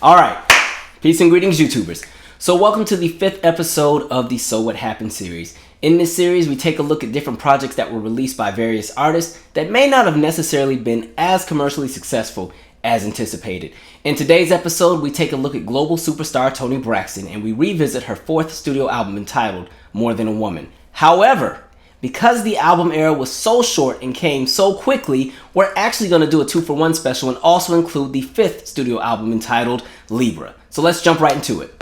Alright, peace and greetings YouTubers. So welcome to the 5th episode of the So What Happened series. In this series, we take a look at different projects that were released by various artists that may not have necessarily been as commercially successful as anticipated. In today's episode, we take a look at global superstar Toni Braxton and we revisit her 4th studio album entitled More Than a Woman. However, because the album era was so short and came so quickly, we're actually going to do a 2-for-1 special and also include the 5th studio album entitled Libra. So let's jump right into it.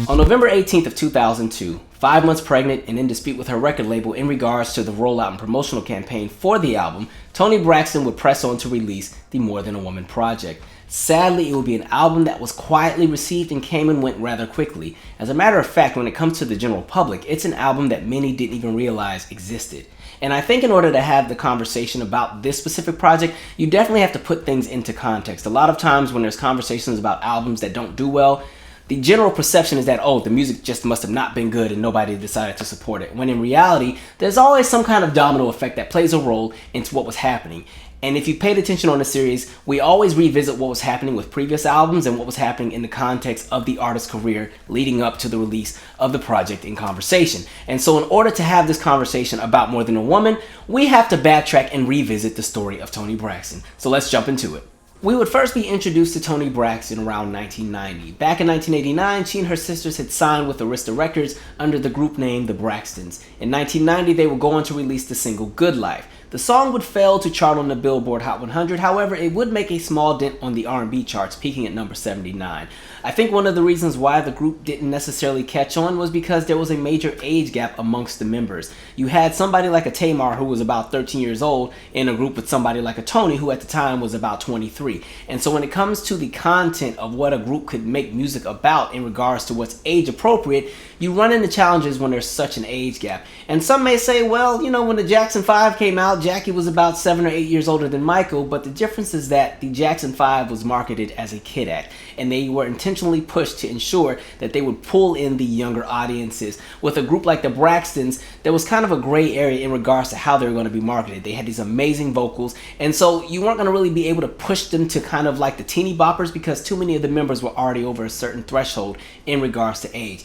On November 18th of 2002, 5 months pregnant and in dispute with her record label in regards to the rollout and promotional campaign for the album, Toni Braxton would press on to release the More Than a Woman project. Sadly, it would be an album that was quietly received and came and went rather quickly. As a matter of fact, when it comes to the general public, it's an album that many didn't even realize existed. And I think in order to have the conversation about this specific project, you definitely have to put things into context. A lot of times when there's conversations about albums that don't do well, the general perception is that, oh, the music just must have not been good and nobody decided to support it. When in reality, there's always some kind of domino effect that plays a role into what was happening. And if you paid attention on the series, we always revisit what was happening with previous albums and what was happening in the context of the artist's career leading up to the release of the project in conversation. And so in order to have this conversation about More Than a Woman, we have to backtrack and revisit the story of Toni Braxton. So let's jump into it. We would first be introduced to Toni Braxton around 1990. Back in 1989, she and her sisters had signed with Arista Records under the group name the Braxtons. In 1990, they would go on to release the single Good Life. The song would fail to chart on the Billboard Hot 100, however, it would make a small dent on the R&B charts, peaking at number 79. I think one of the reasons why the group didn't necessarily catch on was because there was a major age gap amongst the members. You had somebody like a Tamar who was about 13 years old in a group with somebody like a Toni who at the time was about 23. And so when it comes to the content of what a group could make music about in regards to what's age appropriate, you run into challenges when there's such an age gap. And some may say, well, you know, when the Jackson 5 came out, Jackie was about 7 or 8 years older than Michael, but the difference is that the Jackson 5 was marketed as a kid act, and they were intentionally pushed to ensure that they would pull in the younger audiences. With a group like the Braxtons, there was kind of a gray area in regards to how they were going to be marketed. They had these amazing vocals, and so you weren't going to really be able to push them to kind of like the teeny boppers because too many of the members were already over a certain threshold in regards to age.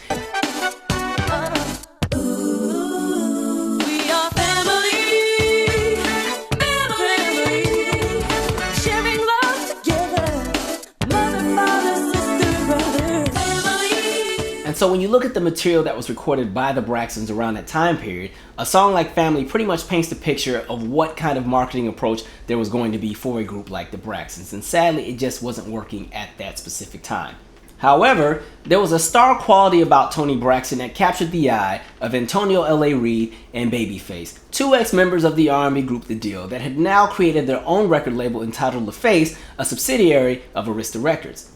So when you look at the material that was recorded by the Braxtons around that time period, a song like Family pretty much paints the picture of what kind of marketing approach there was going to be for a group like the Braxtons, and sadly it just wasn't working at that specific time. However, there was a star quality about Toni Braxton that captured the eye of Antonio L.A. Reid and Babyface, two ex-members of the R&B group The Deal that had now created their own record label entitled LaFace, a subsidiary of Arista Records.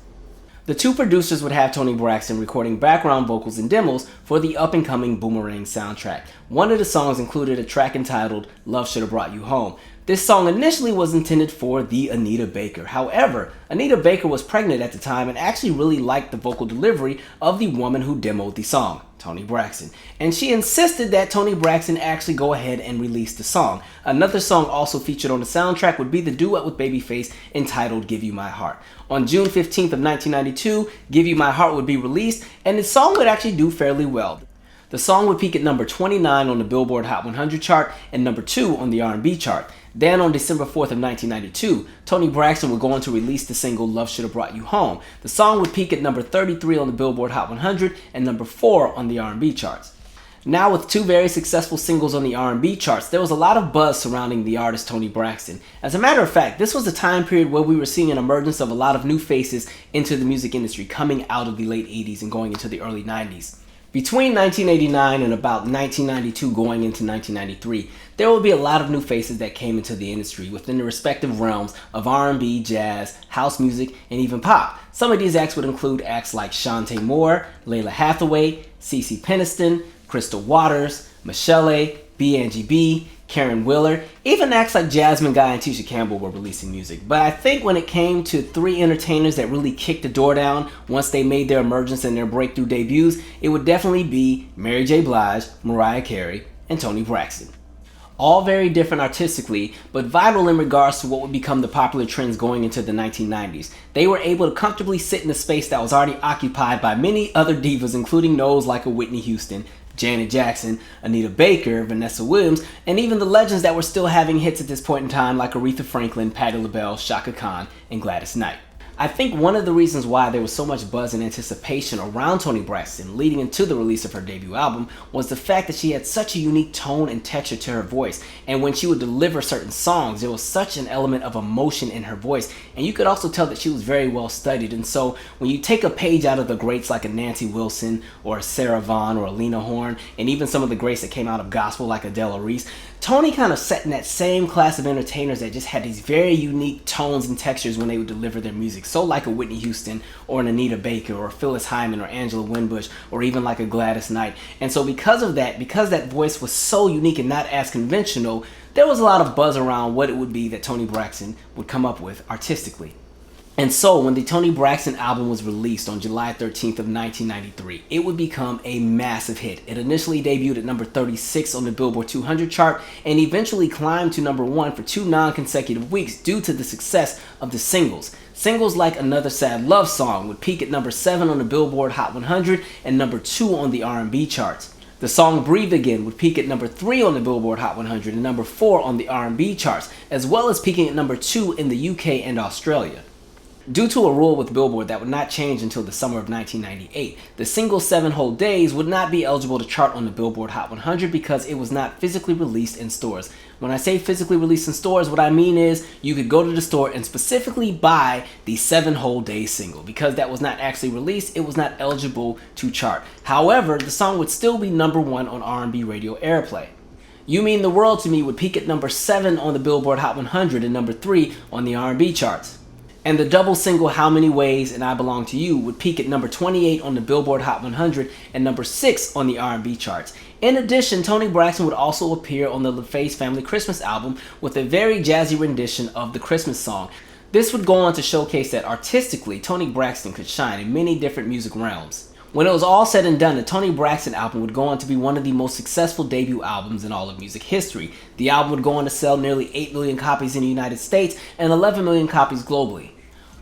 The two producers would have Toni Braxton recording background vocals and demos for the up-and-coming Boomerang soundtrack. One of the songs included a track entitled Love Shoulda Brought You Home. This song initially was intended for the Anita Baker. However, Anita Baker was pregnant at the time and actually really liked the vocal delivery of the woman who demoed the song, Toni Braxton. And she insisted that Toni Braxton actually go ahead and release the song. Another song also featured on the soundtrack would be the duet with Babyface entitled Give You My Heart. On June 15th of 1992, Give You My Heart would be released, and the song would actually do fairly well. The song would peak at number 29 on the Billboard Hot 100 chart and number 2 on the R&B chart. Then on December 4th of 1992, Toni Braxton would go on to release the single Love Shoulda Brought You Home. The song would peak at number 33 on the Billboard Hot 100 and number 4 on the R&B charts. Now with two very successful singles on the R&B charts, there was a lot of buzz surrounding the artist Toni Braxton. As a matter of fact, this was a time period where we were seeing an emergence of a lot of new faces into the music industry coming out of the late 80s and going into the early 90s. Between 1989 and about 1992 going into 1993, there will be a lot of new faces that came into the industry within the respective realms of R&B, jazz, house music, and even pop. Some of these acts would include acts like Shantae Moore, Layla Hathaway, CeCe Peniston, Crystal Waters, Michelle A, B. Angie B, Karen Wheeler, even acts like Jasmine Guy and Tisha Campbell were releasing music. But I think when it came to 3 entertainers that really kicked the door down once they made their emergence and their breakthrough debuts, it would definitely be Mary J. Blige, Mariah Carey, and Toni Braxton. All very different artistically, but vital in regards to what would become the popular trends going into the 1990s. They were able to comfortably sit in a space that was already occupied by many other divas, including those like a Whitney Houston, Janet Jackson, Anita Baker, Vanessa Williams, and even the legends that were still having hits at this point in time like Aretha Franklin, Patti LaBelle, Chaka Khan, and Gladys Knight. I think one of the reasons why there was so much buzz and anticipation around Toni Braxton leading into the release of her debut album was the fact that she had such a unique tone and texture to her voice, and when she would deliver certain songs, there was such an element of emotion in her voice, and you could also tell that she was very well studied. And so when you take a page out of the greats like a Nancy Wilson or a Sarah Vaughan or a Lena Horne, and even some of the greats that came out of gospel like Adele Reese, Toni kind of sat in that same class of entertainers that just had these very unique tones and textures when they would deliver their music. So like a Whitney Houston or an Anita Baker or Phyllis Hyman or Angela Winbush or even like a Gladys Knight. And so because of that, because that voice was so unique and not as conventional, there was a lot of buzz around what it would be that Toni Braxton would come up with artistically. And so when the Toni Braxton album was released on July 13th of 1993, it would become a massive hit. It initially debuted at number 36 on the Billboard 200 chart and eventually climbed to number 1 for 2 non-consecutive weeks due to the success of the singles. Singles like Another Sad Love Song would peak at number 7 on the Billboard Hot 100 and number 2 on the R&B charts. The song Breathe Again would peak at number 3 on the Billboard Hot 100 and number 4 on the R&B charts, as well as peaking at number 2 in the UK and Australia. Due to a rule with Billboard that would not change until the summer of 1998, the single 7 Whole Days would not be eligible to chart on the Billboard Hot 100 because it was not physically released in stores. When I say physically released in stores, what I mean is you could go to the store and specifically buy the 7 Whole Days single. Because that was not actually released, it was not eligible to chart. However, the song would still be number 1 on R&B radio airplay. You Mean the World to Me would peak at number 7 on the Billboard Hot 100 and number 3 on the R&B charts. And the double single How Many Ways and I Belong to You would peak at number 28 on the Billboard Hot 100 and number 6 on the R&B charts. In addition, Toni Braxton would also appear on the LaFace Family Christmas album with a very jazzy rendition of the Christmas song. This would go on to showcase that artistically, Toni Braxton could shine in many different music realms. When it was all said and done, the Toni Braxton album would go on to be one of the most successful debut albums in all of music history. The album would go on to sell nearly 8 million copies in the United States and 11 million copies globally.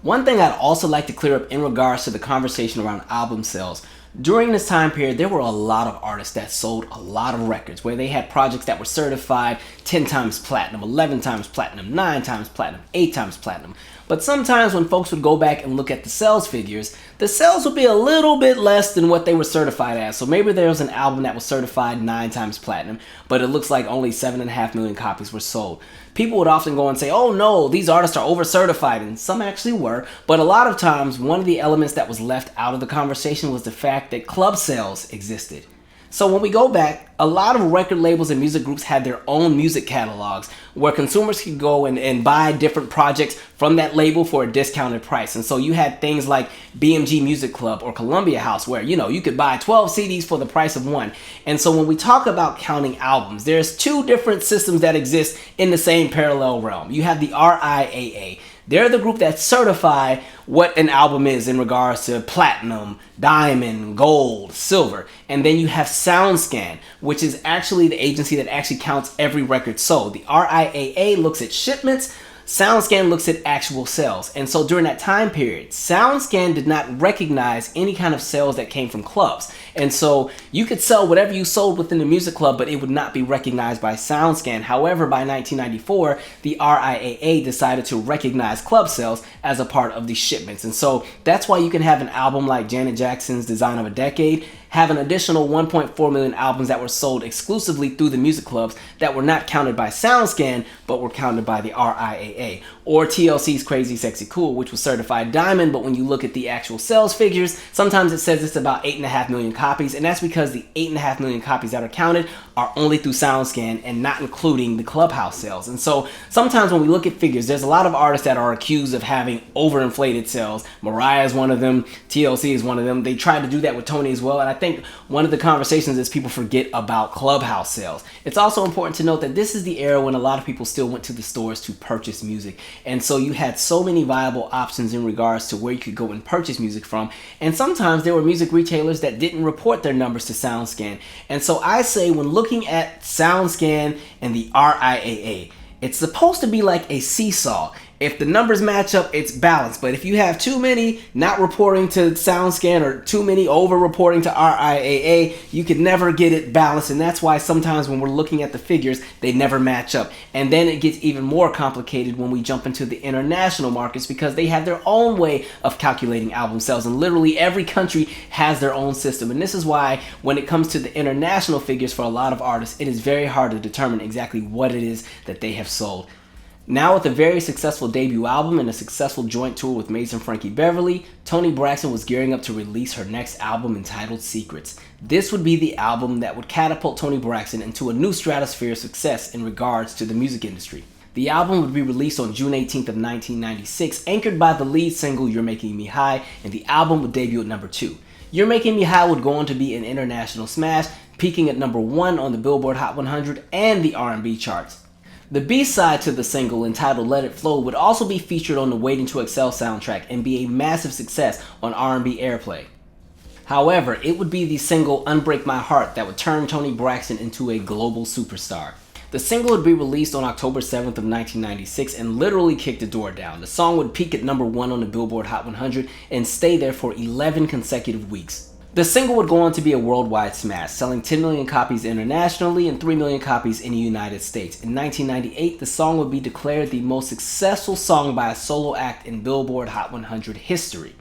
One thing I'd also like to clear up in regards to the conversation around album sales. During this time period, there were a lot of artists that sold a lot of records where they had projects that were certified 10 times platinum, 11 times platinum, 9 times platinum, 8 times platinum. But sometimes when folks would go back and look at the sales figures, the sales would be a little bit less than what they were certified as. So maybe there was an album that was certified 9 times platinum, but it looks like only 7.5 million copies were sold. People would often go and say, oh no, these artists are over-certified, and some actually were, but a lot of times one of the elements that was left out of the conversation was the fact that club sales existed. So when we go back, a lot of record labels and music groups had their own music catalogs where consumers could go and buy different projects from that label for a discounted price. And so you had things like BMG Music Club or Columbia House where, you could buy 12 CDs for the price of one. And so when we talk about counting albums, there's 2 different systems that exist in the same parallel realm. You have the RIAA. They're the group that certify what an album is in regards to platinum, diamond, gold, silver. And then you have SoundScan, which is actually the agency that actually counts every record sold. The RIAA looks at shipments, SoundScan looks at actual sales. And so during that time period, SoundScan did not recognize any kind of sales that came from clubs. And so you could sell whatever you sold within the music club, but it would not be recognized by SoundScan. However, by 1994, the RIAA decided to recognize club sales as a part of the shipments. And so that's why you can have an album like Janet Jackson's Design of a Decade have an additional 1.4 million albums that were sold exclusively through the music clubs that were not counted by SoundScan, but were counted by the RIAA. or TLC's Crazy Sexy Cool, which was certified diamond, but when you look at the actual sales figures, sometimes it says it's about 8.5 million copies, and that's because the 8.5 million copies that are counted are only through SoundScan and not including the Clubhouse sales. And so sometimes when we look at figures, there's a lot of artists that are accused of having overinflated sales. Mariah is one of them, TLC is one of them. They tried to do that with Toni as well, and I think one of the conversations is people forget about Clubhouse sales. It's also important to note that this is the era when a lot of people still went to the stores to purchase music. And so you had so many viable options in regards to where you could go and purchase music from. And sometimes there were music retailers that didn't report their numbers to SoundScan. And so I say when looking at SoundScan and the RIAA, it's supposed to be like a seesaw. If the numbers match up, it's balanced. But if you have too many not reporting to SoundScan or too many over reporting to RIAA, you could never get it balanced. And that's why sometimes when we're looking at the figures, they never match up. And then it gets even more complicated when we jump into the international markets because they have their own way of calculating album sales. And literally every country has their own system. And this is why when it comes to the international figures for a lot of artists, it is very hard to determine exactly what it is that they have sold. Now with a very successful debut album and a successful joint tour with Mason Frankie Beverly, Toni Braxton was gearing up to release her next album entitled Secrets. This would be the album that would catapult Toni Braxton into a new stratosphere of success in regards to the music industry. The album would be released on June 18th of 1996, anchored by the lead single You're Making Me High, and the album would debut at number 2. You're Making Me High would go on to be an international smash, peaking at number 1 on the Billboard Hot 100 and the R&B charts. The B-side to the single, entitled Let It Flow, would also be featured on the Waiting to Excel soundtrack and be a massive success on R&B airplay. However, it would be the single Unbreak My Heart that would turn Toni Braxton into a global superstar. The single would be released on October 7th of 1996 and literally kicked the door down. The song would peak at number 1 on the Billboard Hot 100 and stay there for 11 consecutive weeks. The single would go on to be a worldwide smash, selling 10 million copies internationally and 3 million copies in the United States. In 1998, the song would be declared the most successful song by a solo act in Billboard Hot 100 history.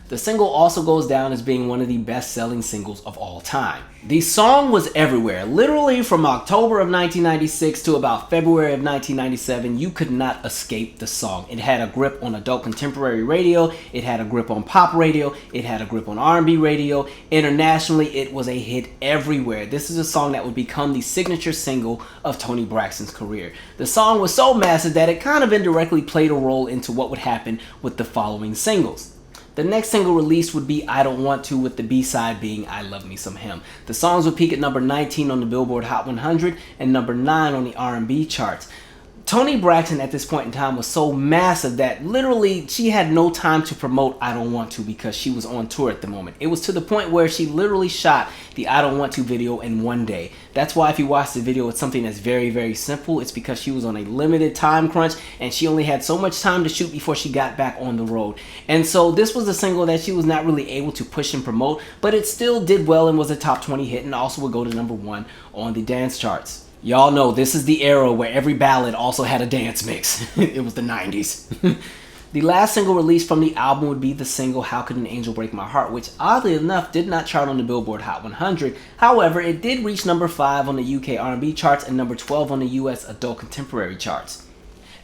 The single also goes down as being one of the best-selling singles of all time. The song was everywhere. Literally from October of 1996 to about February of 1997, you could not escape the song. It had a grip on adult contemporary radio, it had a grip on pop radio, it had a grip on R&B radio. Internationally, it was a hit everywhere. This is a song that would become the signature single of Toni Braxton's career. The song was so massive that it kind of indirectly played a role into what would happen with the following singles. The next single released would be I Don't Want To, with the B-side being I Love Me Some Him. The songs would peak at number 19 on the Billboard Hot 100 and number 9 on the R&B charts. Toni Braxton at this point in time was so massive that literally she had no time to promote I Don't Want To because she was on tour at the moment. It was to the point where she literally shot the I Don't Want To video in one day. That's why if you watch the video, it's something that's very, very simple. It's because she was on a limited time crunch and she only had so much time to shoot before she got back on the road. And so this was a single that she was not really able to push and promote, but it still did well and was a top 20 hit and also would go to number 1 on the dance charts. Y'all know this is the era where every ballad also had a dance mix. It was the 90s. The last single released from the album would be the single How Could an Angel Break My Heart, which oddly enough did not chart on the Billboard Hot 100. However, it did reach number 5 on the UK R&B charts and number 12 on the US Adult Contemporary charts.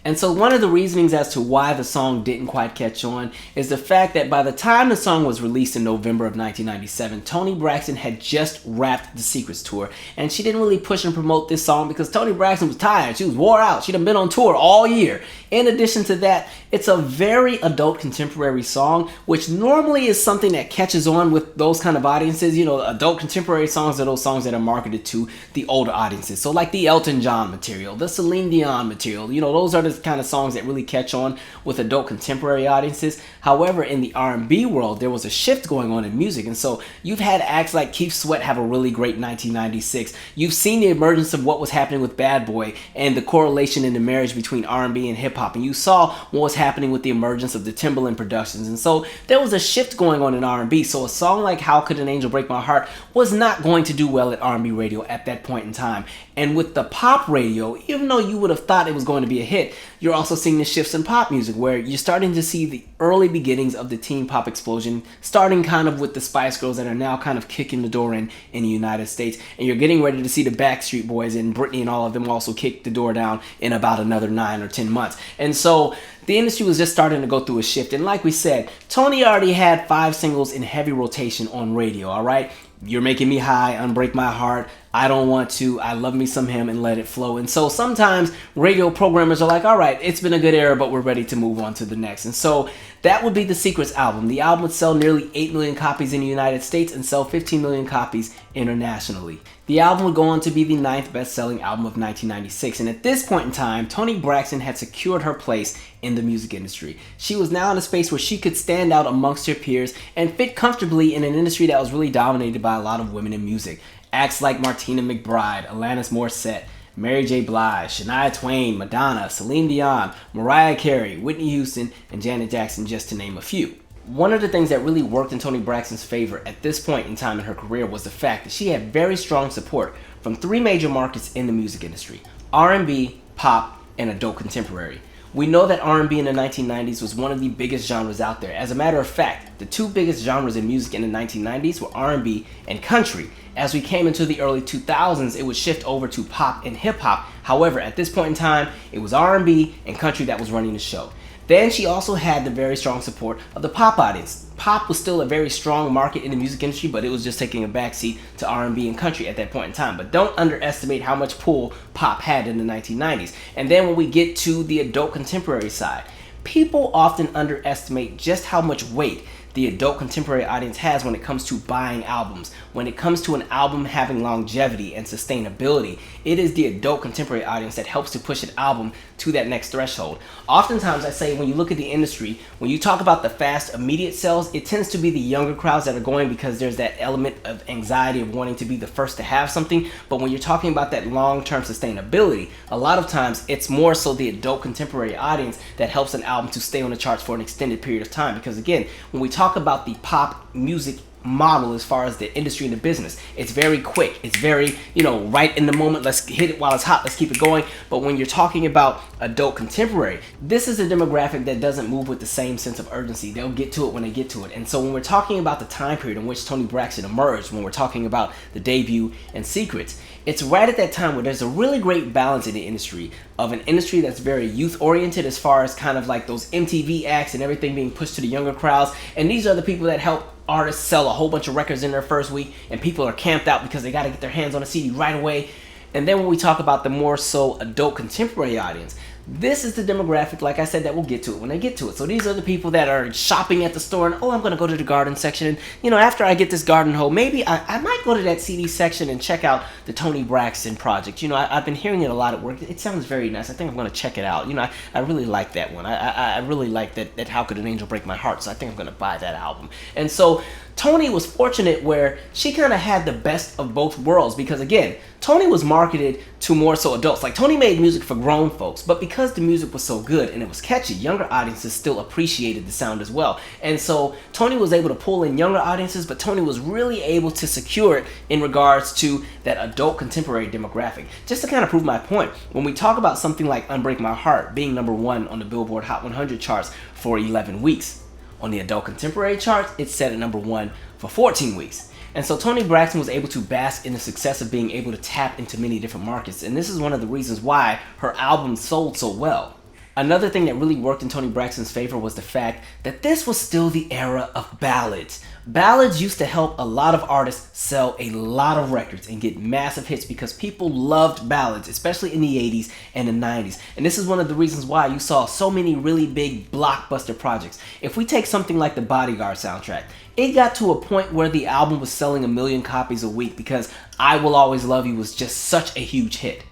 And so one of the reasonings as to why the song didn't quite catch on is the fact that by the time the song was released in November of 1997, Toni Braxton had just wrapped the Secrets tour, and she didn't really push and promote this song because Toni Braxton was tired. She was wore out. She'd been on tour all year. In addition to that, it's a very adult contemporary song, which normally is something that catches on with those kind of audiences. You know, adult contemporary songs are those songs that are marketed to the older audiences. So like the Elton John material, the Celine Dion material, you know, those are the kind of songs that really catch on with adult contemporary audiences. However, in the R&B world, there was a shift going on in music. And so you've had acts like Keith Sweat have a really great 1996. You've seen the emergence of what was happening with Bad Boy and the correlation in the marriage between R&B and hip hop. And you saw what was happening with the emergence of the Timbaland productions. And so there was a shift going on in R&B. So a song like How Could an Angel Break My Heart was not going to do well at R&B radio at that point in time. And with the pop radio, even though you would have thought it was going to be a hit, you're also seeing the shifts in pop music where you're starting to see the early beginnings of the teen pop explosion, starting kind of with the Spice Girls that are now kind of kicking the door in the United States. And you're getting ready to see the Backstreet Boys and Britney and all of them also kick the door down in about another 9 or 10 months. And so the industry was just starting to go through a shift. And like we said, Toni already had 5 singles in heavy rotation on radio, all right? You're Making Me High, Unbreak My Heart, I Don't Want To, I Love Me Some Him, and Let It Flow. And so sometimes radio programmers are like, all right, it's been a good era, but we're ready to move on to the next. And so that would be the Secrets album. The album would sell nearly 8 million copies in the United States and sell 15 million copies internationally. The album would go on to be the 9th best-selling album of 1996, and at this point in time, Toni Braxton had secured her place in the music industry. She was now in a space where she could stand out amongst her peers and fit comfortably in an industry that was really dominated by a lot of women in music. Acts like Martina McBride, Alanis Morissette, Mary J. Blige, Shania Twain, Madonna, Celine Dion, Mariah Carey, Whitney Houston, and Janet Jackson, just to name a few. One of the things that really worked in Toni Braxton's favor at this point in time in her career was the fact that she had very strong support from 3 major markets in the music industry: R&B, pop, and adult contemporary. We know that R&B in the 1990s was one of the biggest genres out there. As a matter of fact, the 2 biggest genres in music in the 1990s were R&B and country. As we came into the early 2000s, it would shift over to pop and hip-hop. However, at this point in time, it was R&B and country that was running the show. Then she also had the very strong support of the pop audience. Pop was still a very strong market in the music industry, but it was just taking a backseat to R&B and country at that point in time. But don't underestimate how much pull pop had in the 1990s. And then when we get to the adult contemporary side, people often underestimate just how much weight the adult contemporary audience has when it comes to buying albums. When it comes to an album having longevity and sustainability, it is the adult contemporary audience that helps to push an album to that next threshold. Oftentimes I say when you look at the industry, when you talk about the fast immediate sales, it tends to be the younger crowds that are going because there's that element of anxiety of wanting to be the first to have something. But when you're talking about that long-term sustainability, a lot of times it's more so the adult contemporary audience that helps an album to stay on the charts for an extended period of time. Because again, when we talk about the pop music model as far as the industry and the business, it's very quick, it's very, right in the moment, let's hit it while it's hot, let's keep it going. But when you're talking about adult contemporary, this is a demographic that doesn't move with the same sense of urgency. They'll get to it when they get to it. And so when we're talking about the time period in which Toni Braxton emerged, when we're talking about the debut and Secrets, it's right at that time where there's a really great balance in the industry of an industry that's very youth oriented as far as kind of like those MTV acts and everything being pushed to the younger crowds. And these are the people that help artists sell a whole bunch of records in their first week, and people are camped out because they got to get their hands on a CD right away. And then when we talk about the more so adult contemporary audience, this is the demographic, like I said, that we'll get to it when I get to it. So these are the people that are shopping at the store and, I'm going to go to the garden section. And, after I get this garden hoe, maybe I might go to that CD section and check out the Toni Braxton project. I've been hearing it a lot at work. It sounds very nice. I think I'm going to check it out. I really like that one. I really like that How Could an Angel Break My Heart? So I think I'm going to buy that album. And so Toni was fortunate where she kind of had the best of both worlds because, again, Toni was marketed to more so adults. Like, Toni made music for grown folks, but because the music was so good and it was catchy, younger audiences still appreciated the sound as well. And so Toni was able to pull in younger audiences, but Toni was really able to secure it in regards to that adult contemporary demographic. Just to kind of prove my point, when we talk about something like Unbreak My Heart being #1 on the Billboard Hot 100 charts for 11 weeks, on the adult contemporary charts, it's set at #1 for 14 weeks. And so Toni Braxton was able to bask in the success of being able to tap into many different markets. And this is one of the reasons why her album sold so well. Another thing that really worked in Toni Braxton's favor was the fact that this was still the era of ballads. Ballads used to help a lot of artists sell a lot of records and get massive hits because people loved ballads, especially in the 80s and the 90s. And this is one of the reasons why you saw so many really big blockbuster projects. If we take something like the Bodyguard soundtrack, it got to a point where the album was selling 1 million copies a week because I Will Always Love You was just such a huge hit.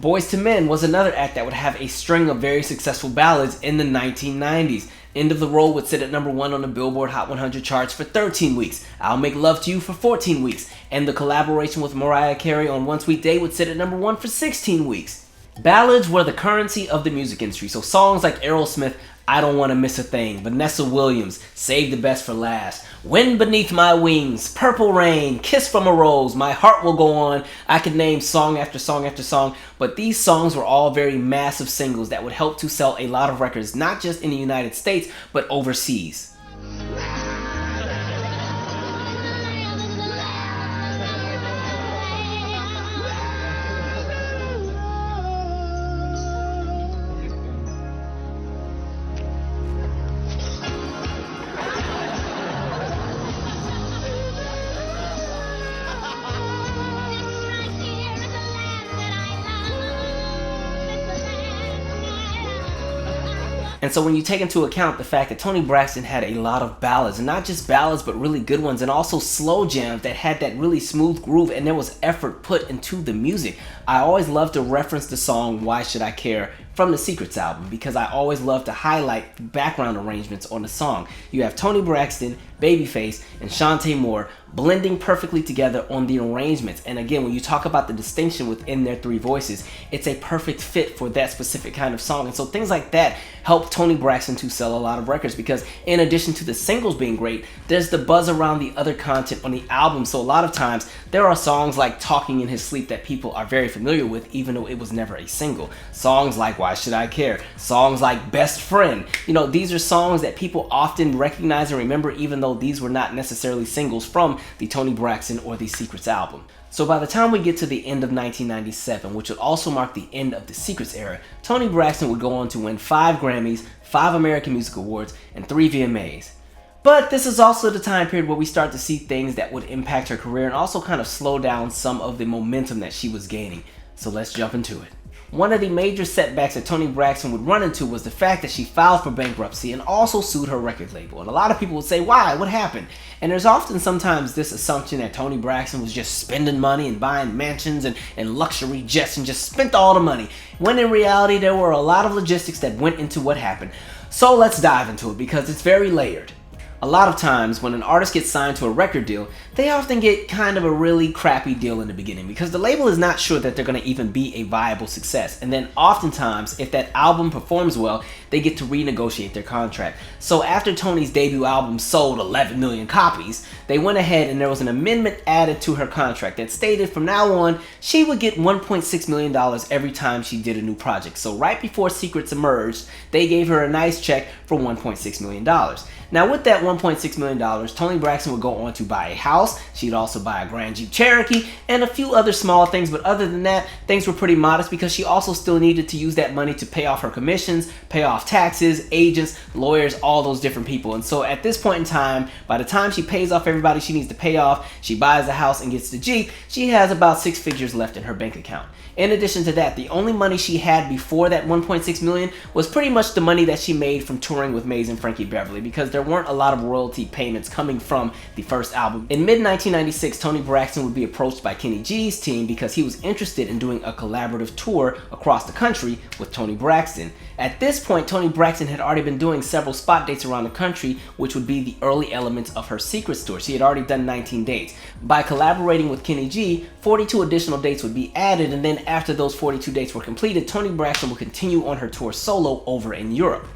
Boyz II Men was another act that would have a string of very successful ballads in the 1990s. End of the Road would sit at #1 on the Billboard Hot 100 charts for 13 weeks. I'll Make Love to You for 14 weeks. And the collaboration with Mariah Carey on One Sweet Day would sit at #1 for 16 weeks. Ballads were the currency of the music industry, so songs like Aerosmith, I Don't Want to Miss a Thing, Vanessa Williams, Save the Best for Last, Wind Beneath My Wings, Purple Rain, Kiss from a Rose, My Heart Will Go On. I could name song after song after song, but these songs were all very massive singles that would help to sell a lot of records, not just in the United States, but overseas. And so when you take into account the fact that Toni Braxton had a lot of ballads, and not just ballads, but really good ones, and also slow jams that had that really smooth groove, and there was effort put into the music. I always love to reference the song Why Should I Care from the Secrets album, because I always love to highlight the background arrangements on the song. You have Toni Braxton, Babyface, and Shantae Moore blending perfectly together on the arrangements. And again, when you talk about the distinction within their three voices, it's a perfect fit for that specific kind of song. And so things like that help Toni Braxton to sell a lot of records, because in addition to the singles being great, there's the buzz around the other content on the album. So a lot of times there are songs like Talking in His Sleep that people are very familiar with, even though it was never a single. Songs like Why Should I Care? Songs like Best Friend. You know, these are songs that people often recognize and remember, even though these were not necessarily singles from the Toni Braxton or the Secrets album. So by the time we get to the end of 1997, which would also mark the end of the Secrets era, Toni Braxton would go on to win 5 Grammys, 5 American Music Awards, and 3 VMAs. But this is also the time period where we start to see things that would impact her career and also kind of slow down some of the momentum that she was gaining. So let's jump into it. One of the major setbacks that Toni Braxton would run into was the fact that she filed for bankruptcy and also sued her record label. And a lot of people would say, why? What happened? And there's often sometimes this assumption that Toni Braxton was just spending money and buying mansions and luxury jets and just spent all the money, when in reality there were a lot of logistics that went into what happened. So let's dive into it, because it's very layered. A lot of times when an artist gets signed to a record deal, they often get kind of a really crappy deal in the beginning, because the label is not sure that they're going to even be a viable success. And then oftentimes, if that album performs well, they get to renegotiate their contract. So after Toni's debut album sold 11 million copies, they went ahead and there was an amendment added to her contract that stated from now on, she would get $1.6 million every time she did a new project. So right before Secrets emerged, they gave her a nice check for $1.6 million. Now with that $1.6 million, Toni Braxton would go on to buy a house. She'd also buy a Grand Jeep Cherokee and a few other small things, but other than that, things were pretty modest, because she also still needed to use that money to pay off her commissions, pay off taxes, agents, lawyers, all those different people. And so at this point in time, by the time she pays off everybody she needs to pay off, she buys a house and gets the Jeep, she has about 6 figures left in her bank account. In addition to that, the only money she had before that $1.6 million was pretty much the money that she made from touring with Maze and Frankie Beverly, because there weren't a lot of royalty payments coming from the first album. In mid-1996, Toni Braxton would be approached by Kenny G's team because he was interested in doing a collaborative tour across the country with Toni Braxton. At this point, Toni Braxton had already been doing several spot dates around the country, which would be the early elements of her Secrets tour. She had already done 19 dates. By collaborating with Kenny G, 42 additional dates would be added, and then after those 42 dates were completed, Toni Braxton would continue on her tour solo over in Europe.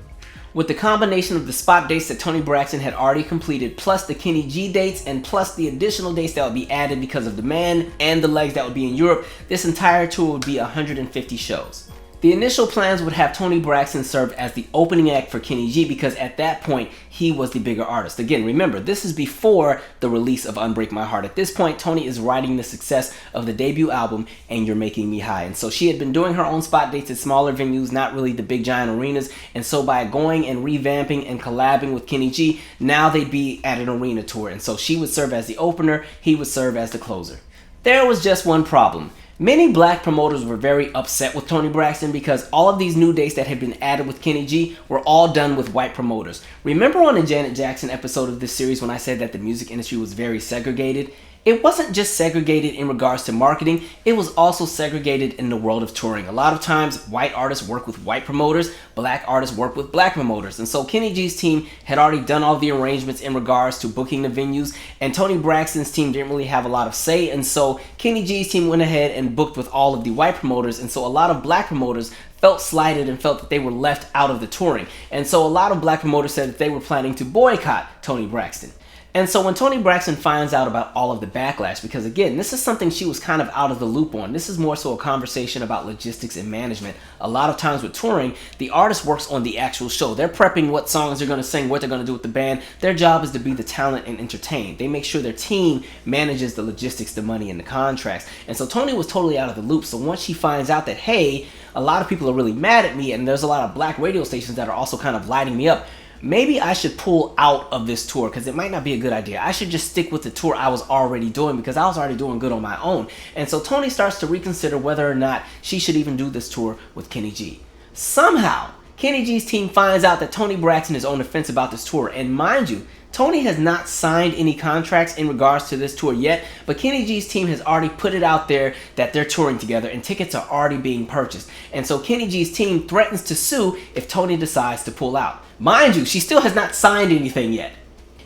With the combination of the spot dates that Toni Braxton had already completed, plus the Kenny G dates, and plus the additional dates that would be added because of demand and the legs that would be in Europe, this entire tour would be 150 shows. The initial plans would have Toni Braxton serve as the opening act for Kenny G, because at that point, he was the bigger artist. Again, remember, this is before the release of Unbreak My Heart. At this point, Toni is riding the success of the debut album, And You're Making Me High. And so she had been doing her own spot dates at smaller venues, not really the big giant arenas. And so by going and revamping and collabing with Kenny G, now they'd be at an arena tour. And so she would serve as the opener, he would serve as the closer. There was just one problem. Many black promoters were very upset with Toni Braxton because all of these new dates that had been added with Kenny G were all done with white promoters. Remember on the Janet Jackson episode of this series when I said that the music industry was very segregated? it wasn't just segregated in regards to marketing, it was also segregated in the world of touring. A lot of times, white artists work with white promoters, black artists work with black promoters. And so Kenny G's team had already done all the arrangements in regards to booking the venues, and Toni Braxton's team didn't really have a lot of say. And so Kenny G's team went ahead and booked with all of the white promoters, and so a lot of black promoters felt slighted and felt that they were left out of the touring. And so a lot of black promoters said that they were planning to boycott Toni Braxton. And so when Toni Braxton finds out about all of the backlash, because again, this is something she was kind of out of the loop on. This is more so a conversation about logistics and management. A lot of times with touring, the artist works on the actual show. They're prepping what songs they're going to sing, what they're going to do with the band. Their job is to be the talent and entertain. They make sure their team manages the logistics, the money, and the contracts. And so Toni was totally out of the loop. So once she finds out that, hey, a lot of people are really mad at me, and there's a lot of black radio stations that are also kind of lighting me up, maybe I should pull out of this tour because it might not be a good idea. I should just stick with the tour I was already doing because I was already doing good on my own. And so Toni starts to reconsider whether or not she should even do this tour with Kenny G. Somehow, Kenny G's team finds out that Toni Braxton is on the fence about this tour. And mind you, Toni has not signed any contracts in regards to this tour yet, but Kenny G's team has already put it out there that they're touring together and tickets are already being purchased. And so Kenny G's team threatens to sue if Toni decides to pull out. Mind you, she still has not signed anything yet.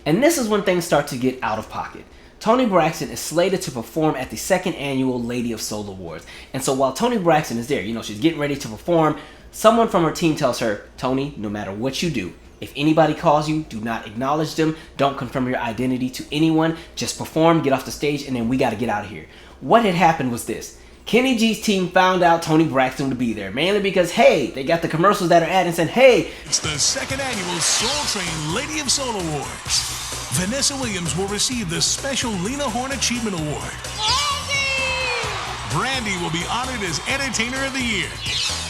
And this is when things start to get out of pocket. Toni Braxton is slated to perform at the 2nd annual Lady of Soul Awards. And so while Toni Braxton is there, she's getting ready to perform, someone from her team tells her, Toni, no matter what you do, if anybody calls you, do not acknowledge them. Don't confirm your identity to anyone. Just perform, get off the stage, and then we got to get out of here. What had happened was this. Kenny G's team found out Toni Braxton would be there, mainly because, hey, they got the commercials that are ad and said, hey, it's the 2nd annual Soul Train Lady of Soul Awards. Vanessa Williams will receive the special Lena Horne Achievement Award. Brandy will be honored as Entertainer of the Year.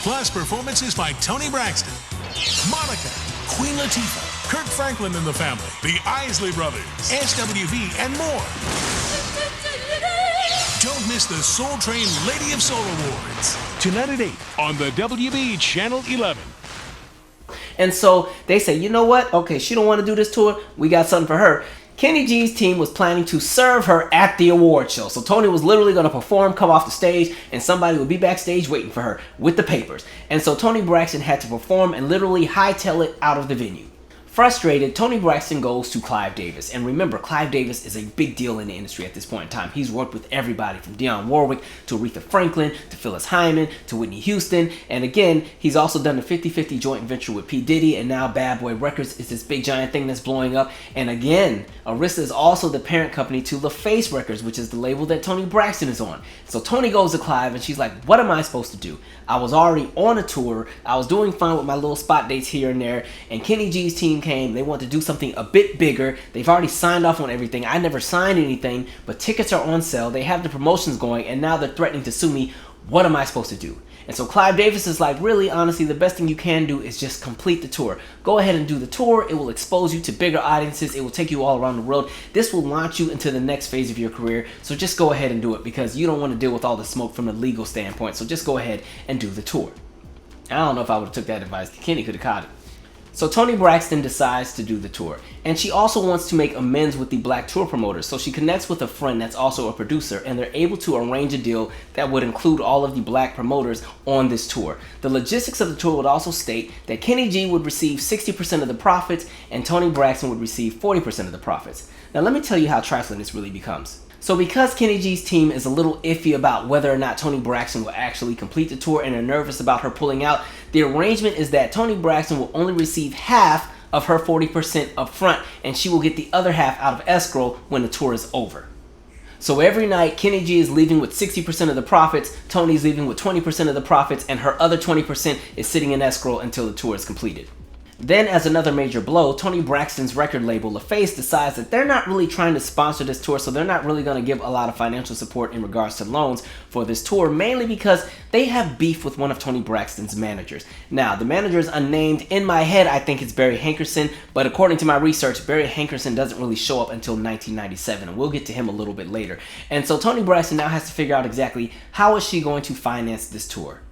Plus performances by Toni Braxton, Monica, Queen Latifah, Kirk Franklin and the Family, the Isley Brothers, SWV, and more. Don't miss the Soul Train Lady of Soul Awards. Tonight at 8 on the WB Channel 11. And so they say, you know what? Okay, she don't want to do this tour. We got something for her. Kenny G's team was planning to serve her at the award show. So Toni was literally going to perform, come off the stage, and somebody would be backstage waiting for her with the papers. And so Toni Braxton had to perform and literally hightail it out of the venue. Frustrated, Toni Braxton goes to Clive Davis. And remember, Clive Davis is a big deal in the industry at this point in time. He's worked with everybody from Dionne Warwick to Aretha Franklin to Phyllis Hyman to Whitney Houston. And again, he's also done a 50-50 joint venture with P. Diddy, and now Bad Boy Records is this big giant thing that's blowing up. And again, Arista is also the parent company to LaFace Records, which is the label that Toni Braxton is on. So Toni goes to Clive and she's like, what am I supposed to do? I was already on a tour. I was doing fine with my little spot dates here and there. And Kenny G's team came. They want to do something a bit bigger. They've already signed off on everything. I never signed anything, but tickets are on sale. They have the promotions going, and now they're threatening to sue me. What am I supposed to do? And so Clive Davis is like, really, honestly, the best thing you can do is just complete the tour. Go ahead and do the tour. It will expose you to bigger audiences. It will take you all around the world. This will launch you into the next phase of your career. So just go ahead and do it because you don't want to deal with all the smoke from a legal standpoint. So just go ahead and do the tour. I don't know if I would have took that advice. Kenny could have caught it. So Toni Braxton decides to do the tour, and she also wants to make amends with the black tour promoters. So she connects with a friend that's also a producer, and they're able to arrange a deal that would include all of the black promoters on this tour. The logistics of the tour would also state that Kenny G would receive 60% of the profits and Toni Braxton would receive 40% of the profits. Now let me tell you how trifling this really becomes. So because Kenny G's team is a little iffy about whether or not Toni Braxton will actually complete the tour and are nervous about her pulling out, the arrangement is that Toni Braxton will only receive half of her 40% up front, and she will get the other half out of escrow when the tour is over. So every night, Kenny G is leaving with 60% of the profits, Toni's leaving with 20% of the profits, and her other 20% is sitting in escrow until the tour is completed. Then, as another major blow, Toni Braxton's record label, LaFace, decides that they're not really trying to sponsor this tour, so they're not really going to give a lot of financial support in regards to loans for this tour, mainly because they have beef with one of Toni Braxton's managers. Now, the manager is unnamed. In my head, I think it's Barry Hankerson, but according to my research, Barry Hankerson doesn't really show up until 1997, and we'll get to him a little bit later. And so Toni Braxton now has to figure out exactly how is she going to finance this tour.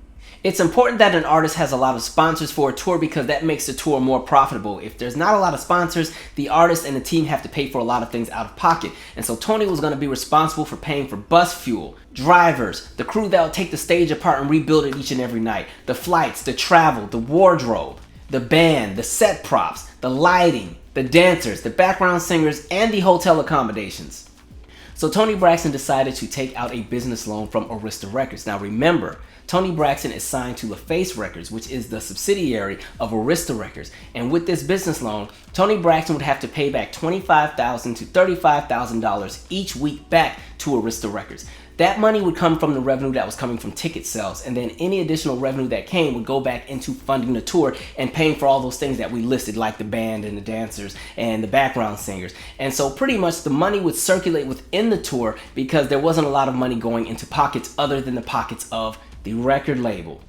It's important that an artist has a lot of sponsors for a tour because that makes the tour more profitable. If there's not a lot of sponsors, the artist and the team have to pay for a lot of things out of pocket. And so Toni was going to be responsible for paying for bus fuel, drivers, the crew that would take the stage apart and rebuild it each and every night, the flights, the travel, the wardrobe, the band, the set props, the lighting, the dancers, the background singers, and the hotel accommodations. So Toni Braxton decided to take out a business loan from Arista Records. Now remember, Toni Braxton is signed to LaFace Records, which is the subsidiary of Arista Records. And with this business loan, Toni Braxton would have to pay back $25,000 to $35,000 each week back to Arista Records. That money would come from the revenue that was coming from ticket sales, and then any additional revenue that came would go back into funding the tour and paying for all those things that we listed, like the band and the dancers and the background singers. And so pretty much the money would circulate within the tour because there wasn't a lot of money going into pockets other than the pockets of the record label.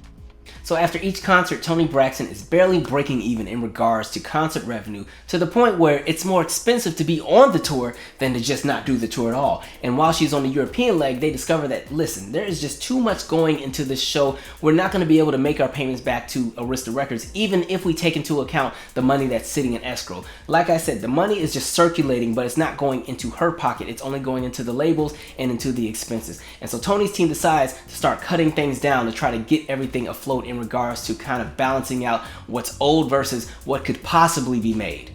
So after each concert, Toni Braxton is barely breaking even in regards to concert revenue, to the point where it's more expensive to be on the tour than to just not do the tour at all. And while she's on the European leg, they discover that, listen, there is just too much going into this show. We're not going to be able to make our payments back to Arista Records, even if we take into account the money that's sitting in escrow. Like I said, the money is just circulating, but it's not going into her pocket. It's only going into the labels and into the expenses. And so Toni's team decides to start cutting things down to try to get everything afloat in regards to kind of balancing out what's old versus what could possibly be made.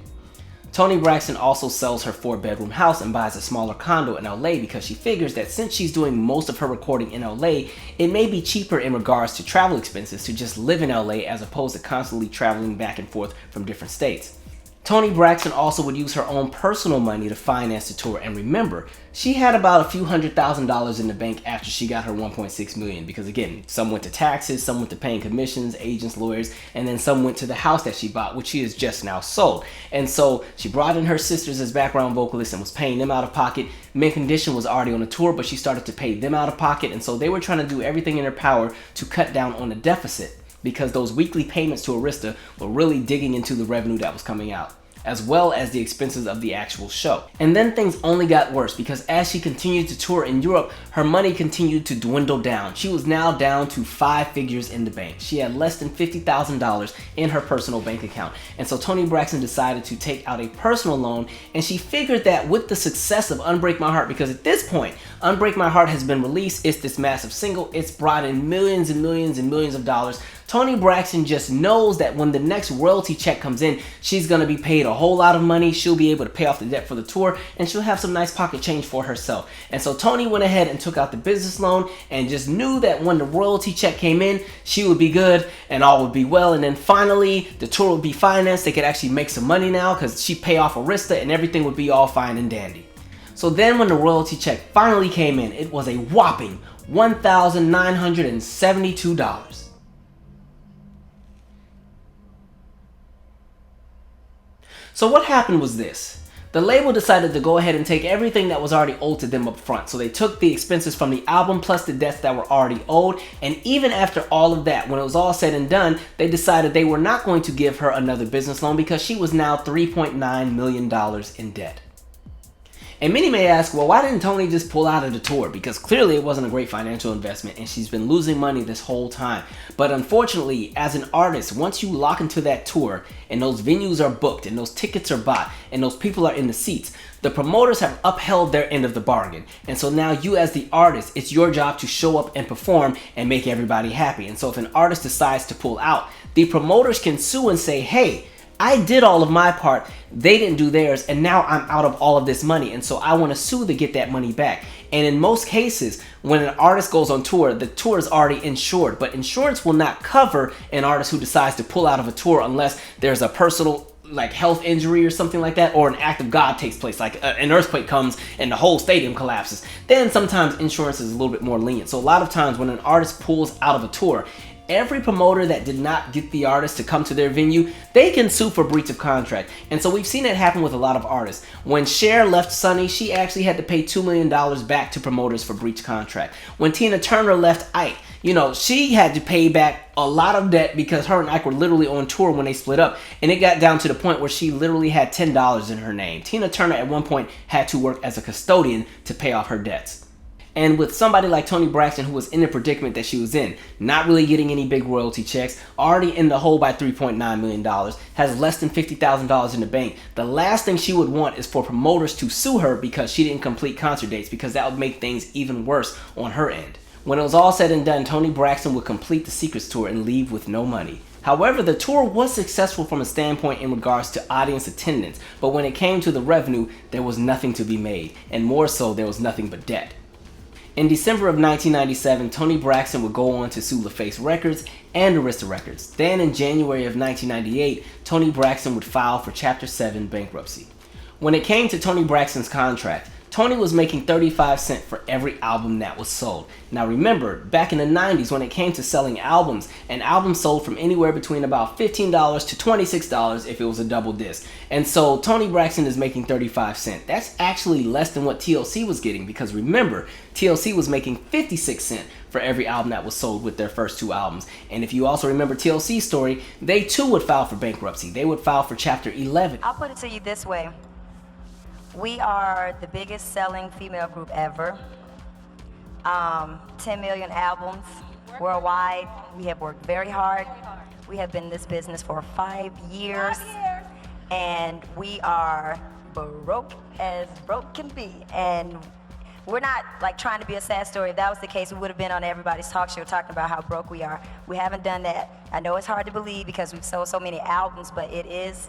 Toni Braxton also sells her 4-bedroom house and buys a smaller condo in LA because she figures that since she's doing most of her recording in LA, it may be cheaper in regards to travel expenses to just live in LA as opposed to constantly traveling back and forth from different states. Toni Braxton also would use her own personal money to finance the tour, and remember, she had about a few $100,000 in the bank after she got her $1.6 million because again, some went to taxes, some went to paying commissions, agents, lawyers, and then some went to the house that she bought, which she has just now sold. And so she brought in her sisters as background vocalists and was paying them out of pocket. Mint Condition was already on the tour, but she started to pay them out of pocket, and so they were trying to do everything in their power to cut down on the deficit, because those weekly payments to Arista were really digging into the revenue that was coming out, as well as the expenses of the actual show. And then things only got worse because as she continued to tour in Europe, her money continued to dwindle down. She was now down to 5 figures in the bank. She had less than $50,000 in her personal bank account. And so Toni Braxton decided to take out a personal loan, and she figured that with the success of Unbreak My Heart, because at this point, Unbreak My Heart has been released, it's this massive single, it's brought in millions and millions and millions of dollars. Toni Braxton just knows that when the next royalty check comes in, she's going to be paid a whole lot of money. She'll be able to pay off the debt for the tour, and she'll have some nice pocket change for herself. And so Toni went ahead and took out the business loan and just knew that when the royalty check came in, she would be good and all would be well. And then finally, the tour would be financed. They could actually make some money now because she'd pay off Arista and everything would be all fine and dandy. So then when the royalty check finally came in, it was a whopping $1,972. So what happened was this. The label decided to go ahead and take everything that was already owed to them up front. So they took the expenses from the album plus the debts that were already owed. And even after all of that, when it was all said and done, they decided they were not going to give her another business loan because she was now $3.9 million in debt. And many may ask, well, why didn't Toni just pull out of the tour? Because clearly it wasn't a great financial investment and she's been losing money this whole time. But unfortunately, as an artist, once you lock into that tour and those venues are booked and those tickets are bought and those people are in the seats, the promoters have upheld their end of the bargain. And so now you as the artist, it's your job to show up and perform and make everybody happy. And so if an artist decides to pull out, the promoters can sue and say, hey, I did all of my part, they didn't do theirs, and now I'm out of all of this money, and so I want to sue to get that money back. And in most cases, when an artist goes on tour, the tour is already insured, but insurance will not cover an artist who decides to pull out of a tour unless there's a personal like health injury or something like that, or an act of God takes place, like an earthquake comes and the whole stadium collapses. Then sometimes insurance is a little bit more lenient. So a lot of times when an artist pulls out of a tour, every promoter that did not get the artist to come to their venue, they can sue for breach of contract. And so we've seen it happen with a lot of artists. When Cher left Sunny, she actually had to pay $2 million back to promoters for breach of contract. When Tina Turner left Ike, she had to pay back a lot of debt because her and Ike were literally on tour when they split up. And it got down to the point where she literally had $10 in her name. Tina Turner at one point had to work as a custodian to pay off her debts. And with somebody like Toni Braxton, who was in the predicament that she was in, not really getting any big royalty checks, already in the hole by $3.9 million, has less than $50,000 in the bank, the last thing she would want is for promoters to sue her because she didn't complete concert dates, because that would make things even worse on her end. When it was all said and done, Toni Braxton would complete the Secrets tour and leave with no money. However, the tour was successful from a standpoint in regards to audience attendance, but when it came to the revenue, there was nothing to be made, and more so, there was nothing but debt. In December of 1997, Toni Braxton would go on to sue LaFace Records and Arista Records. Then in January of 1998, Toni Braxton would file for Chapter 7 bankruptcy. When it came to Toni Braxton's contract, Toni was making 35 cents for every album that was sold. Now remember, back in the 90s when it came to selling albums, an album sold from anywhere between about $15 to $26 if it was a double disc. And so Toni Braxton is making 35 cents. That's actually less than what TLC was getting, because remember, TLC was making 56 cents for every album that was sold with their first 2 albums. And if you also remember TLC's story, they too would file for bankruptcy. They would file for Chapter 11. I'll put it to you this way. We are the biggest selling female group ever. 10 million albums worldwide. We have worked very hard. We have been in this business for 5 years. And we are broke as broke can be. And we're not like trying to be a sad story. If that was the case, we would have been on everybody's talk show talking about how broke we are. We haven't done that. I know it's hard to believe because we've sold so many albums, but it is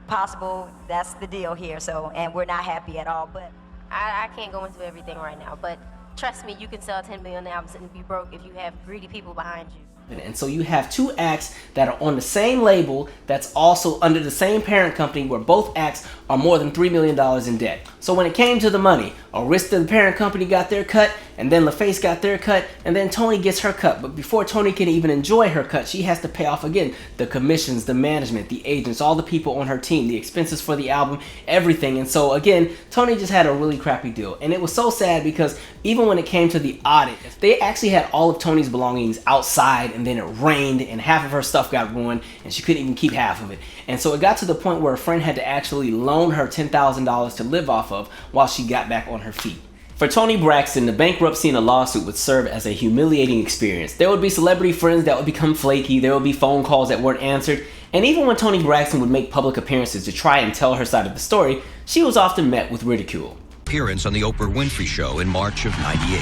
possible. That's the deal here. So, and we're not happy at all. But I can't go into everything right now, but trust me, you can sell 10 million albums and be broke if you have greedy people behind you. And so you have 2 acts that are on the same label that's also under the same parent company, where both acts are more than $3 million in debt. So when it came to the money, Arista, the parent company, got their cut, and then LaFace got their cut, and then Toni gets her cut. But before Toni can even enjoy her cut, she has to pay off again the commissions, the management, the agents, all the people on her team, the expenses for the album, everything. And so again, Toni just had a really crappy deal. And it was so sad because even when it came to the audit, they actually had all of Toni's belongings outside, and then it rained and half of her stuff got ruined and she couldn't even keep half of it. And so it got to the point where a friend had to actually loan her $10,000 to live off of while she got back on her feet. For Toni Braxton, the bankruptcy and a lawsuit would serve as a humiliating experience. There would be celebrity friends that would become flaky, there would be phone calls that weren't answered, and even when Toni Braxton would make public appearances to try and tell her side of the story, she was often met with ridicule. Appearance on the Oprah Winfrey Show in March of '98.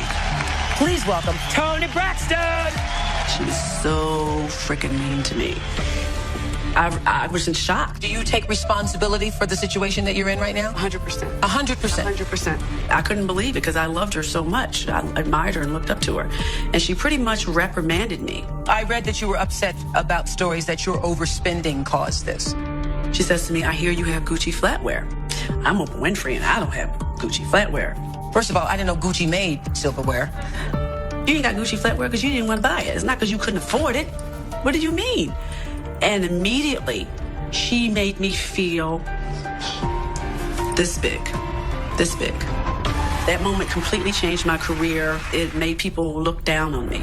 Please welcome Toni Braxton! She's so freaking mean to me. I was in shock. Do you take responsibility for the situation that you're in right now? 100%. 100%? 100%. I couldn't believe it because I loved her so much. I admired her and looked up to her. And she pretty much reprimanded me. I read that you were upset about stories that your overspending caused this. She says to me, I hear you have Gucci flatware. I'm Oprah Winfrey and I don't have Gucci flatware. First of all, I didn't know Gucci made silverware. You ain't got Gucci flatware because you didn't want to buy it. It's not because you couldn't afford it. What did you mean? And immediately, she made me feel this big. That moment completely changed my career. It made people look down on me.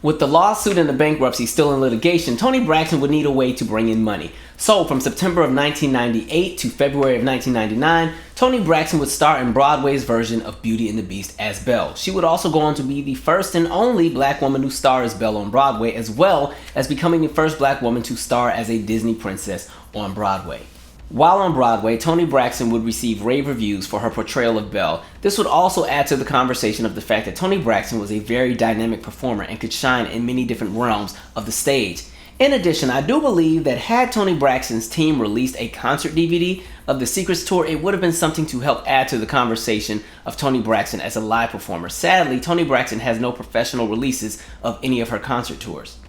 With the lawsuit and the bankruptcy still in litigation, Toni Braxton would need a way to bring in money. So from September of 1998 to February of 1999, Toni Braxton would star in Broadway's version of Beauty and the Beast as Belle. She would also go on to be the first and only black woman to star as Belle on Broadway, as well as becoming the first black woman to star as a Disney princess on Broadway. While on Broadway, Toni Braxton would receive rave reviews for her portrayal of Belle. This would also add to the conversation of the fact that Toni Braxton was a very dynamic performer and could shine in many different realms of the stage. In addition, I do believe that had Toni Braxton's team released a concert DVD of the Secrets tour, it would have been something to help add to the conversation of Toni Braxton as a live performer. Sadly, Toni Braxton has no professional releases of any of her concert tours.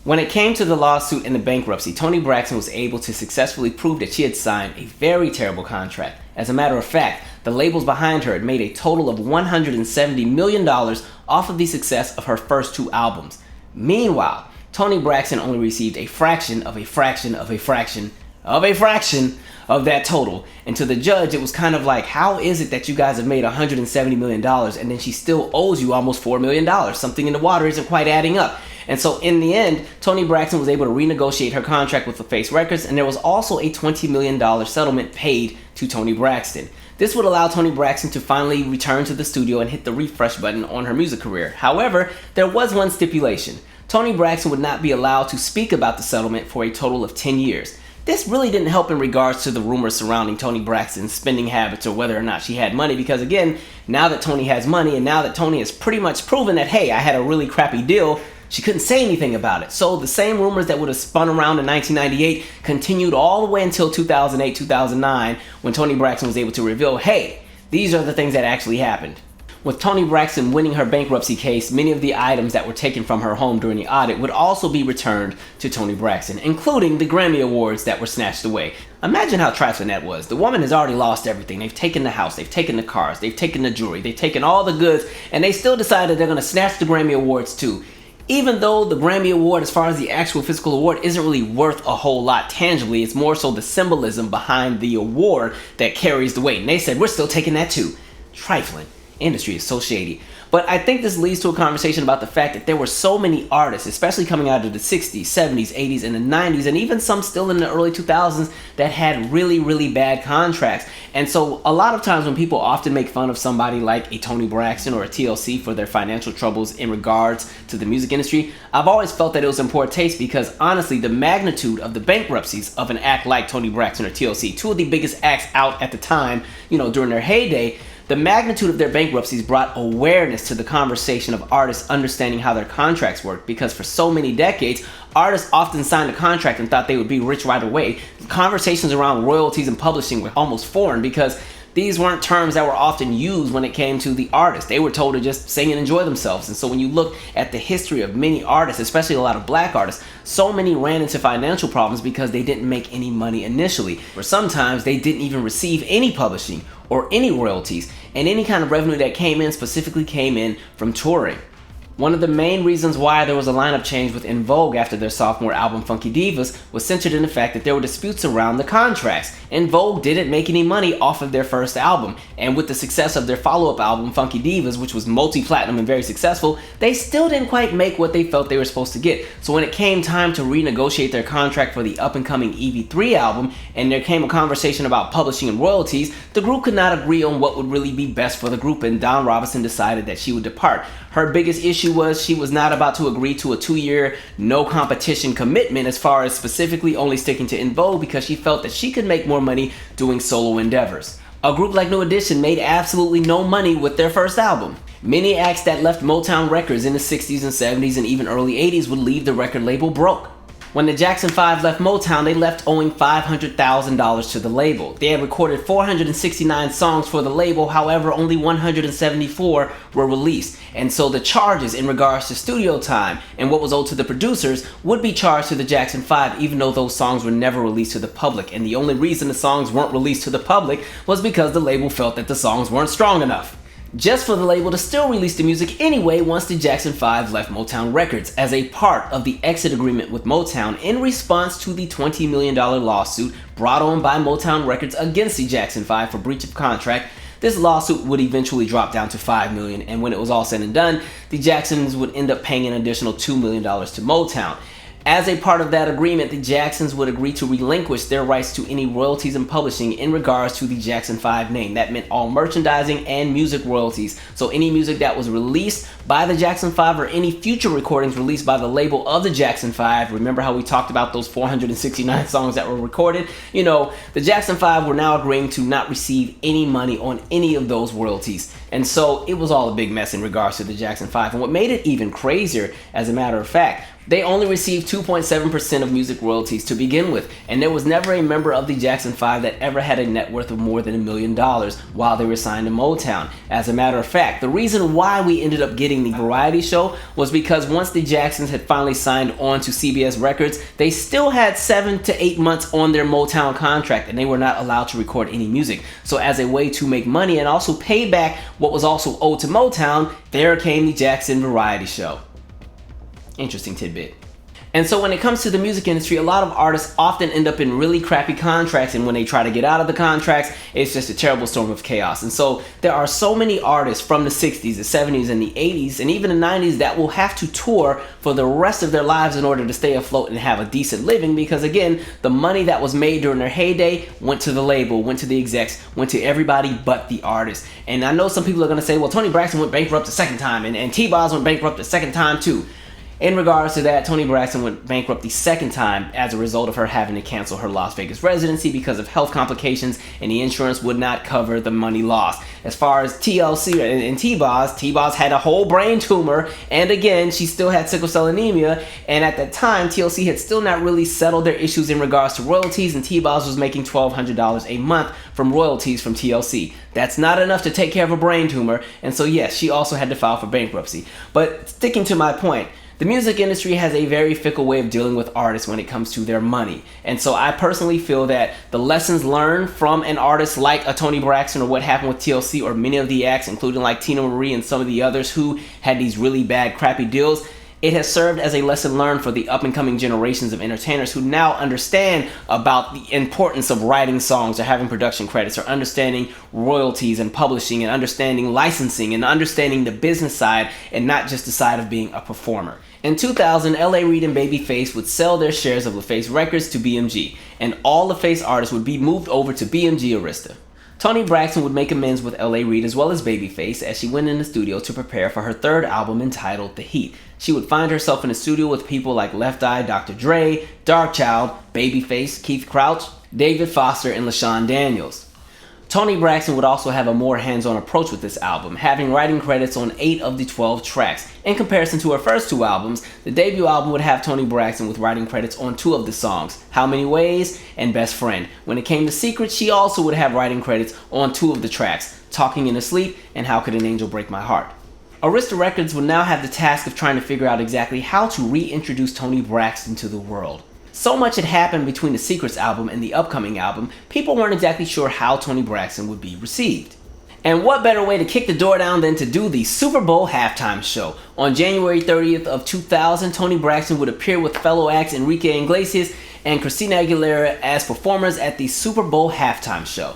When it came to the lawsuit and the bankruptcy, Toni Braxton was able to successfully prove that she had signed a very terrible contract. As a matter of fact, the labels behind her had made a total of $170 million off of the success of her first 2 albums. Meanwhile, Toni Braxton only received a fraction of a fraction of a fraction of a fraction of that total. And to the judge, it was kind of like, how is it that you guys have made $170 million and then she still owes you almost $4 million? Something in the water isn't quite adding up. And so in the end, Toni Braxton was able to renegotiate her contract with LaFace Records, and there was also a $20 million settlement paid to Toni Braxton. This would allow Toni Braxton to finally return to the studio and hit the refresh button on her music career. However, there was one stipulation. Toni Braxton would not be allowed to speak about the settlement for a total of 10 years. This really didn't help in regards to the rumors surrounding Toni Braxton's spending habits or whether or not she had money, because again, now that Toni has money and now that Toni has pretty much proven that, hey, I had a really crappy deal, she couldn't say anything about it. So the same rumors that would have spun around in 1998 continued all the way until 2008, 2009, when Toni Braxton was able to reveal, hey, these are the things that actually happened. With Toni Braxton winning her bankruptcy case, many of the items that were taken from her home during the audit would also be returned to Toni Braxton, including the Grammy Awards that were snatched away. Imagine how trifling that was. The woman has already lost everything. They've taken the house, they've taken the cars, they've taken the jewelry, they've taken all the goods, and they still decided they're going to snatch the Grammy Awards too. Even though the Grammy Award, as far as the actual physical award, isn't really worth a whole lot tangibly, it's more so the symbolism behind the award that carries the weight. And they said, we're still taking that too. Trifling. Industry is so shady. But I think this leads to a conversation about the fact that there were so many artists, especially coming out of the 60s, 70s, 80s, and the 90s, and even some still in the early 2000s that had really, really bad contracts. And so a lot of times when people often make fun of somebody like a Toni Braxton or a TLC for their financial troubles in regards to the music industry, I've always felt that it was in poor taste because honestly, the magnitude of the bankruptcies of an act like Toni Braxton or TLC, two of the biggest acts out at the time, during their heyday, the magnitude of their bankruptcies brought awareness to the conversation of artists understanding how their contracts work, because for so many decades, artists often signed a contract and thought they would be rich right away. Conversations around royalties and publishing were almost foreign because these weren't terms that were often used when it came to the artists. They were told to just sing and enjoy themselves. And so when you look at the history of many artists, especially a lot of black artists, so many ran into financial problems because they didn't make any money initially. Or sometimes they didn't even receive any publishing or any royalties. And any kind of revenue that came in specifically came in from touring. One of the main reasons why there was a lineup change with En Vogue after their sophomore album Funky Divas was centered in the fact that there were disputes around the contracts. En Vogue didn't make any money off of their first album, and with the success of their follow-up album Funky Divas, which was multi-platinum and very successful, they still didn't quite make what they felt they were supposed to get. So when it came time to renegotiate their contract for the up-and-coming EV3 album, and there came a conversation about publishing and royalties, the group could not agree on what would really be best for the group, and Dawn Robinson decided that she would depart. Her biggest issue was she was not about to agree to a 2-year no competition commitment as far as specifically only sticking to En Vogue because she felt that she could make more money doing solo endeavors. A group like New Edition made absolutely no money with their first album. Many acts that left Motown Records in the 60s and 70s and even early 80s would leave the record label broke. When the Jackson 5 left Motown, they left owing $500,000 to the label. They had recorded 469 songs for the label, however, only 174 were released. And so the charges in regards to studio time and what was owed to the producers would be charged to the Jackson 5, even though those songs were never released to the public. And the only reason the songs weren't released to the public was because the label felt that the songs weren't strong enough. Just for the label to still release the music anyway once the Jackson 5 left Motown Records as a part of the exit agreement with Motown in response to the $20 million lawsuit brought on by Motown Records against the Jackson 5 for breach of contract. This lawsuit would eventually drop down to $5 million, and when it was all said and done, the Jacksons would end up paying an additional $2 million to Motown. As a part of that agreement, the Jacksons would agree to relinquish their rights to any royalties and publishing in regards to the Jackson 5 name. That meant all merchandising and music royalties. So any music that was released by the Jackson 5 or any future recordings released by the label of the Jackson 5, remember how we talked about those 469 songs that were recorded? The Jackson 5 were now agreeing to not receive any money on any of those royalties. And so it was all a big mess in regards to the Jackson 5. And what made it even crazier, as a matter of fact, they only received 2.7% of music royalties to begin with, and there was never a member of the Jackson 5 that ever had a net worth of more than $1 million while they were signed to Motown. As a matter of fact, the reason why we ended up getting the variety show was because once the Jacksons had finally signed on to CBS Records, they still had 7 to 8 months on their Motown contract, and they were not allowed to record any music. So as a way to make money and also pay back what was also owed to Motown, there came the Jackson Variety Show. Interesting tidbit. And so when it comes to the music industry, a lot of artists often end up in really crappy contracts, and when they try to get out of the contracts, it's just a terrible storm of chaos. And so there are so many artists from the 60s, the 70s, and the 80s, and even the 90s that will have to tour for the rest of their lives in order to stay afloat and have a decent living, because again, the money that was made during their heyday went to the label, went to the execs, went to everybody but the artist. And I know some people are going to say, well, Toni Braxton went bankrupt the second time, and T-Boz went bankrupt the second time too. In regards to that, Toni Braxton went bankrupt the second time as a result of her having to cancel her Las Vegas residency because of health complications, and the insurance would not cover the money lost. As far as TLC and T-Boz had a whole brain tumor, and again, she still had sickle cell anemia, and at that time, TLC had still not really settled their issues in regards to royalties, and T-Boz was making $1,200 a month from royalties from TLC. That's not enough to take care of a brain tumor, and so yes, she also had to file for bankruptcy. But sticking to my point, the music industry has a very fickle way of dealing with artists when it comes to their money. And so I personally feel that the lessons learned from an artist like a Toni Braxton, or what happened with TLC, or many of the acts, including like Tina Marie and some of the others who had these really bad, crappy deals, it has served as a lesson learned for the up-and-coming generations of entertainers who now understand about the importance of writing songs, or having production credits, or understanding royalties and publishing, and understanding licensing, and understanding the business side and not just the side of being a performer. In 2000, L.A. Reid and Babyface would sell their shares of LaFace Records to BMG, and all LaFace artists would be moved over to BMG Arista. Toni Braxton would make amends with L.A. Reid as well as Babyface as she went in the studio to prepare for her third album entitled The Heat. She would find herself in the studio with people like Left Eye, Dr. Dre, Darkchild, Babyface, Keith Crouch, David Foster, and LaShawn Daniels. Toni Braxton would also have a more hands-on approach with this album, having writing credits on 8 of the 12 tracks. In comparison to her first 2 albums, the debut album would have Toni Braxton with writing credits on 2 of the songs, How Many Ways and Best Friend. When it came to Secrets, she also would have writing credits on 2 of the tracks, Talking in the Sleep and How Could an Angel Break My Heart. Arista Records would now have the task of trying to figure out exactly how to reintroduce Toni Braxton to the world. So much had happened between the Secrets album and the upcoming album, people weren't exactly sure how Toni Braxton would be received. And what better way to kick the door down than to do the Super Bowl halftime show? On January 30th of 2000, Toni Braxton would appear with fellow acts Enrique Iglesias and Christina Aguilera as performers at the Super Bowl halftime show.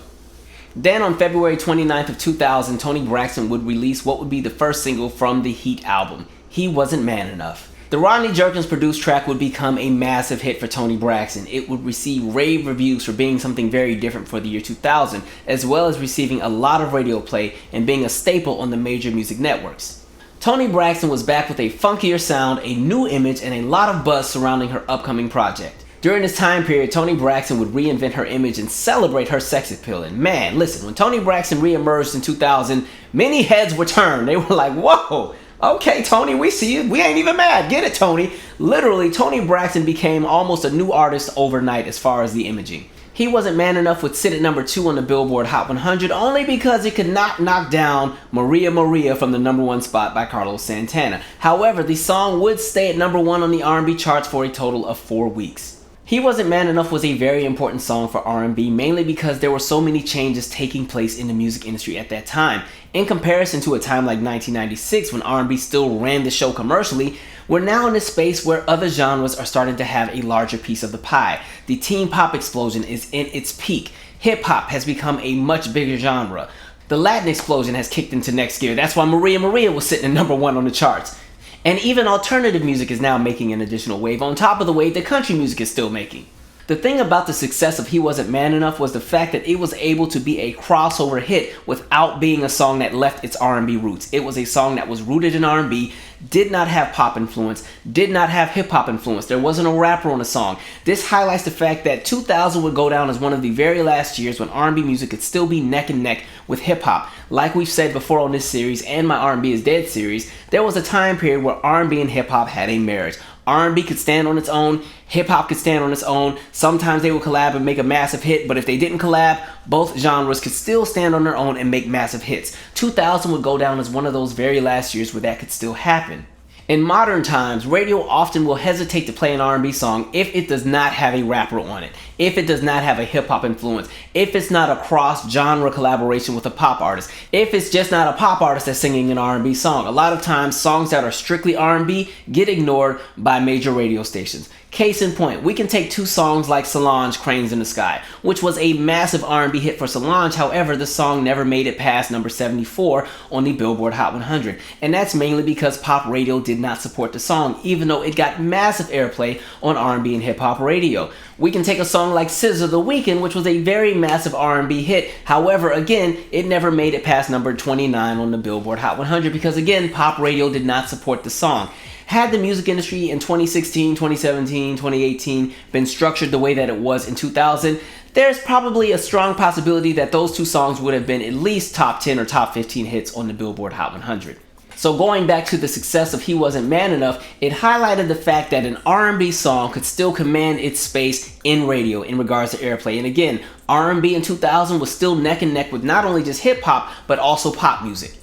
Then on February 29th of 2000, Toni Braxton would release what would be the first single from the Heat album, He Wasn't Man Enough. The Rodney Jerkins produced track would become a massive hit for Toni Braxton. It would receive rave reviews for being something very different for the year 2000, as well as receiving a lot of radio play and being a staple on the major music networks. Toni Braxton was back with a funkier sound, a new image, and a lot of buzz surrounding her upcoming project. During this time period, Toni Braxton would reinvent her image and celebrate her sex appeal. And man, listen, when Toni Braxton re-emerged in 2000, many heads were turned. They were like, whoa! Okay, Toni, we see you. We ain't even mad. Get it, Toni. Literally, Toni Braxton became almost a new artist overnight as far as the imaging. He Wasn't Man Enough would sit at number 2 on the Billboard Hot 100 only because it could not knock down Maria Maria from the number 1 spot by Carlos Santana. However, the song would stay at number 1 on the R&B charts for a total of 4 weeks. He Wasn't Man Enough was a very important song for R&B, mainly because there were so many changes taking place in the music industry at that time. In comparison to a time like 1996 when R&B still ran the show commercially, we're now in a space where other genres are starting to have a larger piece of the pie. The teen pop explosion is in its peak. Hip-hop has become a much bigger genre. The Latin explosion has kicked into next gear. That's why Maria Maria was sitting at number 1 on the charts. And even alternative music is now making an additional wave on top of the wave that country music is still making. The thing about the success of He Wasn't Man Enough was the fact that it was able to be a crossover hit without being a song that left its R&B roots. It was a song that was rooted in R&B, did not have pop influence, did not have hip-hop influence. There wasn't a rapper on the song. This highlights the fact that 2000 would go down as one of the very last years when R&B music could still be neck and neck with hip-hop. Like we've said before on this series and my R&B is Dead series, there was a time period where R&B and hip-hop had a marriage. R&B could stand on its own, hip-hop could stand on its own. Sometimes they would collab and make a massive hit, but if they didn't collab, both genres could still stand on their own and make massive hits. 2000 would go down as one of those very last years where that could still happen. In modern times, radio often will hesitate to play an R&B song if it does not have a rapper on it, if it does not have a hip-hop influence, if it's not a cross-genre collaboration with a pop artist, if it's just not a pop artist that's singing an R&B song. A lot of times, songs that are strictly R&B get ignored by major radio stations. Case in point, we can take two songs like Solange, Cranes in the Sky, which was a massive R&B hit for Solange. However, the song never made it past number 74 on the Billboard Hot 100. And that's mainly because pop radio did not support the song, even though it got massive airplay on R&B and hip-hop radio. We can take a song like SZA The Weeknd, which was a very massive R&B hit. However, again, it never made it past number 29 on the Billboard Hot 100 because, again, pop radio did not support the song. Had the music industry in 2016, 2017, 2018 been structured the way that it was in 2000, there's probably a strong possibility that those two songs would have been at least top 10 or top 15 hits on the Billboard Hot 100. So going back to the success of He Wasn't Man Enough, it highlighted the fact that an R&B song could still command its space in radio in regards to airplay. And again, R&B in 2000 was still neck and neck with not only just hip hop, but also pop music.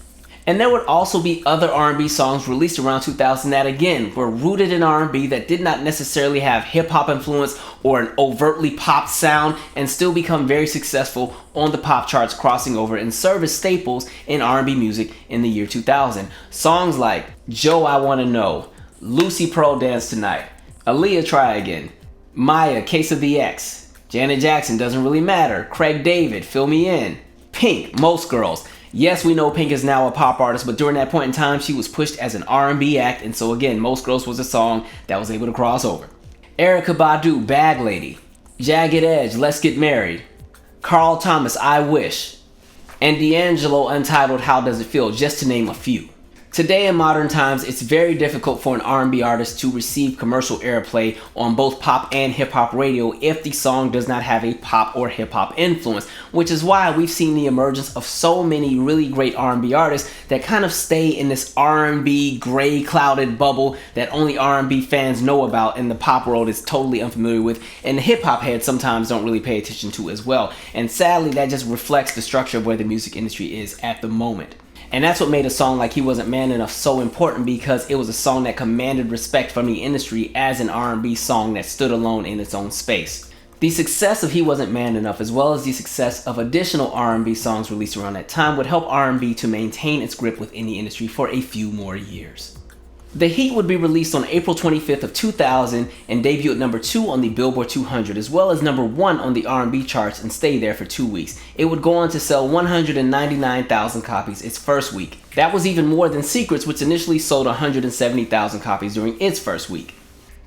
And there would also be other R&B songs released around 2000 that, again, were rooted in R&B that did not necessarily have hip-hop influence or an overtly pop sound and still become very successful on the pop charts, crossing over and serve as staples in R&B music in the year 2000. Songs like Joe, I Wanna Know, Lucy Pearl, Dance Tonight, Aaliyah, Try Again, Maya, Case of the X, Janet Jackson, Doesn't Really Matter, Craig David, Fill Me In, Pink, Most Girls. Yes, we know Pink is now a pop artist, but during that point in time, she was pushed as an R&B act, and so again, Most Girls was a song that was able to cross over. Erykah Badu, Bag Lady, Jagged Edge, Let's Get Married, Carl Thomas, I Wish, and D'Angelo, Untitled, How Does It Feel, just to name a few. Today in modern times, it's very difficult for an R&B artist to receive commercial airplay on both pop and hip-hop radio if the song does not have a pop or hip-hop influence, which is why we've seen the emergence of so many really great R&B artists that kind of stay in this R&B gray clouded bubble that only R&B fans know about and the pop world is totally unfamiliar with, and the hip-hop heads sometimes don't really pay attention to as well. And sadly, that just reflects the structure of where the music industry is at the moment. And that's what made a song like He Wasn't Man Enough so important, because it was a song that commanded respect from the industry as an R&B song that stood alone in its own space. The success of He Wasn't Man Enough, as well as the success of additional R&B songs released around that time, would help R&B to maintain its grip within the industry for a few more years. The Heat would be released on April 25th of 2000 and debut at number 2 on the Billboard 200, as well as number 1 on the R&B charts, and stay there for 2 weeks. It would go on to sell 199,000 copies its first week. That was even more than Secrets, which initially sold 170,000 copies during its first week.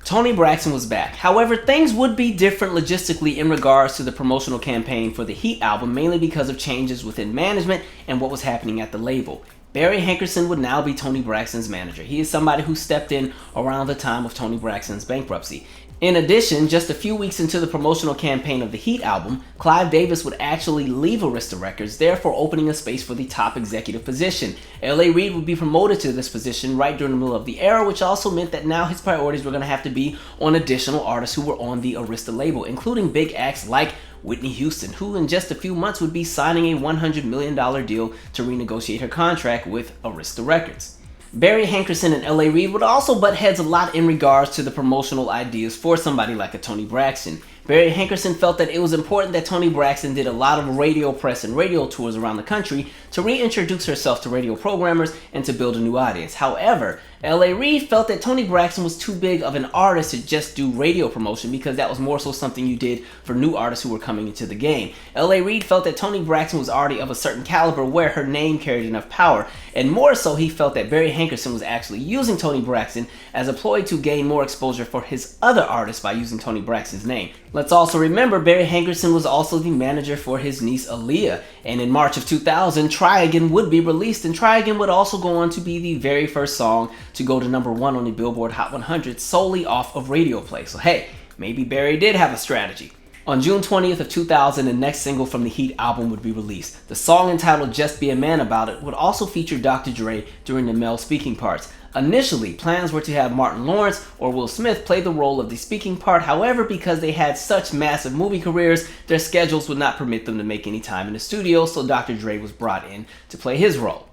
Toni Braxton was back. However, things would be different logistically in regards to the promotional campaign for the Heat album, mainly because of changes within management and what was happening at the label. Barry Hankerson would now be Toni Braxton's manager. He is somebody who stepped in around the time of Toni Braxton's bankruptcy. In addition, just a few weeks into the promotional campaign of the Heat album, Clive Davis would actually leave Arista Records, therefore opening a space for the top executive position. L.A. Reid would be promoted to this position right during the middle of the era, which also meant that now his priorities were going to have to be on additional artists who were on the Arista label, including big acts like Whitney Houston, who in just a few months would be signing a $100 million deal to renegotiate her contract with Arista Records. Barry Hankerson and L.A. Reid would also butt heads a lot in regards to the promotional ideas for somebody like a Toni Braxton. Barry Hankerson felt that it was important that Toni Braxton did a lot of radio press and radio tours around the country to reintroduce herself to radio programmers and to build a new audience. However, L.A. Reid felt that Toni Braxton was too big of an artist to just do radio promotion, because that was more so something you did for new artists who were coming into the game. L.A. Reid felt that Toni Braxton was already of a certain caliber where her name carried enough power, and more so he felt that Barry Hankerson was actually using Toni Braxton as a ploy to gain more exposure for his other artists by using Toni Braxton's name. Let's also remember Barry Hankerson was also the manager for his niece Aaliyah, and in March of 2000, Try Again would be released, and Try Again would also go on to be the very first song to go to number 1 on the Billboard Hot 100 solely off of radio play. So hey, maybe Barry did have a strategy. On June 20th of 2000, the next single from the Heat album would be released. The song, entitled Just Be a Man About It, would also feature Dr. Dre during the male speaking parts. Initially, plans were to have Martin Lawrence or Will Smith play the role of the speaking part. However, because they had such massive movie careers, their schedules would not permit them to make any time in the studio, so Dr. Dre was brought in to play his role.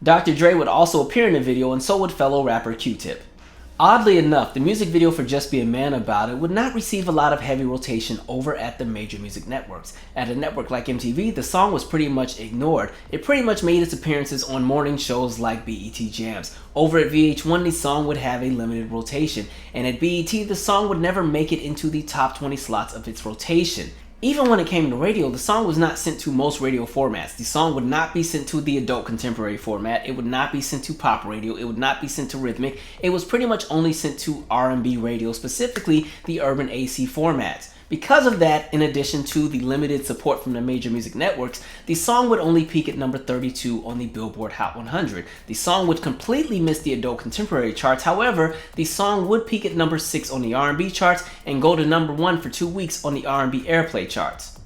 Dr. Dre would also appear in the video, and so would fellow rapper Q-Tip. Oddly enough, the music video for Just Be a Man About It would not receive a lot of heavy rotation over at the major music networks. At a network like MTV, the song was pretty much ignored. It pretty much made its appearances on morning shows like BET Jams. Over at VH1, the song would have a limited rotation, and at BET, the song would never make it into the top 20 slots of its rotation. Even when it came to radio, the song was not sent to most radio formats. The song would not be sent to the adult contemporary format. It would not be sent to pop radio. It would not be sent to rhythmic. It was pretty much only sent to R&B radio, specifically the urban AC formats. Because of that, in addition to the limited support from the major music networks, the song would only peak at number 32 on the Billboard Hot 100. The song would completely miss the adult contemporary charts. However, the song would peak at number 6 on the R&B charts and go to number 1 for 2 weeks on the R&B airplay charts.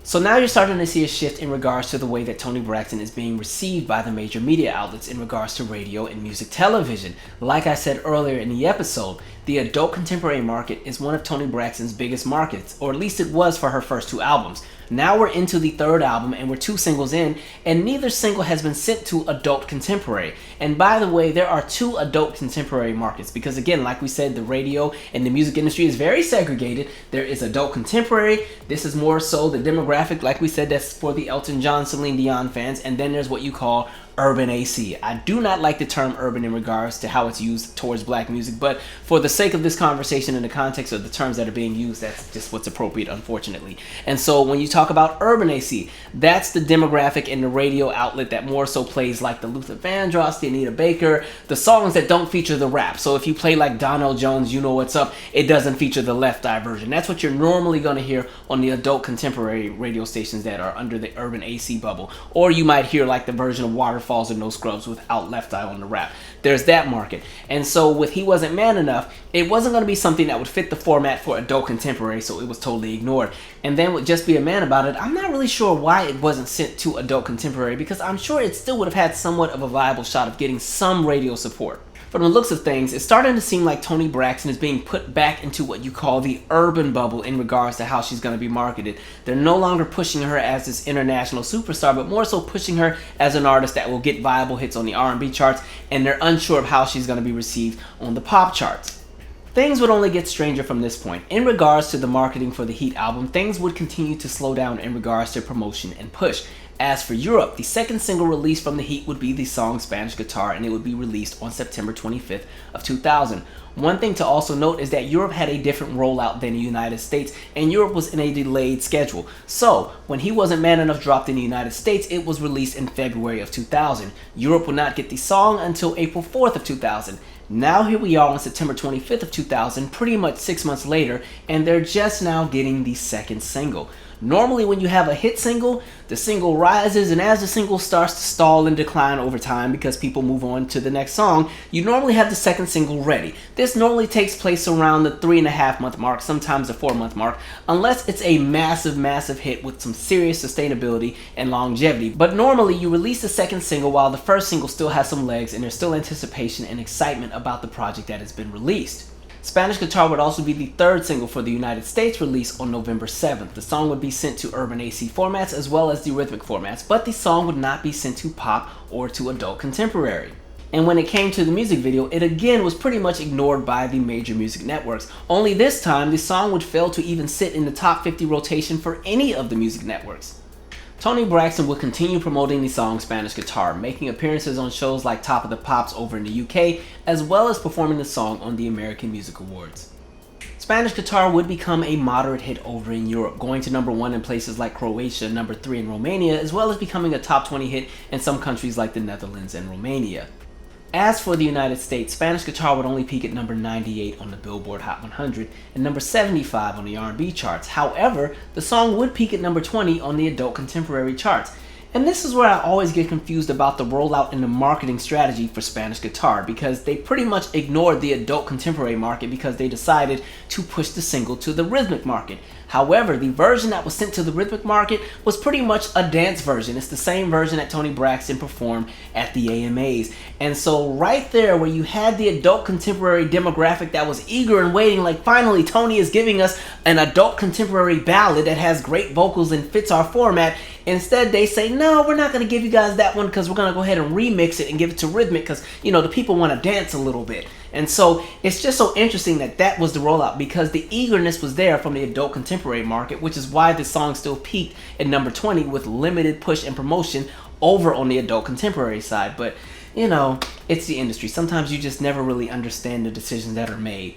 So now you're starting to see a shift in regards to the way that Toni Braxton is being received by the major media outlets in regards to radio and music television. Like I said earlier in the episode, the adult contemporary market is one of Toni Braxton's biggest markets, or at least it was for her first 2 albums. Now we're into the 3rd album and we're 2 singles in, and neither single has been sent to adult contemporary. And by the way, there are 2 adult contemporary markets because, again, like we said, the radio and the music industry is very segregated. There is adult contemporary. This is more so the demographic, like we said, that's for the Elton John, Celine Dion fans. And then there's what you call urban AC. I do not like the term urban in regards to how it's used towards black music, but for the sake of this conversation in the context of the terms that are being used, that's just what's appropriate, unfortunately. And so when you talk about urban AC, that's the demographic in the radio outlet that more so plays like the Luther Vandross, the Anita Baker, the songs that don't feature the rap. So if you play like Donell Jones, You Know What's Up, it doesn't feature the Left Eye version. That's what you're normally going to hear on the adult contemporary radio stations that are under the urban AC bubble. Or you might hear like the version of Waterfalls and No Scrubs without Left Eye on the rap. There's that market. And so with He Wasn't Man Enough, it wasn't going to be something that would fit the format for adult contemporary, so it was totally ignored. And then with Just Be a Man About It, I'm not really sure why it wasn't sent to adult contemporary, because I'm sure it still would have had somewhat of a viable shot of getting some radio support. From the looks of things, it's starting to seem like Toni Braxton is being put back into what you call the urban bubble in regards to how she's going to be marketed. They're no longer pushing her as this international superstar, but more so pushing her as an artist that will get viable hits on the R&B charts, and they're unsure of how she's going to be received on the pop charts. Things would only get stranger from this point. In regards to the marketing for the Heat album, things would continue to slow down in regards to promotion and push. As for Europe, the second single released from the Heat would be the song Spanish Guitar, and it would be released on September 25th of 2000. One thing to also note is that Europe had a different rollout than the United States, and Europe was in a delayed schedule. So, when He Wasn't Man Enough dropped in the United States, it was released in February of 2000. Europe would not get the song until April 4th of 2000. Now here we are on September 25th of 2000, pretty much 6 months later, and they're just now getting the second single. Normally when you have a hit single, the single rises, and as the single starts to stall and decline over time because people move on to the next song, you normally have the second single ready. This normally takes place around the 3.5 month mark, sometimes the 4 month mark, unless it's a massive hit with some serious sustainability and longevity. But normally you release the second single while the first single still has some legs and there's still anticipation and excitement about the project that has been released. Spanish Guitar would also be the third single for the United States release on November 7th. The song would be sent to urban AC formats as well as the rhythmic formats, but the song would not be sent to pop or to adult contemporary. And when it came to the music video, it again was pretty much ignored by the major music networks. Only this time, the song would fail to even sit in the top 50 rotation for any of the music networks. Toni Braxton would continue promoting the song Spanish Guitar, making appearances on shows like Top of the Pops over in the UK, as well as performing the song on the American Music Awards. Spanish Guitar would become a moderate hit over in Europe, going to number 1 in places like Croatia, number 3 in Romania, as well as becoming a top 20 hit in some countries like the Netherlands and Romania. As for the United States, Spanish Guitar would only peak at number 98 on the Billboard Hot 100 and number 75 on the R&B charts. However, the song would peak at number 20 on the adult contemporary charts. And this is where I always get confused about the rollout and the marketing strategy for Spanish Guitar, because they pretty much ignored the adult contemporary market because they decided to push the single to the rhythmic market. However, the version that was sent to the rhythmic market was pretty much a dance version. It's the same version that Toni Braxton performed at the AMAs. And so right there where you had the adult contemporary demographic that was eager and waiting, like finally Toni is giving us an adult contemporary ballad that has great vocals and fits our format, Instead, they say, no, we're not going to give you guys that one because we're going to go ahead and remix it and give it to Rhythmic because, you know, the people want to dance a little bit. And so it's just so interesting that that was the rollout because the eagerness was there from the adult contemporary market, which is why this song still peaked at number 20 with limited push and promotion over on the adult contemporary side. But, you know, it's the industry. Sometimes you just never really understand the decisions that are made.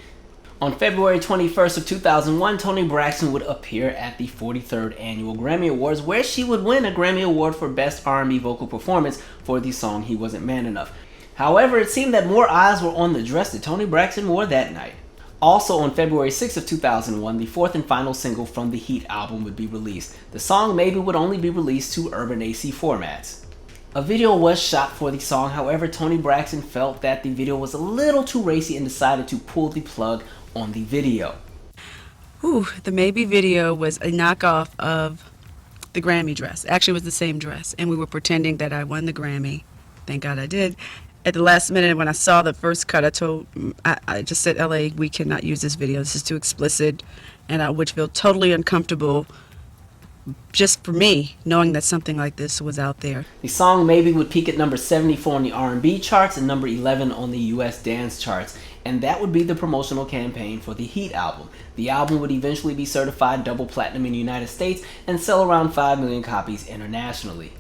On February 21st of 2001, Toni Braxton would appear at the 43rd Annual Grammy Awards, where she would win a Grammy Award for Best R&B Vocal Performance for the song He Wasn't Man Enough. However, it seemed that more eyes were on the dress that Toni Braxton wore that night. Also on February 6th of 2001, the fourth and final single from the Heat album would be released. The song Maybe would only be released to urban AC formats. A video was shot for the song, however, Toni Braxton felt that the video was a little too racy and decided to pull the plug on the video. Ooh, the Maybe video was a knockoff of the Grammy dress. Actually, it was the same dress, and we were pretending that I won the Grammy. Thank God I did. At the last minute, when I saw the first cut, I just said, LA, we cannot use this video. This is too explicit, and I would feel totally uncomfortable just for me, knowing that something like this was out there. The song Maybe would peak at number 74 on the R&B charts and number 11 on the US dance charts, and that would be the promotional campaign for the Heat album. The album would eventually be certified double platinum in the United States and sell around 5 million copies internationally.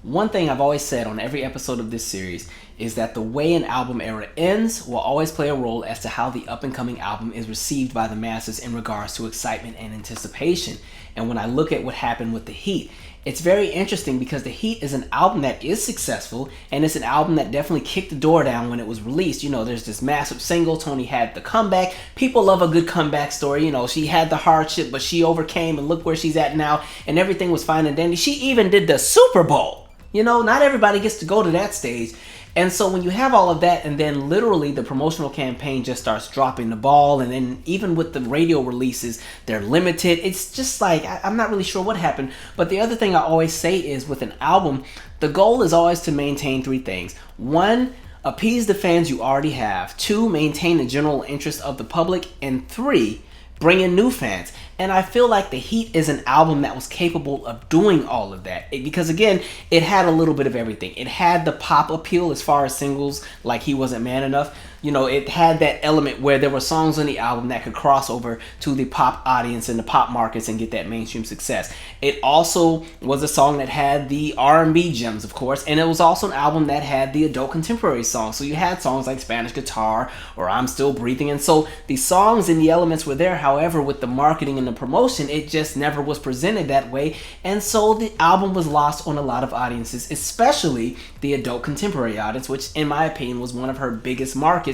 One thing I've always said on every episode of this series is that the way an album era ends will always play a role as to how the up-and-coming album is received by the masses in regards to excitement and anticipation. And when I look at what happened with the Heat, it's very interesting because the Heat is an album that is successful, and it's an album that definitely kicked the door down when it was released. You know, there's this massive single, Toni had the comeback. People love a good comeback story. You know, she had the hardship, but she overcame, and look where she's at now, and everything was fine and dandy. She even did the Super Bowl. You know, not everybody gets to go to that stage. And so when you have all of that, and then literally the promotional campaign just starts dropping the ball, and then even with the radio releases, they're limited. It's just like, I'm not really sure what happened. But the other thing I always say is with an album, the goal is always to maintain three things. One, appease the fans you already have. Two, maintain the general interest of the public. And three, bring in new fans. And I feel like The Heat is an album that was capable of doing all of that. Because again, it had a little bit of everything. It had the pop appeal as far as singles like He Wasn't Man Enough. You know, it had that element where there were songs on the album that could cross over to the pop audience and the pop markets and get that mainstream success. It also was a song that had the R&B gems, of course, and it was also an album that had the adult contemporary songs. So you had songs like Spanish Guitar or I'm Still Breathing, and so the songs and the elements were there. However, with the marketing and the promotion, it just never was presented that way, and so the album was lost on a lot of audiences, especially the adult contemporary audience, which in my opinion was one of her biggest markets.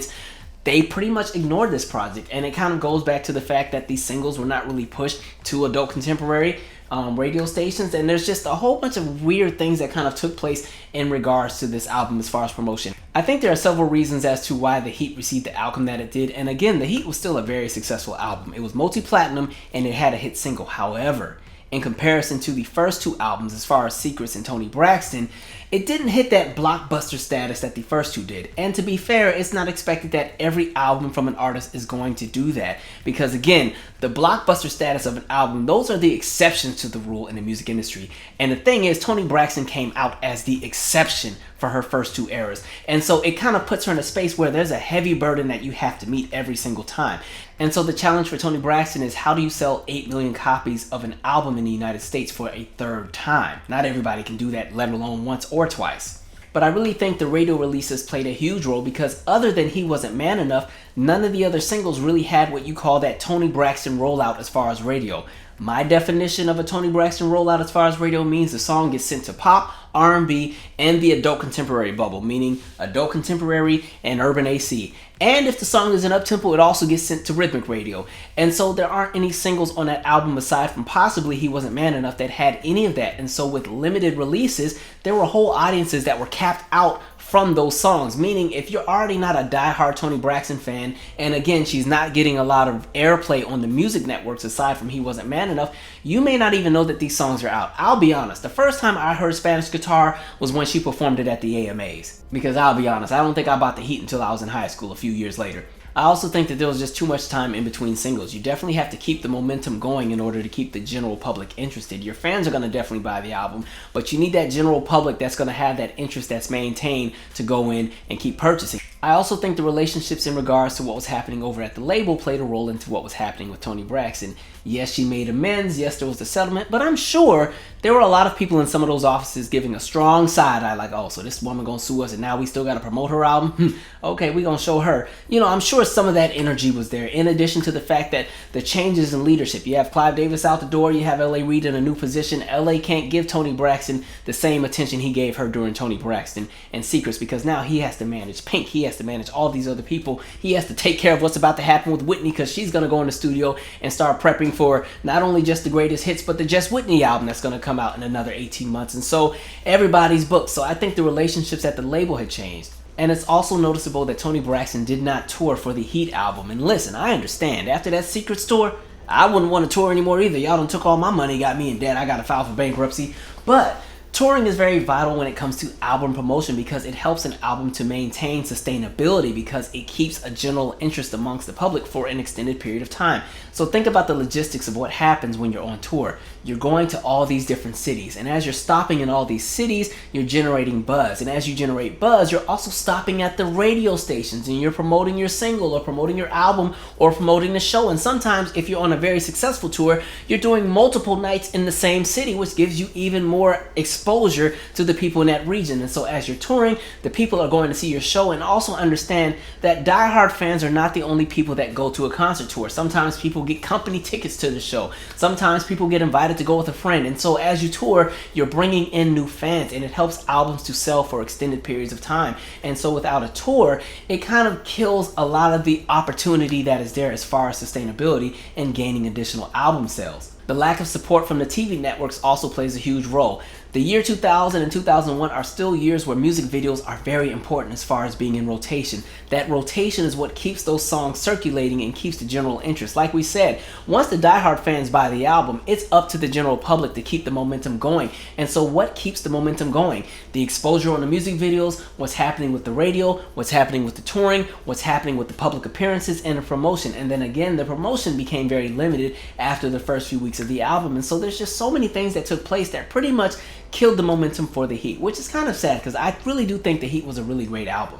They pretty much ignored this project, and it kind of goes back to the fact that these singles were not really pushed to adult contemporary radio stations, and there's just a whole bunch of weird things that kind of took place in regards to this album as far as promotion. I think there are several reasons as to why The Heat received the outcome that it did, and again, The Heat was still a very successful album. It was multi-platinum and it had a hit single. However, in comparison to the first two albums, as far as Secrets and Toni Braxton, it didn't hit that blockbuster status that the first two did. And to be fair, it's not expected that every album from an artist is going to do that. Because again, the blockbuster status of an album, those are the exceptions to the rule in the music industry. And the thing is, Toni Braxton came out as the exception for her first two eras. And so it kind of puts her in a space where there's a heavy burden that you have to meet every single time. And so the challenge for Toni Braxton is, how do you sell 8 million copies of an album in the United States for a third time? Not everybody can do that, let alone once or twice. But I really think the radio releases played a huge role, because other than He Wasn't Man Enough, none of the other singles really had what you call that Toni Braxton rollout as far as radio. My definition of a Toni Braxton rollout as far as radio means the song gets sent to pop, R&B, and the adult contemporary bubble, meaning adult contemporary and urban AC. And if the song is an up-tempo, it also gets sent to rhythmic radio. And so there aren't any singles on that album aside from possibly He Wasn't Man Enough that had any of that. And so with limited releases, there were whole audiences that were capped out from those songs, meaning if you're already not a diehard Toni Braxton fan, and again, she's not getting a lot of airplay on the music networks aside from He Wasn't Man Enough, you may not even know that these songs are out. I'll be honest, the first time I heard Spanish Guitar was when she performed it at the AMAs. Because I'll be honest, I don't think I bought The Heat until I was in high school a few years later. I also think that there was just too much time in between singles. You definitely have to keep the momentum going in order to keep the general public interested. Your fans are going to definitely buy the album, but you need that general public that's going to have that interest that's maintained to go in and keep purchasing. I also think the relationships in regards to what was happening over at the label played a role into what was happening with Toni Braxton. Yes, she made amends. Yes, there was the settlement, but I'm sure there were a lot of people in some of those offices giving a strong side eye, like, oh, so this woman gonna sue us and now we still gotta promote her album? Okay, we gonna show her. You know, I'm sure some of that energy was there, in addition to the fact that the changes in leadership. You have Clive Davis out the door, you have L.A. Reid in a new position. L.A. can't give Toni Braxton the same attention he gave her during Toni Braxton and Secrets, because now he has to manage Pink, he has to manage all these other people, he has to take care of what's about to happen with Whitney, because she's gonna go in the studio and start prepping for not only just the greatest hits, but the Just Whitney album that's gonna come out in another 18 months. And so everybody's booked. So I think the relationships at the label had changed. And it's also noticeable that Toni Braxton did not tour for the Heat album. And listen, I understand. After that Secrets tour, I wouldn't want to tour anymore either. Y'all done took all my money, got me in debt. I got to file for bankruptcy. But touring is very vital when it comes to album promotion, because it helps an album to maintain sustainability, because it keeps a general interest amongst the public for an extended period of time. So think about the logistics of what happens when you're on tour. You're going to all these different cities, and as you're stopping in all these cities, you're generating buzz. And as you generate buzz, you're also stopping at the radio stations and you're promoting your single or promoting your album or promoting the show. And sometimes if you're on a very successful tour, you're doing multiple nights in the same city, which gives you even more exposure to the people in that region. And so as you're touring, the people are going to see your show. And also understand that diehard fans are not the only people that go to a concert tour. Sometimes people get company tickets to the show. Sometimes people get invited to go with a friend. And so as you tour, you're bringing in new fans, and it helps albums to sell for extended periods of time. And so without a tour, it kind of kills a lot of the opportunity that is there as far as sustainability and gaining additional album sales. The lack of support from the TV networks also plays a huge role. The year 2000 and 2001 are still years where music videos are very important as far as being in rotation. That rotation is what keeps those songs circulating and keeps the general interest. Like we said, once the diehard fans buy the album, it's up to the general public to keep the momentum going. And so what keeps the momentum going? The exposure on the music videos, what's happening with the radio, what's happening with the touring, what's happening with the public appearances, and the promotion. And then again, the promotion became very limited after the first few weeks of the album. And so there's just so many things that took place that pretty much killed the momentum for the Heat, which is kind of sad, because I really do think the Heat was a really great album.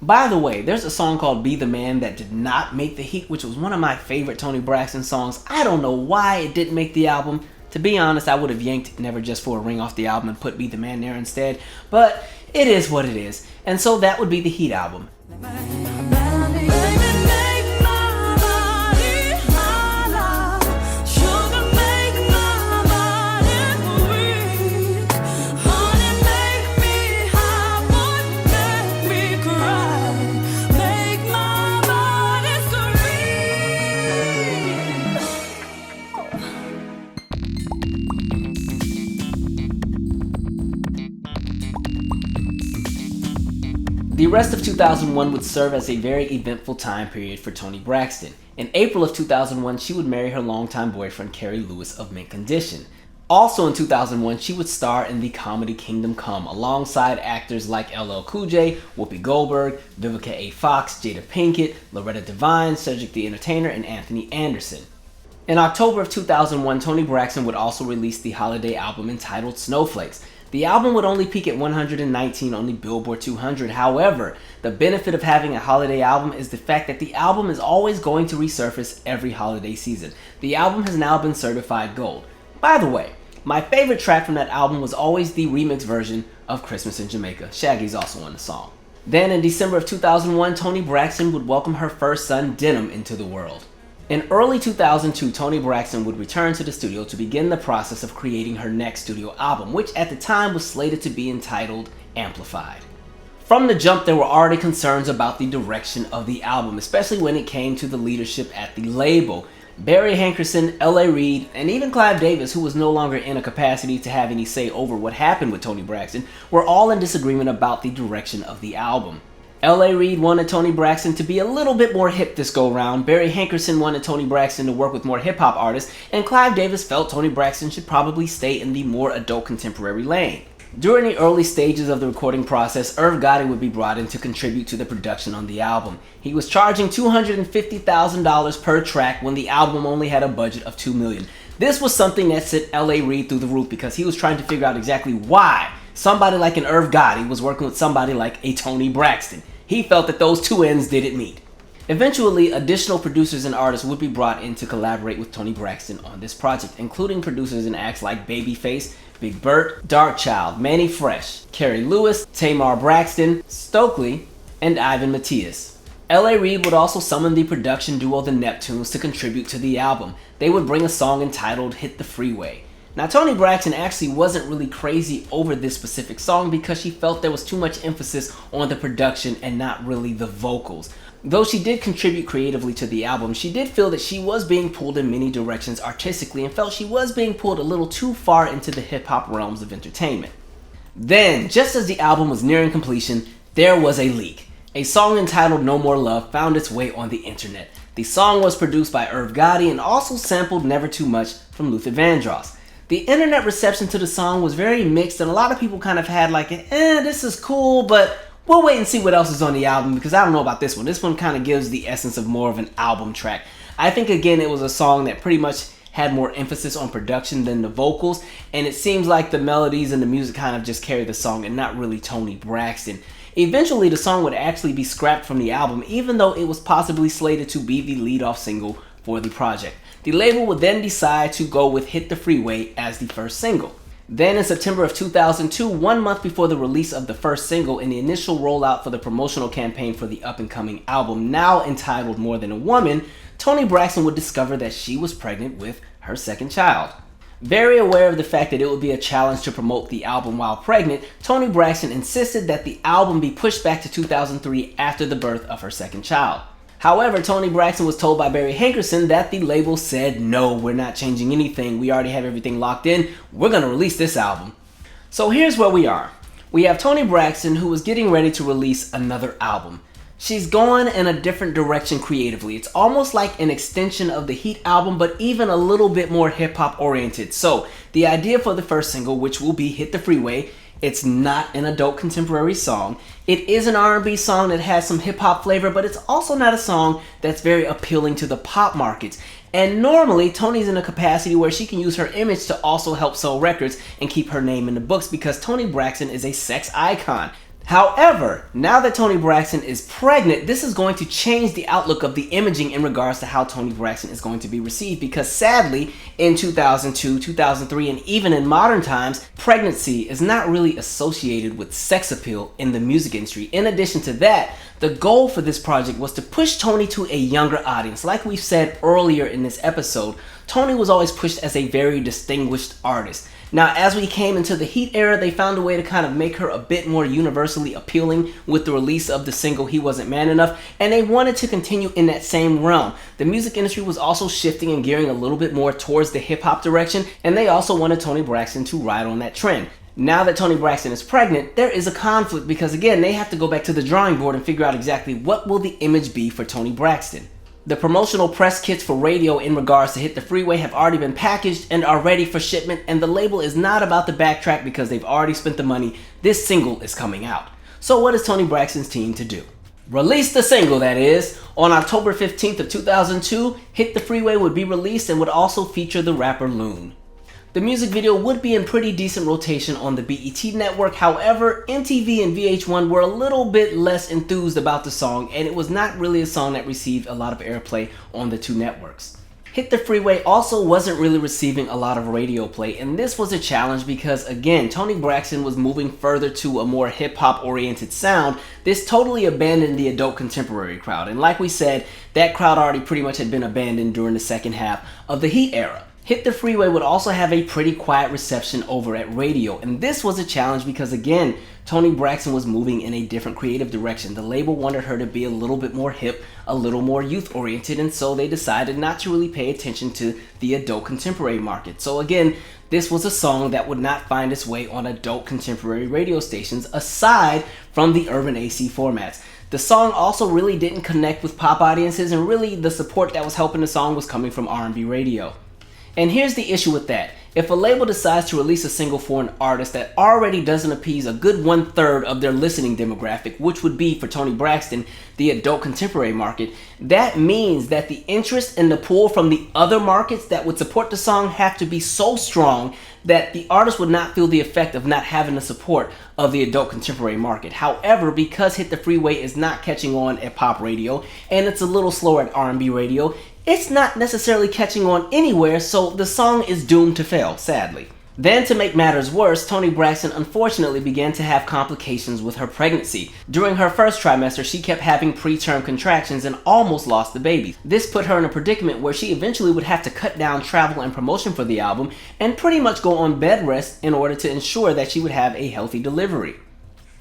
By the way, there's a song called Be the Man that did not make the Heat, which was one of my favorite Toni Braxton songs. I don't know why it didn't make the album. To be honest, I would have yanked Never Just for a Ring off the album and put Be the Man there instead, but it is what it is. And so that would be the Heat album. The rest of 2001 would serve as a very eventful time period for Toni Braxton. In April of 2001, she would marry her longtime boyfriend Kerry Lewis of Mint Condition. Also in 2001, she would star in the comedy Kingdom Come alongside actors like LL Cool J, Whoopi Goldberg, Vivica A. Fox, Jada Pinkett, Loretta Devine, Cedric the Entertainer, and Anthony Anderson. In October of 2001, Toni Braxton would also release the holiday album entitled Snowflakes. The album would only peak at 119 on the Billboard 200. However, the benefit of having a holiday album is the fact that the album is always going to resurface every holiday season. The album has now been certified gold. By the way, my favorite track from that album was always the remix version of Christmas in Jamaica. Shaggy's also on the song. Then in December of 2001, Toni Braxton would welcome her first son, Denim, into the world. In early 2002, Toni Braxton would return to the studio to begin the process of creating her next studio album, which at the time was slated to be entitled Amplified. From the jump, there were already concerns about the direction of the album, especially when it came to the leadership at the label. Barry Hankerson, L.A. Reid, and even Clive Davis, who was no longer in a capacity to have any say over what happened with Toni Braxton, were all in disagreement about the direction of the album. L.A. Reid wanted Toni Braxton to be a little bit more hip this go round, Barry Hankerson wanted Toni Braxton to work with more hip hop artists, and Clive Davis felt Toni Braxton should probably stay in the more adult contemporary lane. During the early stages of the recording process, Irv Gotti would be brought in to contribute to the production on the album. He was charging $250,000 per track when the album only had a budget of $2 million. This was something that sent L.A. Reid through the roof because he was trying to figure out exactly why somebody like an Irv Gotti was working with somebody like a Toni Braxton. He felt that those two ends didn't meet. Eventually, additional producers and artists would be brought in to collaborate with Toni Braxton on this project, including producers and acts like Babyface, Big Bert, Darkchild, Manny Fresh, Carrie Lewis, Tamar Braxton, Stokely, and Ivan Matias. L.A. Reid would also summon the production duo The Neptunes to contribute to the album. They would bring a song entitled Hit the Freeway. Now, Toni Braxton actually wasn't really crazy over this specific song because she felt there was too much emphasis on the production and not really the vocals. Though she did contribute creatively to the album, she did feel that she was being pulled in many directions artistically and felt she was being pulled a little too far into the hip-hop realms of entertainment. Then, just as the album was nearing completion, there was a leak. A song entitled No More Love found its way on the internet. The song was produced by Irv Gotti and also sampled Never Too Much from Luther Vandross. The internet reception to the song was very mixed and a lot of people kind of had like, this is cool, but we'll wait and see what else is on the album because I don't know about this one. This one kind of gives the essence of more of an album track. I think again it was a song that pretty much had more emphasis on production than the vocals, and it seems like the melodies and the music kind of just carry the song and not really Toni Braxton. Eventually the song would actually be scrapped from the album even though it was possibly slated to be the lead-off single for the project. The label would then decide to go with Hit the Freeway as the first single. Then in September of 2002, 1 month before the release of the first single in the initial rollout for the promotional campaign for the up-and-coming album, now entitled More Than a Woman, Toni Braxton would discover that she was pregnant with her second child. Very aware of the fact that it would be a challenge to promote the album while pregnant, Toni Braxton insisted that the album be pushed back to 2003 after the birth of her second child. However, Toni Braxton was told by Barry Hankerson that the label said, no, we're not changing anything. We already have everything locked in. We're going to release this album. So here's where we are. We have Toni Braxton who is getting ready to release another album. She's gone in a different direction creatively. It's almost like an extension of the Heat album, but even a little bit more hip-hop oriented. So the idea for the first single, which will be Hit the Freeway, it's not an adult contemporary song. It is an R&B song that has some hip-hop flavor, but it's also not a song that's very appealing to the pop markets. And normally, Toni's in a capacity where she can use her image to also help sell records and keep her name in the books because Toni Braxton is a sex icon. However, now that Toni Braxton is pregnant, this is going to change the outlook of the imaging in regards to how Toni Braxton is going to be received because sadly, in 2002, 2003, and even in modern times, pregnancy is not really associated with sex appeal in the music industry. In addition to that, the goal for this project was to push Toni to a younger audience. Like we've said earlier in this episode, Toni was always pushed as a very distinguished artist. Now, as we came into the Heat era, they found a way to kind of make her a bit more universally appealing with the release of the single He Wasn't Man Enough, and they wanted to continue in that same realm. The music industry was also shifting and gearing a little bit more towards the hip-hop direction, and they also wanted Toni Braxton to ride on that trend. Now that Toni Braxton is pregnant, there is a conflict because again, they have to go back to the drawing board and figure out exactly what will the image be for Toni Braxton. The promotional press kits for radio in regards to Hit the Freeway have already been packaged and are ready for shipment, and the label is not about to backtrack because they've already spent the money. This single is coming out. So what is Toni Braxton's team to do? Release the single, that is. On October 15th of 2002, Hit the Freeway would be released and would also feature the rapper Loon. The music video would be in pretty decent rotation on the BET network. However, MTV and VH1 were a little bit less enthused about the song, and it was not really a song that received a lot of airplay on the two networks. Hit the Freeway also wasn't really receiving a lot of radio play, and this was a challenge because again, Toni Braxton was moving further to a more hip-hop oriented sound. This totally abandoned the adult contemporary crowd, and like we said, that crowd already pretty much had been abandoned during the second half of the Heat era. Hit the Freeway would also have a pretty quiet reception over at radio, and this was a challenge because again, Toni Braxton was moving in a different creative direction. The label wanted her to be a little bit more hip, a little more youth oriented, and so they decided not to really pay attention to the adult contemporary market. So again, this was a song that would not find its way on adult contemporary radio stations aside from the urban AC formats. The song also really didn't connect with pop audiences, and really the support that was helping the song was coming from R&B radio. And here's the issue with that. If a label decides to release a single for an artist that already doesn't appease a good 1/3 of their listening demographic, which would be, for Toni Braxton, the adult contemporary market, that means that the interest and the pull from the other markets that would support the song have to be so strong that the artist would not feel the effect of not having the support of the adult contemporary market. However, because Hit the Freeway is not catching on at pop radio, and it's a little slower at R&B radio, it's not necessarily catching on anywhere, so the song is doomed to fail, sadly. Then, to make matters worse, Toni Braxton unfortunately began to have complications with her pregnancy. During her first trimester, she kept having preterm contractions and almost lost the baby. This put her in a predicament where she eventually would have to cut down travel and promotion for the album and pretty much go on bed rest in order to ensure that she would have a healthy delivery.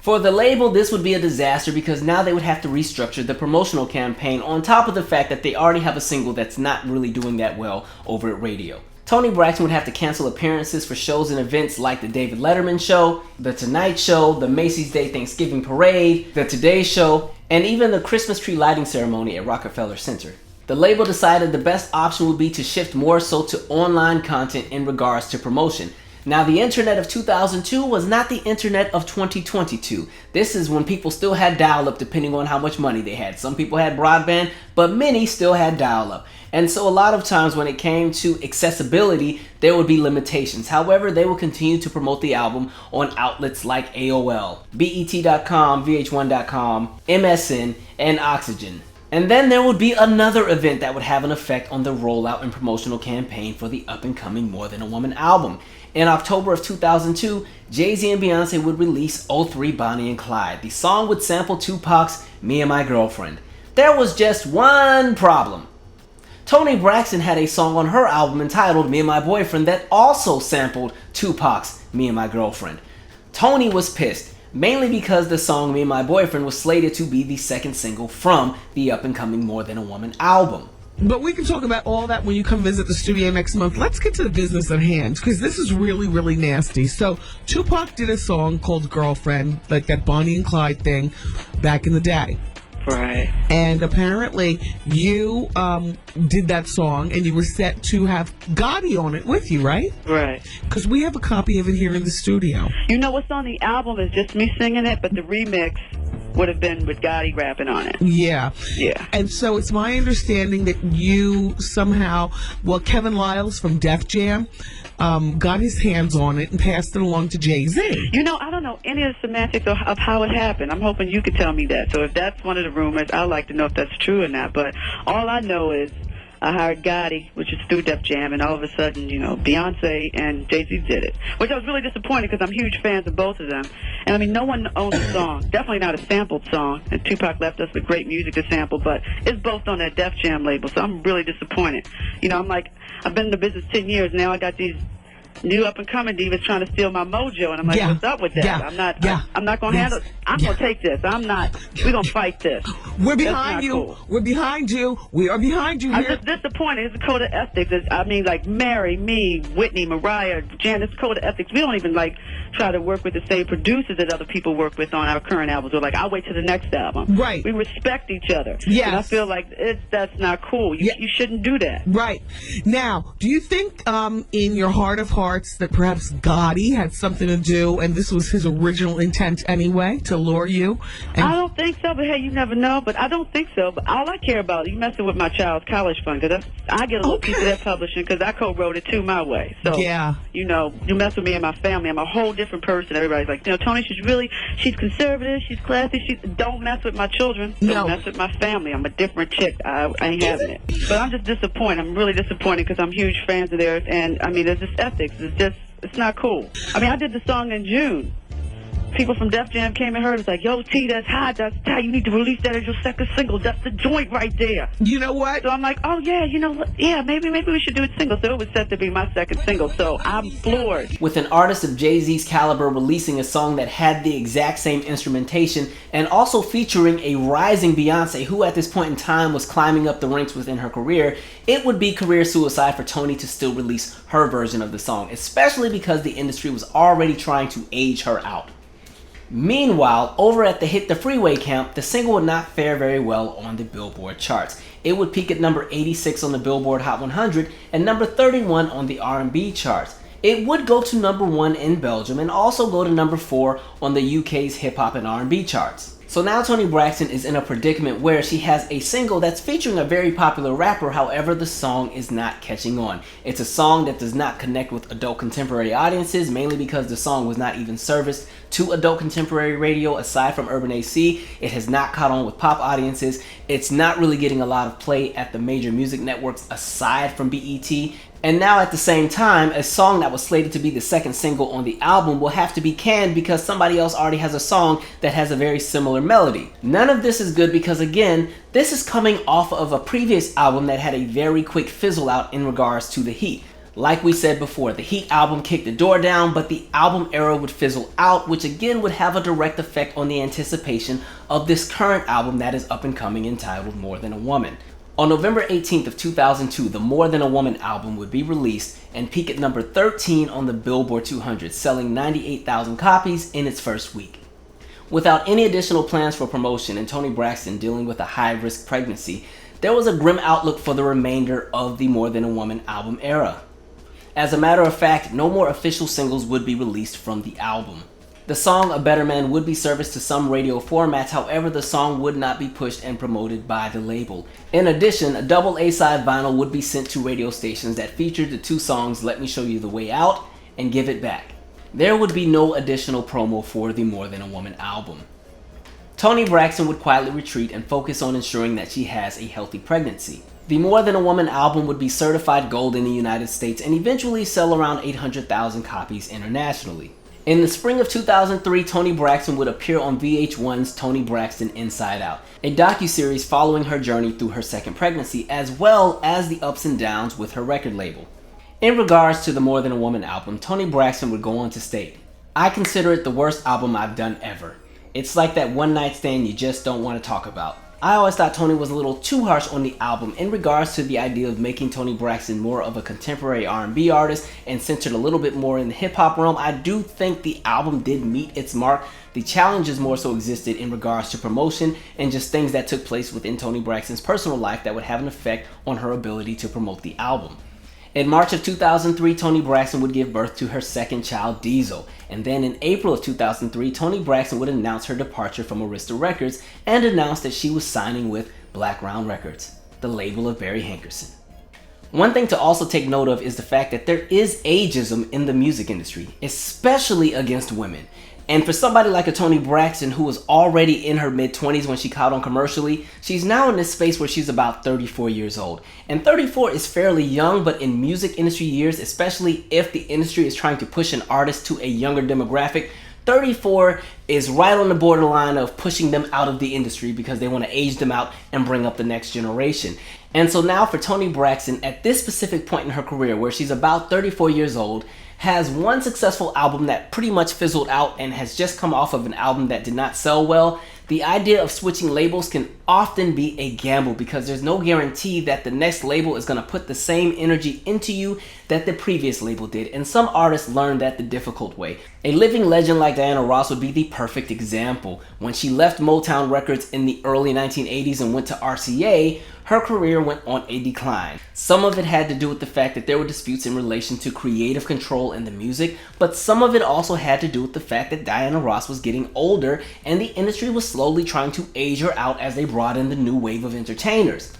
For the label, this would be a disaster because now they would have to restructure the promotional campaign on top of the fact that they already have a single that's not really doing that well over at radio. Toni Braxton would have to cancel appearances for shows and events like the David Letterman Show, the Tonight Show, the Macy's Day Thanksgiving Parade, the Today Show, and even the Christmas tree lighting ceremony at Rockefeller Center. The label decided the best option would be to shift more so to online content in regards to promotion. Now, the internet of 2002 was not the internet of 2022. This is when people still had dial-up depending on how much money they had. Some people had broadband, but many still had dial-up. And so a lot of times when it came to accessibility, there would be limitations. However, they will continue to promote the album on outlets like AOL, BET.com, VH1.com, MSN, and Oxygen. And then there would be another event that would have an effect on the rollout and promotional campaign for the up-and-coming More Than a Woman album. In October of 2002, Jay-Z and Beyonce would release 03 Bonnie and Clyde. The song would sample Tupac's Me and My Girlfriend. There was just one problem. Toni Braxton had a song on her album entitled Me and My Boyfriend that also sampled Tupac's Me and My Girlfriend. Toni was pissed, mainly because the song Me and My Boyfriend was slated to be the second single from the up-and-coming More Than a Woman album. But we can talk about all that when you come visit the studio next month. Let's get to the business at hand, because this is really, really nasty. So Tupac did a song called Girlfriend, like that Bonnie and Clyde thing, back in the day. Right. And apparently you did that song, and you were set to have Gotti on it with you, right? Right. Because we have a copy of it here in the studio. You know what's on the album is just me singing it, but the remix would have been with Gotti rapping on it. Yeah. Yeah. And so it's my understanding that you somehow, well, Kevin Lyles from Def Jam got his hands on it and passed it along to Jay-Z. You know, I don't know any of the semantics of how it happened. I'm hoping you could tell me that. So if that's one of the rumors, I'd like to know if that's true or not. But all I know is I hired Gotti, which is through Def Jam, and all of a sudden, you know, Beyonce and Jay-Z did it. Which I was really disappointed because I'm huge fans of both of them. And I mean, no one owns the song. Definitely not a sampled song. And Tupac left us with great music to sample, but it's both on that Def Jam label, so I'm really disappointed. You know, I'm like, I've been in the business 10 years, now I got these new up-and-coming divas trying to steal my mojo, and I'm like, what's up with that? I'm not going to handle it. I'm going to take this. We're going to fight this. We're behind you. Cool. We're behind you. We are behind you here. I'm just disappointed. It's a code of ethics. I mean, like Mary, me, Whitney, Mariah, Jan, it's a code of ethics. We don't even, like, try to work with the same producers that other people work with on our current albums. We're like, I'll wait till the next album. Right. We respect each other. Yes. And I feel like that's not cool. You shouldn't do that. Right. Now, do you think in your heart of hearts that perhaps Gotti had something to do, and this was his original intent anyway, to lure you? I don't think so, but hey, you never know. But I don't think so. But all I care about, you messing with my child's college fund, because I get a little piece of that publishing because I co-wrote it too my way. So, you know, you mess with me and my family, I'm a whole different person. Everybody's like, you know, Toni, she's conservative, she's classy, don't mess with my children, don't mess with my family. I'm a different chick. I ain't having it. But I'm just disappointed. I'm really disappointed because I'm huge fans of theirs, and I mean, there's just ethics. It's not cool. I mean, I did the song in June. People from Def Jam came and heard it. It's like, yo, T, that's hot. That's tight. You need to release that as your second single. That's the joint right there. You know what? So I'm like, oh, yeah, you know what? Yeah, maybe we should do it single. So it was set to be my second single. So I'm floored. With an artist of Jay-Z's caliber releasing a song that had the exact same instrumentation and also featuring a rising Beyonce who at this point in time was climbing up the ranks within her career, it would be career suicide for Toni to still release her version of the song, especially because the industry was already trying to age her out. Meanwhile, over at the Hit the Freeway camp, the single would not fare very well on the Billboard charts. It would peak at number 86 on the Billboard Hot 100 and number 31 on the R&B charts. It would go to number 1 in Belgium and also go to number 4 on the UK's hip hop and R&B charts. So now Toni Braxton is in a predicament where she has a single that's featuring a very popular rapper, however the song is not catching on. It's a song that does not connect with adult contemporary audiences, mainly because the song was not even serviced to adult contemporary radio aside from Urban AC. It has not caught on with pop audiences. It's not really getting a lot of play at the major music networks aside from BET. And now at the same time, a song that was slated to be the second single on the album will have to be canned because somebody else already has a song that has a very similar melody. None of this is good because, again, this is coming off of a previous album that had a very quick fizzle out in regards to the heat. Like we said before, the Heat album kicked the door down, but the album era would fizzle out, which again would have a direct effect on the anticipation of this current album that is up and coming, entitled More Than a Woman. On November 18th of 2002, the More Than a Woman album would be released and peak at number 13 on the Billboard 200, selling 98,000 copies in its first week. Without any additional plans for promotion and Toni Braxton dealing with a high-risk pregnancy, there was a grim outlook for the remainder of the More Than a Woman album era. As a matter of fact, no more official singles would be released from the album. The song A Better Man would be serviced to some radio formats, however the song would not be pushed and promoted by the label. In addition, a double A-side vinyl would be sent to radio stations that featured the two songs Let Me Show You the Way Out and Give It Back. There would be no additional promo for the More Than a Woman album. Toni Braxton would quietly retreat and focus on ensuring that she has a healthy pregnancy. The More Than a Woman album would be certified gold in the United States and eventually sell around 800,000 copies internationally. In the spring of 2003, Toni Braxton would appear on VH1's Toni Braxton Inside Out, a docuseries following her journey through her second pregnancy, as well as the ups and downs with her record label. In regards to the More Than a Woman album, Toni Braxton would go on to state, "I consider it the worst album I've done ever. It's like that one night stand you just don't want to talk about." I always thought Toni was a little too harsh on the album in regards to the idea of making Toni Braxton more of a contemporary R&B artist and centered a little bit more in the hip-hop realm. I do think the album did meet its mark. The challenges more so existed in regards to promotion and just things that took place within Toni Braxton's personal life that would have an effect on her ability to promote the album. In March of 2003, Toni Braxton would give birth to her second child, Diesel. And then in April of 2003, Toni Braxton would announce her departure from Arista Records and announce that she was signing with Black Round Records, the label of Barry Hankerson. One thing to also take note of is the fact that there is ageism in the music industry, especially against women. And for somebody like a Toni Braxton who was already in her mid-20s when she caught on commercially, she's now in this space where she's about 34 years old. And 34 is fairly young, but in music industry years, especially if the industry is trying to push an artist to a younger demographic, 34 is right on the borderline of pushing them out of the industry because they want to age them out and bring up the next generation. And so now for Toni Braxton, at this specific point in her career where she's about 34 years old, has one successful album that pretty much fizzled out and has just come off of an album that did not sell well, the idea of switching labels can often be a gamble because there's no guarantee that the next label is going to put the same energy into you that the previous label did, and some artists learn that the difficult way. A living legend like Diana Ross would be the perfect example. When she left Motown Records in the early 1980s and went to RCA, her career went on a decline. Some of it had to do with the fact that there were disputes in relation to creative control in the music, but some of it also had to do with the fact that Diana Ross was getting older and the industry was slowly trying to age her out as they brought in the new wave of entertainers.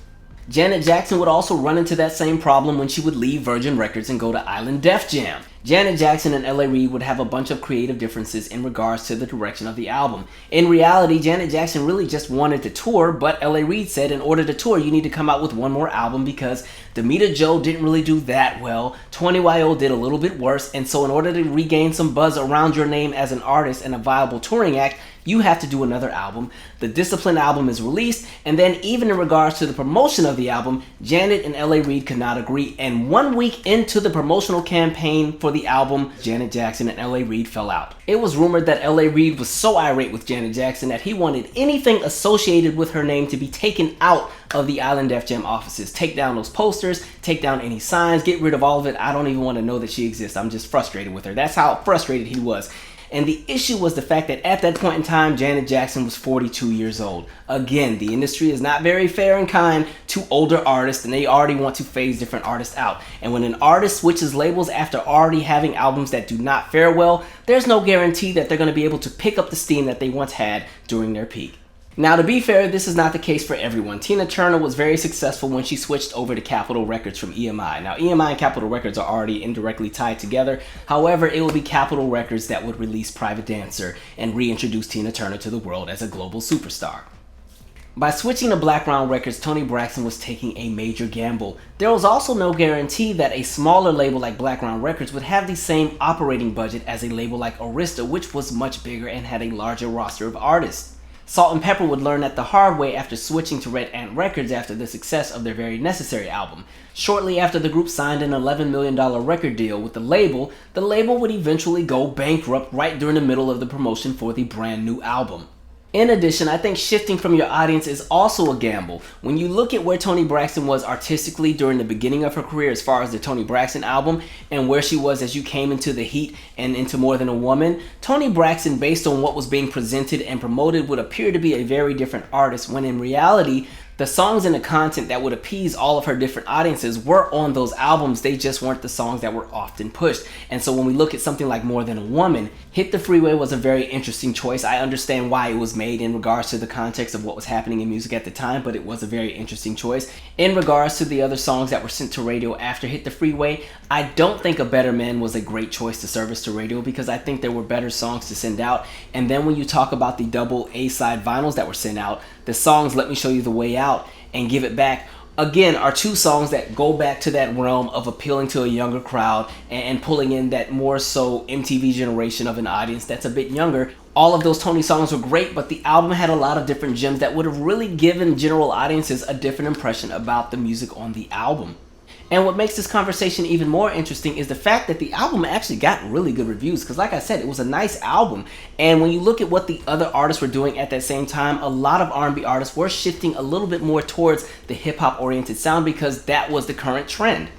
Janet Jackson would also run into that same problem when she would leave Virgin Records and go to Island Def Jam. Janet Jackson and L.A. Reid would have a bunch of creative differences in regards to the direction of the album. In reality, Janet Jackson really just wanted to tour, but L.A. Reid said in order to tour, you need to come out with one more album because Damita Jo didn't really do that well, 20YO did a little bit worse, and so in order to regain some buzz around your name as an artist and a viable touring act, you have to do another album. The Discipline album is released, and then even in regards to the promotion of the album, Janet and L.A. Reid could not agree, and 1 week into the promotional campaign for the album, Janet Jackson and L.A. Reid fell out. It was rumored that L.A. Reid was so irate with Janet Jackson that he wanted anything associated with her name to be taken out of the Island Def Jam offices. Take down those posters, take down any signs, get rid of all of it. I don't even want to know that she exists. I'm just frustrated with her. That's how frustrated he was. And the issue was the fact that at that point in time, Janet Jackson was 42 years old. Again, the industry is not very fair and kind to older artists, and they already want to phase different artists out. And when an artist switches labels after already having albums that do not fare well, there's no guarantee that they're going to be able to pick up the steam that they once had during their peak. Now, to be fair, this is not the case for everyone. Tina Turner was very successful when she switched over to Capitol Records from EMI. Now, EMI and Capitol Records are already indirectly tied together. However, it will be Capitol Records that would release Private Dancer and reintroduce Tina Turner to the world as a global superstar. By switching to Blackground Records, Toni Braxton was taking a major gamble. There was also no guarantee that a smaller label like Blackground Records would have the same operating budget as a label like Arista, which was much bigger and had a larger roster of artists. Salt and Pepper would learn that the hard way after switching to Red Ant Records after the success of their Very Necessary album. Shortly after the group signed an $11 million record deal with the label would eventually go bankrupt right during the middle of the promotion for the brand new album. In addition, I think shifting from your audience is also a gamble. When you look at where Toni Braxton was artistically during the beginning of her career as far as the Toni Braxton album and where she was as you came into the heat and into More Than a Woman, Toni Braxton, based on what was being presented and promoted, would appear to be a very different artist, when in reality, the songs and the content that would appease all of her different audiences were on those albums. They just weren't the songs that were often pushed. And so when we look at something like More Than a Woman, Hit the Freeway was a very interesting choice. I understand why it was made in regards to the context of what was happening in music at the time, but it was a very interesting choice. In regards to the other songs that were sent to radio after Hit the Freeway, I don't think A Better Man was a great choice to service to radio because I think there were better songs to send out. And then when you talk about the double A-side vinyls that were sent out, the songs Let Me Show You the Way Out and Give It Back, again, are two songs that go back to that realm of appealing to a younger crowd and pulling in that more so MTV generation of an audience that's a bit younger. All of those Toni songs were great, but the album had a lot of different gems that would have really given general audiences a different impression about the music on the album. And what makes this conversation even more interesting is the fact that the album actually got really good reviews, because like I said, it was a nice album. And when you look at what the other artists were doing at that same time, a lot of R&B artists were shifting a little bit more towards the hip-hop oriented sound because that was the current trend.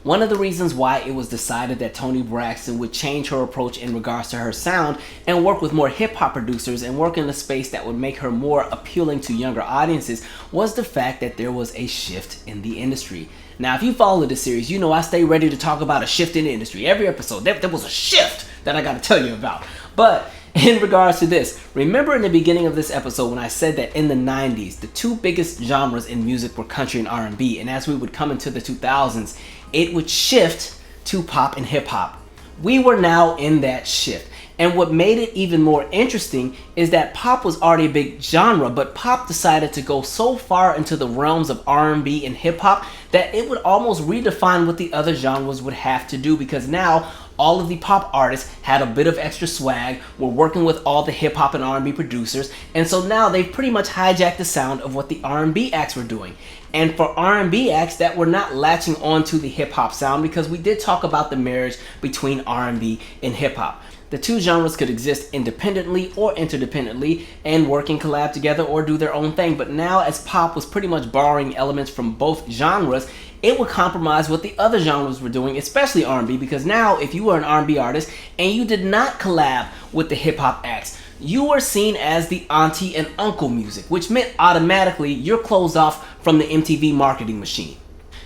One of the reasons why it was decided that Toni Braxton would change her approach in regards to her sound and work with more hip-hop producers and work in a space that would make her more appealing to younger audiences was the fact that there was a shift in the industry. Now, if you follow this series, you know I stay ready to talk about a shift in the industry. Every episode, there was a shift that I got to tell you about. But in regards to this, remember in the beginning of this episode when I said that in the 90s, the two biggest genres in music were country and R&B, and as we would come into the 2000s, it would shift to pop and hip-hop. We were now in that shift. And what made it even more interesting is that pop was already a big genre, but pop decided to go so far into the realms of R&B and hip-hop that it would almost redefine what the other genres would have to do, because now all of the pop artists had a bit of extra swag, were working with all the hip-hop and R&B producers, and so now they've pretty much hijacked the sound of what the R&B acts were doing. And for R&B acts that were not latching onto the hip-hop sound, because we did talk about the marriage between R&B and hip-hop. The two genres could exist independently or interdependently and work and collab together or do their own thing. But now, as pop was pretty much borrowing elements from both genres, it would compromise what the other genres were doing, especially R&B, because now if you were an R&B artist and you did not collab with the hip-hop acts, you were seen as the auntie and uncle music, which meant automatically you're closed off from the MTV marketing machine.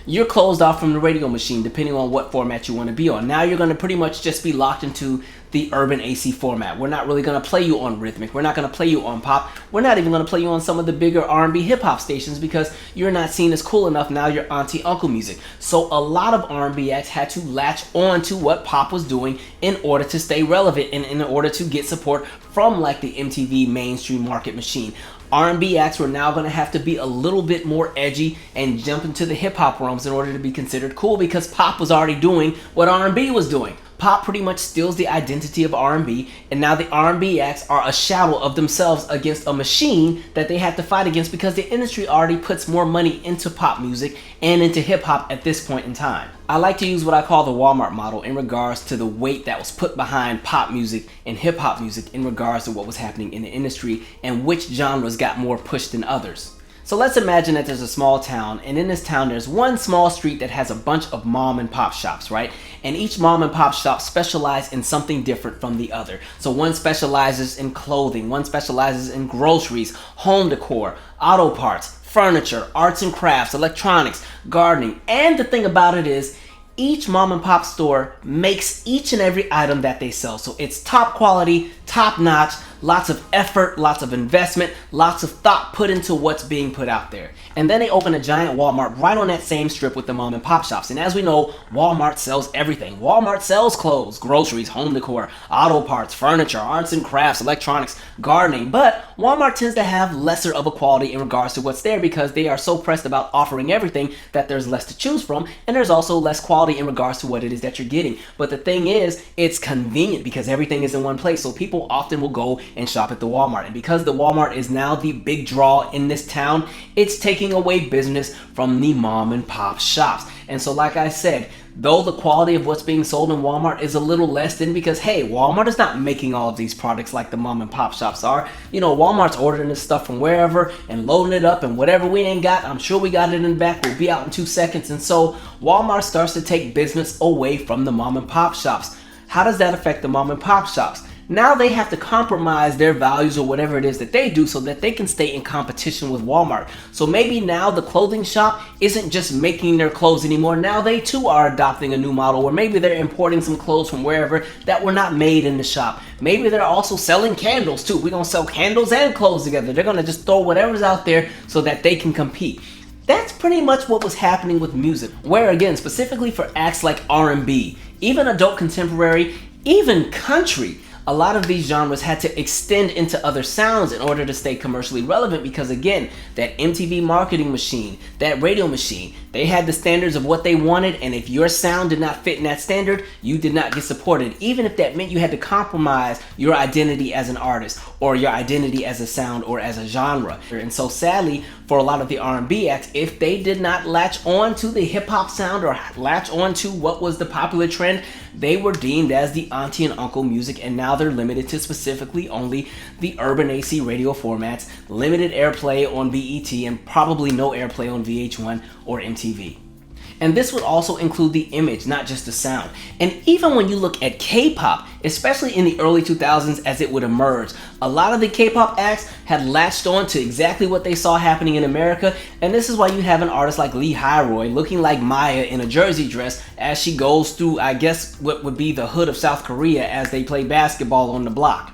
You're closed off from the radio machine, depending on what format you want to be on. Now you're going to pretty much just be locked into the urban AC format. We're not really going to play you on rhythmic. We're not going to play you on pop. We're not even going to play you on some of the bigger R&B hip-hop stations because you're not seen as cool enough. Now you're auntie uncle music. So a lot of R&B acts had to latch on to what pop was doing in order to stay relevant and in order to get support from like the MTV mainstream market machine. R&B acts were now going to have to be a little bit more edgy and jump into the hip-hop realms in order to be considered cool, because pop was already doing what R&B was doing. Pop pretty much steals the identity of R&B, and now the R&B acts are a shadow of themselves against a machine that they have to fight against, because the industry already puts more money into pop music and into hip-hop at this point in time. I like to use what I call the Walmart model in regards to the weight that was put behind pop music and hip-hop music in regards to what was happening in the industry and which genres got more pushed than others. So let's imagine that there's a small town, and in this town there's one small street that has a bunch of mom and pop shops, right? And each mom and pop shop specialize in something different from the other. So one specializes in clothing, one specializes in groceries, home decor, auto parts, furniture, arts and crafts, electronics, gardening. And the thing about it is, each mom and pop store makes each and every item that they sell. So it's top quality, top notch, lots of effort, lots of investment, lots of thought put into what's being put out there. And then they open a giant Walmart right on that same strip with the mom and pop shops. And as we know, Walmart sells everything. Walmart sells clothes, groceries, home decor, auto parts, furniture, arts and crafts, electronics, gardening. But Walmart tends to have lesser of a quality in regards to what's there because they are so pressed about offering everything that there's less to choose from. And there's also less quality in regards to what it is that you're getting. But the thing is, it's convenient because everything is in one place. So people often will go and shop at the Walmart. And because the Walmart is now the big draw in this town, it's taking away business from the mom and pop shops. And so like I said, though the quality of what's being sold in Walmart is a little less than, because hey, Walmart is not making all of these products like the mom and pop shops are. You know, Walmart's ordering this stuff from wherever and loading it up, and whatever we ain't got, I'm sure we got it in the back, will be out in 2 seconds. And so Walmart starts to take business away from the mom and pop shops. How does that affect the mom and pop shops? Now they have to compromise their values or whatever it is that they do so that they can stay in competition with Walmart. So maybe now the clothing shop isn't just making their clothes anymore. Now they too are adopting a new model, or maybe they're importing some clothes from wherever that were not made in the shop. Maybe they're also selling candles too. We're gonna sell candles and clothes together. They're gonna just throw whatever's out there so that they can compete. That's pretty much what was happening with music, where again, specifically for acts like R&B, even adult contemporary, even country, a lot of these genres had to extend into other sounds in order to stay commercially relevant because again, that MTV marketing machine, that radio machine, they had the standards of what they wanted, and if your sound did not fit in that standard, you did not get supported, even if that meant you had to compromise your identity as an artist or your identity as a sound or as a genre. And so sadly, for a lot of the R&B acts, if they did not latch on to the hip-hop sound or latch on to what was the popular trend, they were deemed as the auntie and uncle music, and now they're limited to specifically only the urban AC radio formats, limited airplay on BET, and probably no airplay on VH1 or MTV. And this would also include the image, not just the sound. And even when you look at K-pop, especially in the early 2000s as it would emerge, a lot of the K-pop acts had latched on to exactly what they saw happening in America, and this is why you have an artist like Lee Hyroy looking like Maya in a jersey dress as she goes through, I guess, what would be the hood of South Korea as they play basketball on the block.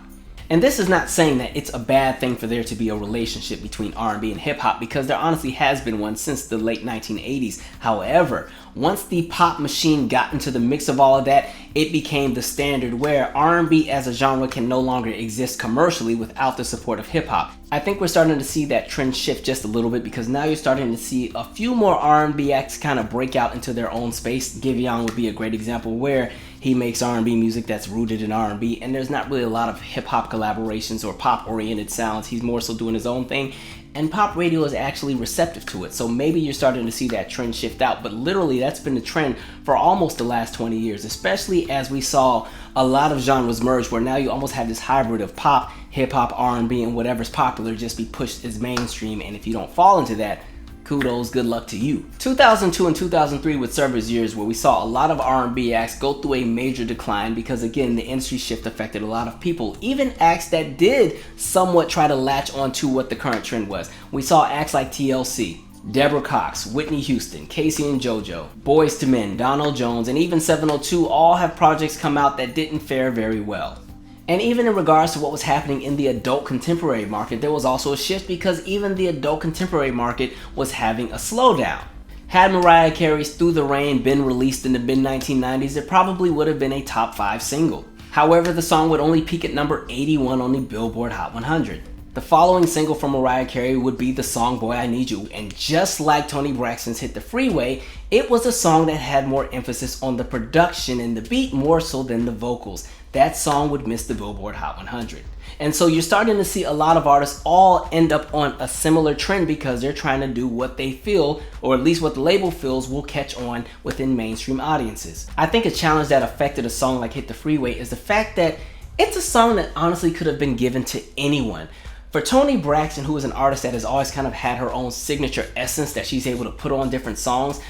And this is not saying that it's a bad thing for there to be a relationship between R&B and hip-hop, because there honestly has been one since the late 1980s. However, once the pop machine got into the mix of all of that, it became the standard where R&B as a genre can no longer exist commercially without the support of hip-hop. I think we're starting to see that trend shift just a little bit, because now you're starting to see a few more R&B acts kind of break out into their own space. Giveon would be a great example, where he makes R&B music that's rooted in R&B, and there's not really a lot of hip-hop collaborations or pop-oriented sounds. He's more so doing his own thing, and pop radio is actually receptive to it. So maybe you're starting to see that trend shift out, but literally that's been the trend for almost the last 20 years, especially as we saw a lot of genres merge, where now you almost have this hybrid of pop, hip-hop, R&B, and whatever's popular just be pushed as mainstream, and if you don't fall into that, kudos, good luck to you. 2002 and 2003 would serve as years where we saw a lot of R&B acts go through a major decline because again, the industry shift affected a lot of people, even acts that did somewhat try to latch onto what the current trend was. We saw acts like TLC, Deborah Cox, Whitney Houston, Casey and JoJo, Boyz II Men, Donald Jones, and even 702 all have projects come out that didn't fare very well. And even in regards to what was happening in the adult contemporary market, there was also a shift, because even the adult contemporary market was having a slowdown. Had Mariah Carey's Through the Rain been released in the mid-1990s, it probably would have been a top 5 single. However, the song would only peak at number 81 on the Billboard Hot 100. The following single from Mariah Carey would be the song Boy I Need You, and just like Toni Braxton's hit The Freeway, it was a song that had more emphasis on the production and the beat more so than the vocals. That song would miss the Billboard Hot 100. And so you're starting to see a lot of artists all end up on a similar trend because they're trying to do what they feel, or at least what the label feels will catch on within mainstream audiences. I think a challenge that affected a song like Hit the Freeway is the fact that it's a song that honestly could have been given to anyone. For Toni Braxton, who is an artist that has always kind of had her own signature essence that she's able to put on different songs,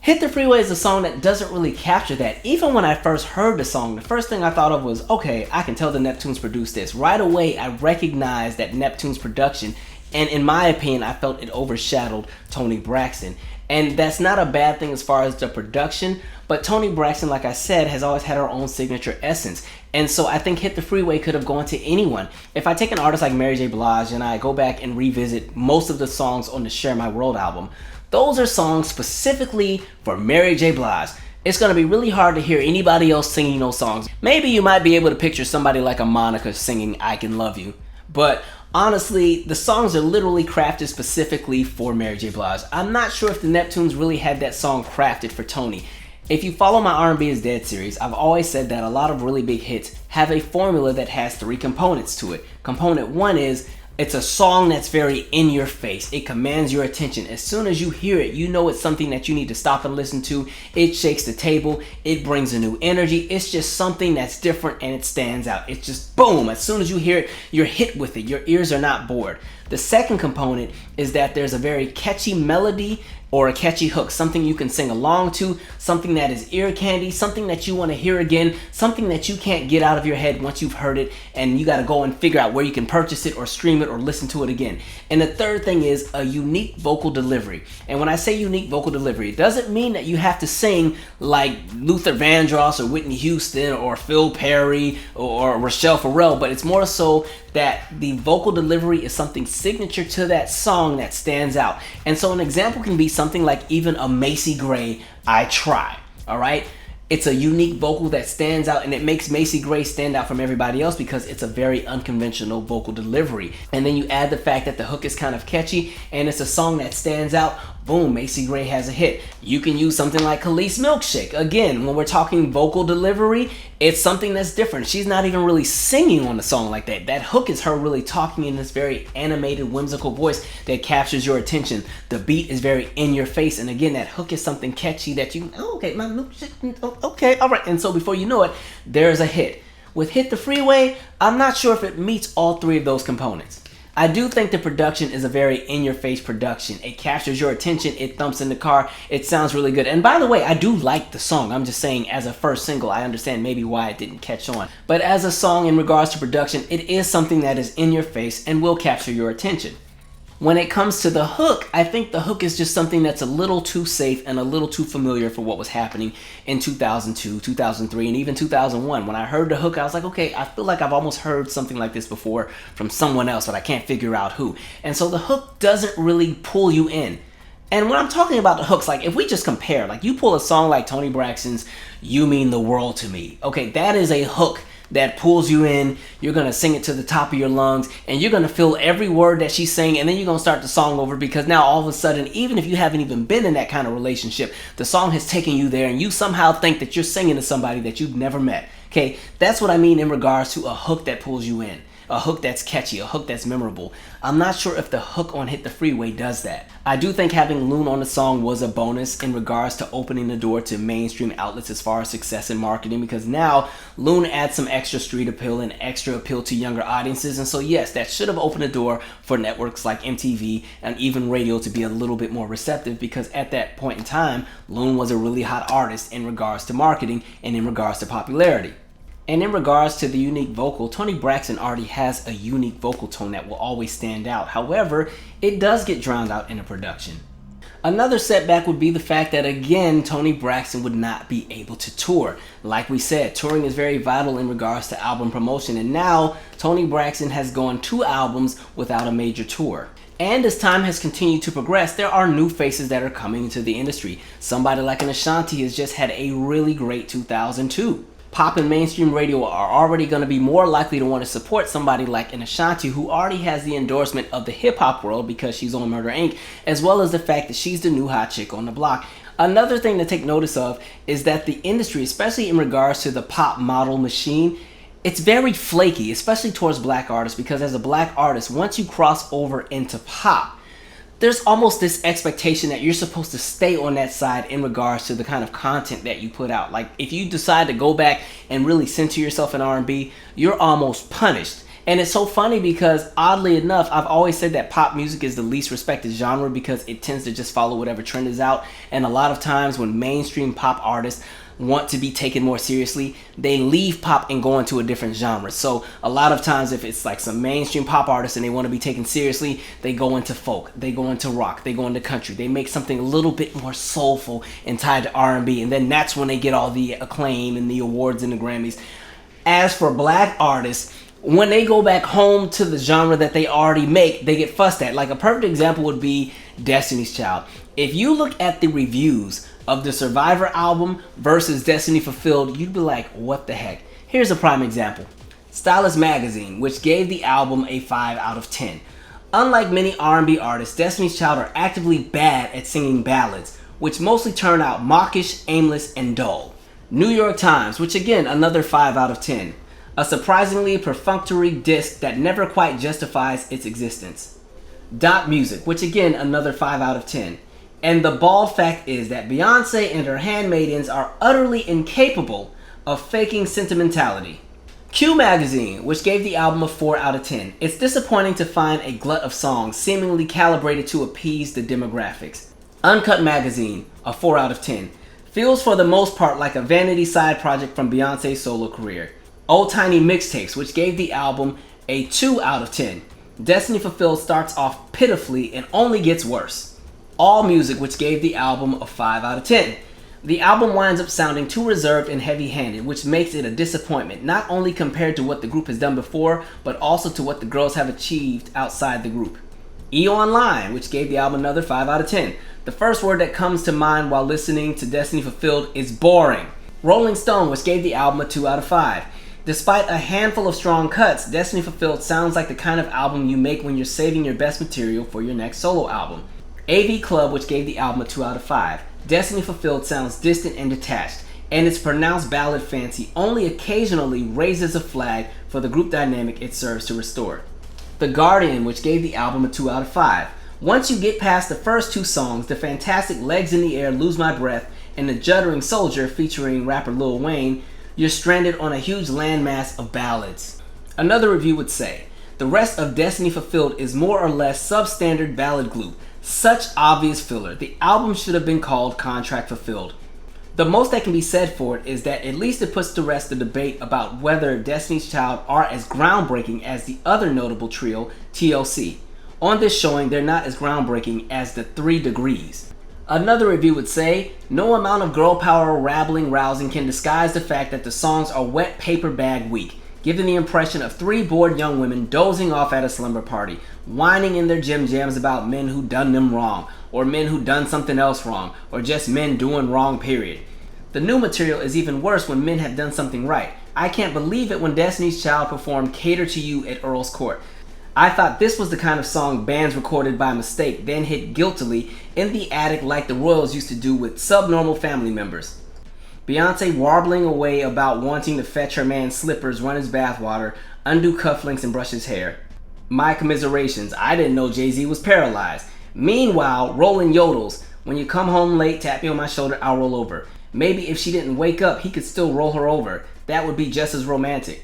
Hit the Freeway is a song that doesn't really capture that. Even when I first heard the song, the first thing I thought of was, okay, I can tell the Neptunes produced this. Right away, I recognized that Neptune's production, and in my opinion, I felt it overshadowed Toni Braxton. And that's not a bad thing as far as the production, but Toni Braxton, like I said, has always had her own signature essence. And so I think Hit the Freeway could have gone to anyone. If I take an artist like Mary J. Blige and I go back and revisit most of the songs on the Share My World album, those are songs specifically for Mary J. Blige. It's going to be really hard to hear anybody else singing those songs. Maybe you might be able to picture somebody like a Monica singing I Can Love You. But honestly, the songs are literally crafted specifically for Mary J. Blige. I'm not sure if the Neptunes really had that song crafted for Toni. If you follow my R&B is Dead series, I've always said that a lot of really big hits have a formula that has 3 components to it. Component 1 is it's a song that's very in your face. It commands your attention. As soon as you hear it, you know it's something that you need to stop and listen to. It shakes the table. It brings a new energy. It's just something that's different and it stands out. It's just boom. As soon as you hear it, you're hit with it. Your ears are not bored. The second component is that there's a very catchy melody or a catchy hook, something you can sing along to, something that is ear candy, something that you want to hear again, something that you can't get out of your head once you've heard it, and you got to go and figure out where you can purchase it or stream it or listen to it again. And the third thing is a unique vocal delivery. And when I say unique vocal delivery, it doesn't mean that you have to sing like Luther Vandross or Whitney Houston or Phil Perry or Rochelle Farrell, but it's more so that the vocal delivery is something signature to that song that stands out. And so an example can be something like even a Macy Gray, I Try, all right? It's a unique vocal that stands out, and it makes Macy Gray stand out from everybody else because it's a very unconventional vocal delivery. And then you add the fact that the hook is kind of catchy and it's a song that stands out. Boom, Macy Gray has a hit. You can use something like Khalees Milkshake. Again, when we're talking vocal delivery, it's something that's different. She's not even really singing on the song like that. That hook is her really talking in this very animated, whimsical voice that captures your attention. The beat is very in your face. And again, that hook is something catchy that you, oh, okay, my milkshake, okay, all right. And so before you know it, there's a hit. With Hit the Freeway, I'm not sure if it meets all 3 of those components. I do think the production is a very in-your-face production. It captures your attention. It thumps in the car. It sounds really good. And by the way, I do like the song. I'm just saying as a first single, I understand maybe why it didn't catch on. But as a song in regards to production, it is something that is in your face and will capture your attention. When it comes to the hook, I think the hook is just something that's a little too safe and a little too familiar for what was happening in 2002, 2003, and even 2001. When I heard the hook, I was like, okay, I feel like I've almost heard something like this before from someone else, but I can't figure out who. And so the hook doesn't really pull you in. And when I'm talking about the hooks, like if we just compare, like you pull a song like Toni Braxton's You Mean the World to Me. Okay, that is a hook that pulls you in. You're going to sing it to the top of your lungs, and you're going to feel every word that she's saying, and then you're going to start the song over because now all of a sudden, even if you haven't even been in that kind of relationship, the song has taken you there, and you somehow think that you're singing to somebody that you've never met. Okay, that's what I mean in regards to a hook that pulls you in. A hook that's catchy, a hook that's memorable. I'm not sure if the hook on Hit the Freeway does that. I do think having Loon on the song was a bonus in regards to opening the door to mainstream outlets as far as success in marketing, because now Loon adds some extra street appeal and extra appeal to younger audiences. And so yes, that should have opened the door for networks like MTV and even radio to be a little bit more receptive, because at that point in time, Loon was a really hot artist in regards to marketing and in regards to popularity. And in regards to the unique vocal, Toni Braxton already has a unique vocal tone that will always stand out. However, it does get drowned out in the production. Another setback would be the fact that, again, Toni Braxton would not be able to tour. Like we said, touring is very vital in regards to album promotion, and now Toni Braxton has gone 2 albums without a major tour. And as time has continued to progress, there are new faces that are coming into the industry. Somebody like an Ashanti has just had a really great 2002. Pop and mainstream radio are already going to be more likely to want to support somebody like an Ashanti, who already has the endorsement of the hip-hop world because she's on Murder Inc., as well as the fact that she's the new hot chick on the block. Another thing to take notice of is that the industry, especially in regards to the pop model machine, it's very flaky, especially towards black artists, because as a black artist, once you cross over into pop, there's almost this expectation that you're supposed to stay on that side in regards to the kind of content that you put out. Like if you decide to go back and really center yourself in R&B, you're almost punished. And it's so funny because, oddly enough, I've always said that pop music is the least respected genre because it tends to just follow whatever trend is out. And a lot of times when mainstream pop artists want to be taken more seriously, they leave pop and go into a different genre. So a lot of times if it's like some mainstream pop artists and they want to be taken seriously, they go into folk, they go into rock, they go into country, they make something a little bit more soulful and tied to R&B, and then that's when they get all the acclaim and the awards and the Grammys. As for black artists, when they go back home to the genre that they already make, they get fussed at. Like a perfect example would be Destiny's Child. If you look at the reviews of the Survivor album versus Destiny Fulfilled, you'd be like, what the heck? Here's a prime example. Stylist Magazine, which gave the album a 5 out of 10. Unlike many R&B artists, Destiny's Child are actively bad at singing ballads, which mostly turn out mawkish, aimless, and dull. New York Times, which again, another 5 out of 10. A surprisingly perfunctory disc that never quite justifies its existence. Dot Music, which again, another 5 out of 10. And the bald fact is that Beyonce and her handmaidens are utterly incapable of faking sentimentality. Q Magazine, which gave the album a 4 out of 10. It's disappointing to find a glut of songs seemingly calibrated to appease the demographics. Uncut Magazine, a 4 out of 10. Feels for the most part like a vanity side project from Beyonce's solo career. Old Tiny Mixtapes, which gave the album a 2 out of 10. Destiny Fulfilled starts off pitifully and only gets worse. All Music, which gave the album a 5 out of 10. The album winds up sounding too reserved and heavy-handed, which makes it a disappointment, not only compared to what the group has done before, but also to what the girls have achieved outside the group. E! Online, which gave the album another 5 out of 10. The first word that comes to mind while listening to Destiny Fulfilled is boring. Rolling Stone, which gave the album a 2 out of 5. Despite a handful of strong cuts, Destiny Fulfilled sounds like the kind of album you make when you're saving your best material for your next solo album. AV Club, which gave the album a 2 out of 5. Destiny Fulfilled sounds distant and detached, and its pronounced ballad fancy only occasionally raises a flag for the group dynamic it serves to restore. The Guardian, which gave the album a 2 out of 5. Once you get past the first two songs, the fantastic Legs in the Air, Lose My Breath, and the Juddering Soldier featuring rapper Lil Wayne, you're stranded on a huge landmass of ballads. Another review would say, the rest of Destiny Fulfilled is more or less substandard ballad glue. Such obvious filler. The album should have been called Contract Fulfilled. The most that can be said for it is that at least it puts to rest the debate about whether Destiny's Child are as groundbreaking as the other notable trio, TLC. On this showing, they're not as groundbreaking as the 3 Degrees. Another review would say, no amount of girl power rabbling rousing can disguise the fact that the songs are wet paper bag weak, giving the impression of 3 bored young women dozing off at a slumber party, whining in their gym jams about men who done them wrong, or men who done something else wrong, or just men doing wrong, period. The new material is even worse when men have done something right. I can't believe it when Destiny's Child performed Cater to You at Earl's Court. I thought this was the kind of song bands recorded by mistake, then hit guiltily in the attic like the Royals used to do with subnormal family members. Beyonce warbling away about wanting to fetch her man slippers, run his bathwater, undo cufflinks, and brush his hair. My commiserations, I didn't know Jay-Z was paralyzed. Meanwhile, rolling yodels, when you come home late, tap me on my shoulder, I'll roll over. Maybe if she didn't wake up, he could still roll her over. That would be just as romantic.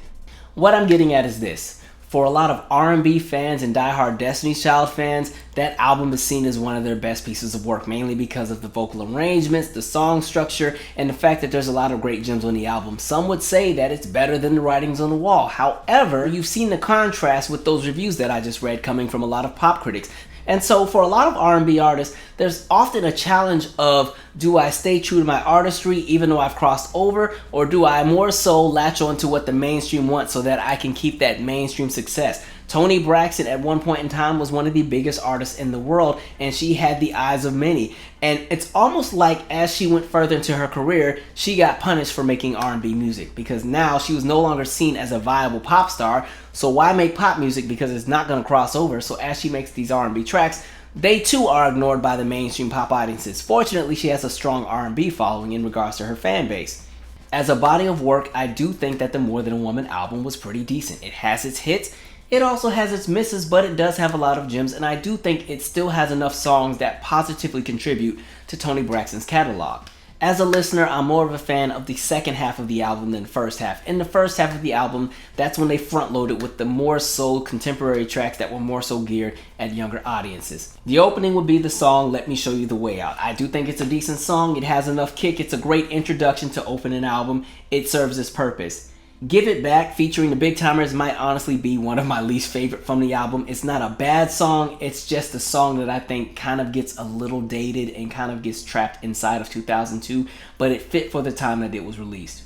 What I'm getting at is this. For a lot of R&B fans and diehard Destiny's Child fans, that album is seen as one of their best pieces of work, mainly because of the vocal arrangements, the song structure, and the fact that there's a lot of great gems on the album. Some would say that it's better than The Writings on the Wall. However, you've seen the contrast with those reviews that I just read coming from a lot of pop critics. And so for a lot of R&B artists, there's often a challenge of, do I stay true to my artistry even though I've crossed over, or do I more so latch on to what the mainstream wants so that I can keep that mainstream success? Toni Braxton at one point in time was one of the biggest artists in the world, and she had the eyes of many. And it's almost like as she went further into her career, she got punished for making R&B music, because now she was no longer seen as a viable pop star. So why make pop music, because it's not going to cross over? So as she makes these R&B tracks, they too are ignored by the mainstream pop audiences. Fortunately, she has a strong R&B following in regards to her fan base. As a body of work, I do think that the More Than a Woman album was pretty decent. It has its hits, it also has its misses, but it does have a lot of gems, and I do think it still has enough songs that positively contribute to Toni Braxton's catalog. As a listener, I'm more of a fan of the second half of the album than the first half. In the first half of the album, that's when they front-loaded with the more so contemporary tracks that were more so geared at younger audiences. The opening would be the song Let Me Show You the Way Out. I do think it's a decent song. It has enough kick. It's a great introduction to open an album. It serves its purpose. Give It Back featuring the Big Timers might honestly be one of my least favorite from the album. It's not a bad song, it's just a song that I think kind of gets a little dated and kind of gets trapped inside of 2002, but it fit for the time that it was released.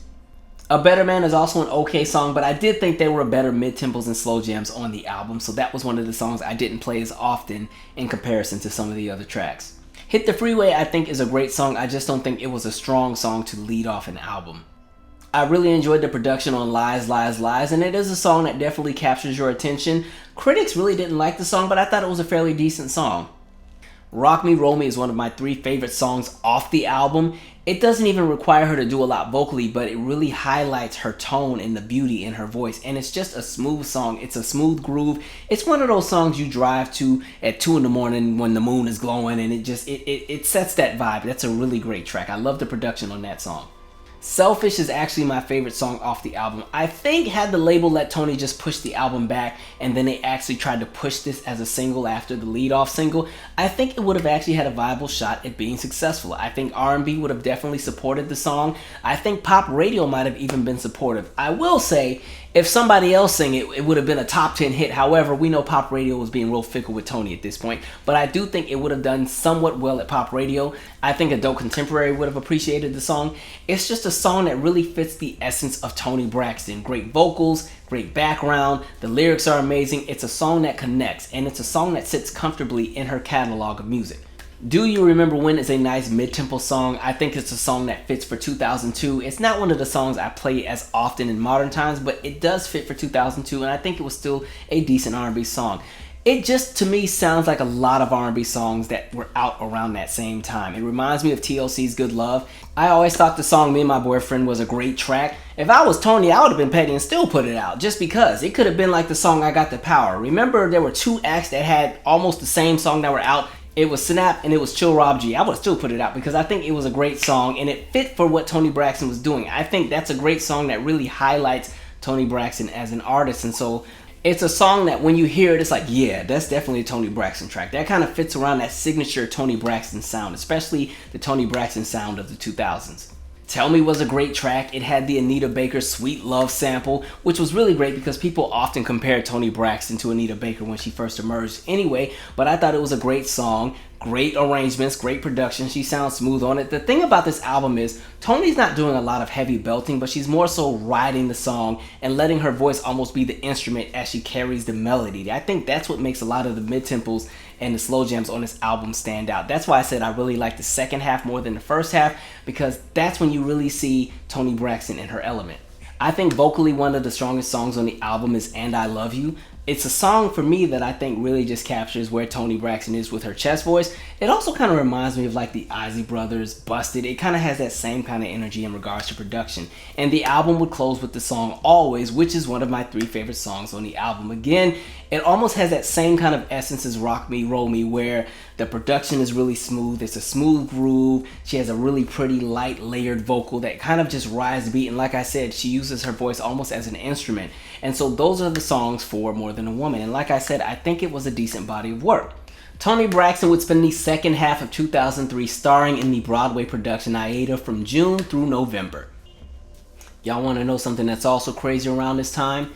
A Better Man is also an okay song, but I did think there were better mid-tempos and slow jams on the album, so that was one of the songs I didn't play as often in comparison to some of the other tracks. Hit the Freeway I think is a great song, I just don't think it was a strong song to lead off an album. I really enjoyed the production on Lies, Lies, Lies, and it is a song that definitely captures your attention. Critics really didn't like the song, but I thought it was a fairly decent song. Rock Me, Roll Me is one of my 3 favorite songs off the album. It doesn't even require her to do a lot vocally, but it really highlights her tone and the beauty in her voice, and it's just a smooth song. It's a smooth groove. It's one of those songs you drive to at 2 in the morning when the moon is glowing, and it sets that vibe. That's a really great track. I love the production on that song. Selfish is actually my favorite song off the album. I think had the label let Toni just push the album back and then they actually tried to push this as a single after the lead-off single, I think it would have actually had a viable shot at being successful. I think R&B would have definitely supported the song. I think pop radio might have even been supportive. I will say, if somebody else sang it, it would have been a top 10 hit. However, we know pop radio was being real fickle with Toni at this point, but I do think it would have done somewhat well at pop radio. I think adult contemporary would have appreciated the song. It's just a song that really fits the essence of Toni Braxton. Great vocals, great background, the lyrics are amazing. It's a song that connects, and it's a song that sits comfortably in her catalog of music. Do You Remember When is a nice mid-tempo song. I think it's a song that fits for 2002. It's not one of the songs I play as often in modern times, but it does fit for 2002, and I think it was still a decent R&B song. It just, to me, sounds like a lot of R&B songs that were out around that same time. It reminds me of TLC's Good Love. I always thought the song Me and My Boyfriend was a great track. If I was Toni, I would have been petty and still put it out, just because. It could have been like the song I Got the Power. Remember, there were 2 acts that had almost the same song that were out. It was Snap and it was Chill Rob G. I would have still put it out because I think it was a great song and it fit for what Toni Braxton was doing. I think that's a great song that really highlights Toni Braxton as an artist, and so it's a song that when you hear it, it's like, yeah, that's definitely a Toni Braxton track. That kind of fits around that signature Toni Braxton sound, especially the Toni Braxton sound of the 2000s. Tell Me was a great track. It had the Anita Baker Sweet Love sample, which was really great because people often compare Toni Braxton to Anita Baker when she first emerged anyway, but I thought it was a great song. Great arrangements, great production. She sounds smooth on it. The thing about this album is Toni's not doing a lot of heavy belting, but she's more so riding the song and letting her voice almost be the instrument as she carries the melody. I think that's what makes a lot of the mid-tempos and the slow jams on this album stand out. That's why I said I really like the second half more than the first half, because that's when you really see Toni Braxton in her element. I think vocally one of the strongest songs on the album is And I Love You. It's a song for me that I think really just captures where Toni Braxton is with her chest voice. It also kind of reminds me of like the Isley Brothers, Busted. It kind of has that same kind of energy in regards to production. And the album would close with the song Always, which is one of my 3 favorite songs on the album. Again, it almost has that same kind of essence as Rock Me, Roll Me, where the production is really smooth. It's a smooth groove. She has a really pretty light layered vocal that kind of just rides the beat. And like I said, she uses her voice almost as an instrument. And so those are the songs for More Than a Woman. And like I said, I think it was a decent body of work. Toni Braxton would spend the second half of 2003 starring in the Broadway production Aida from June through November. Y'all want to know something that's also crazy around this time?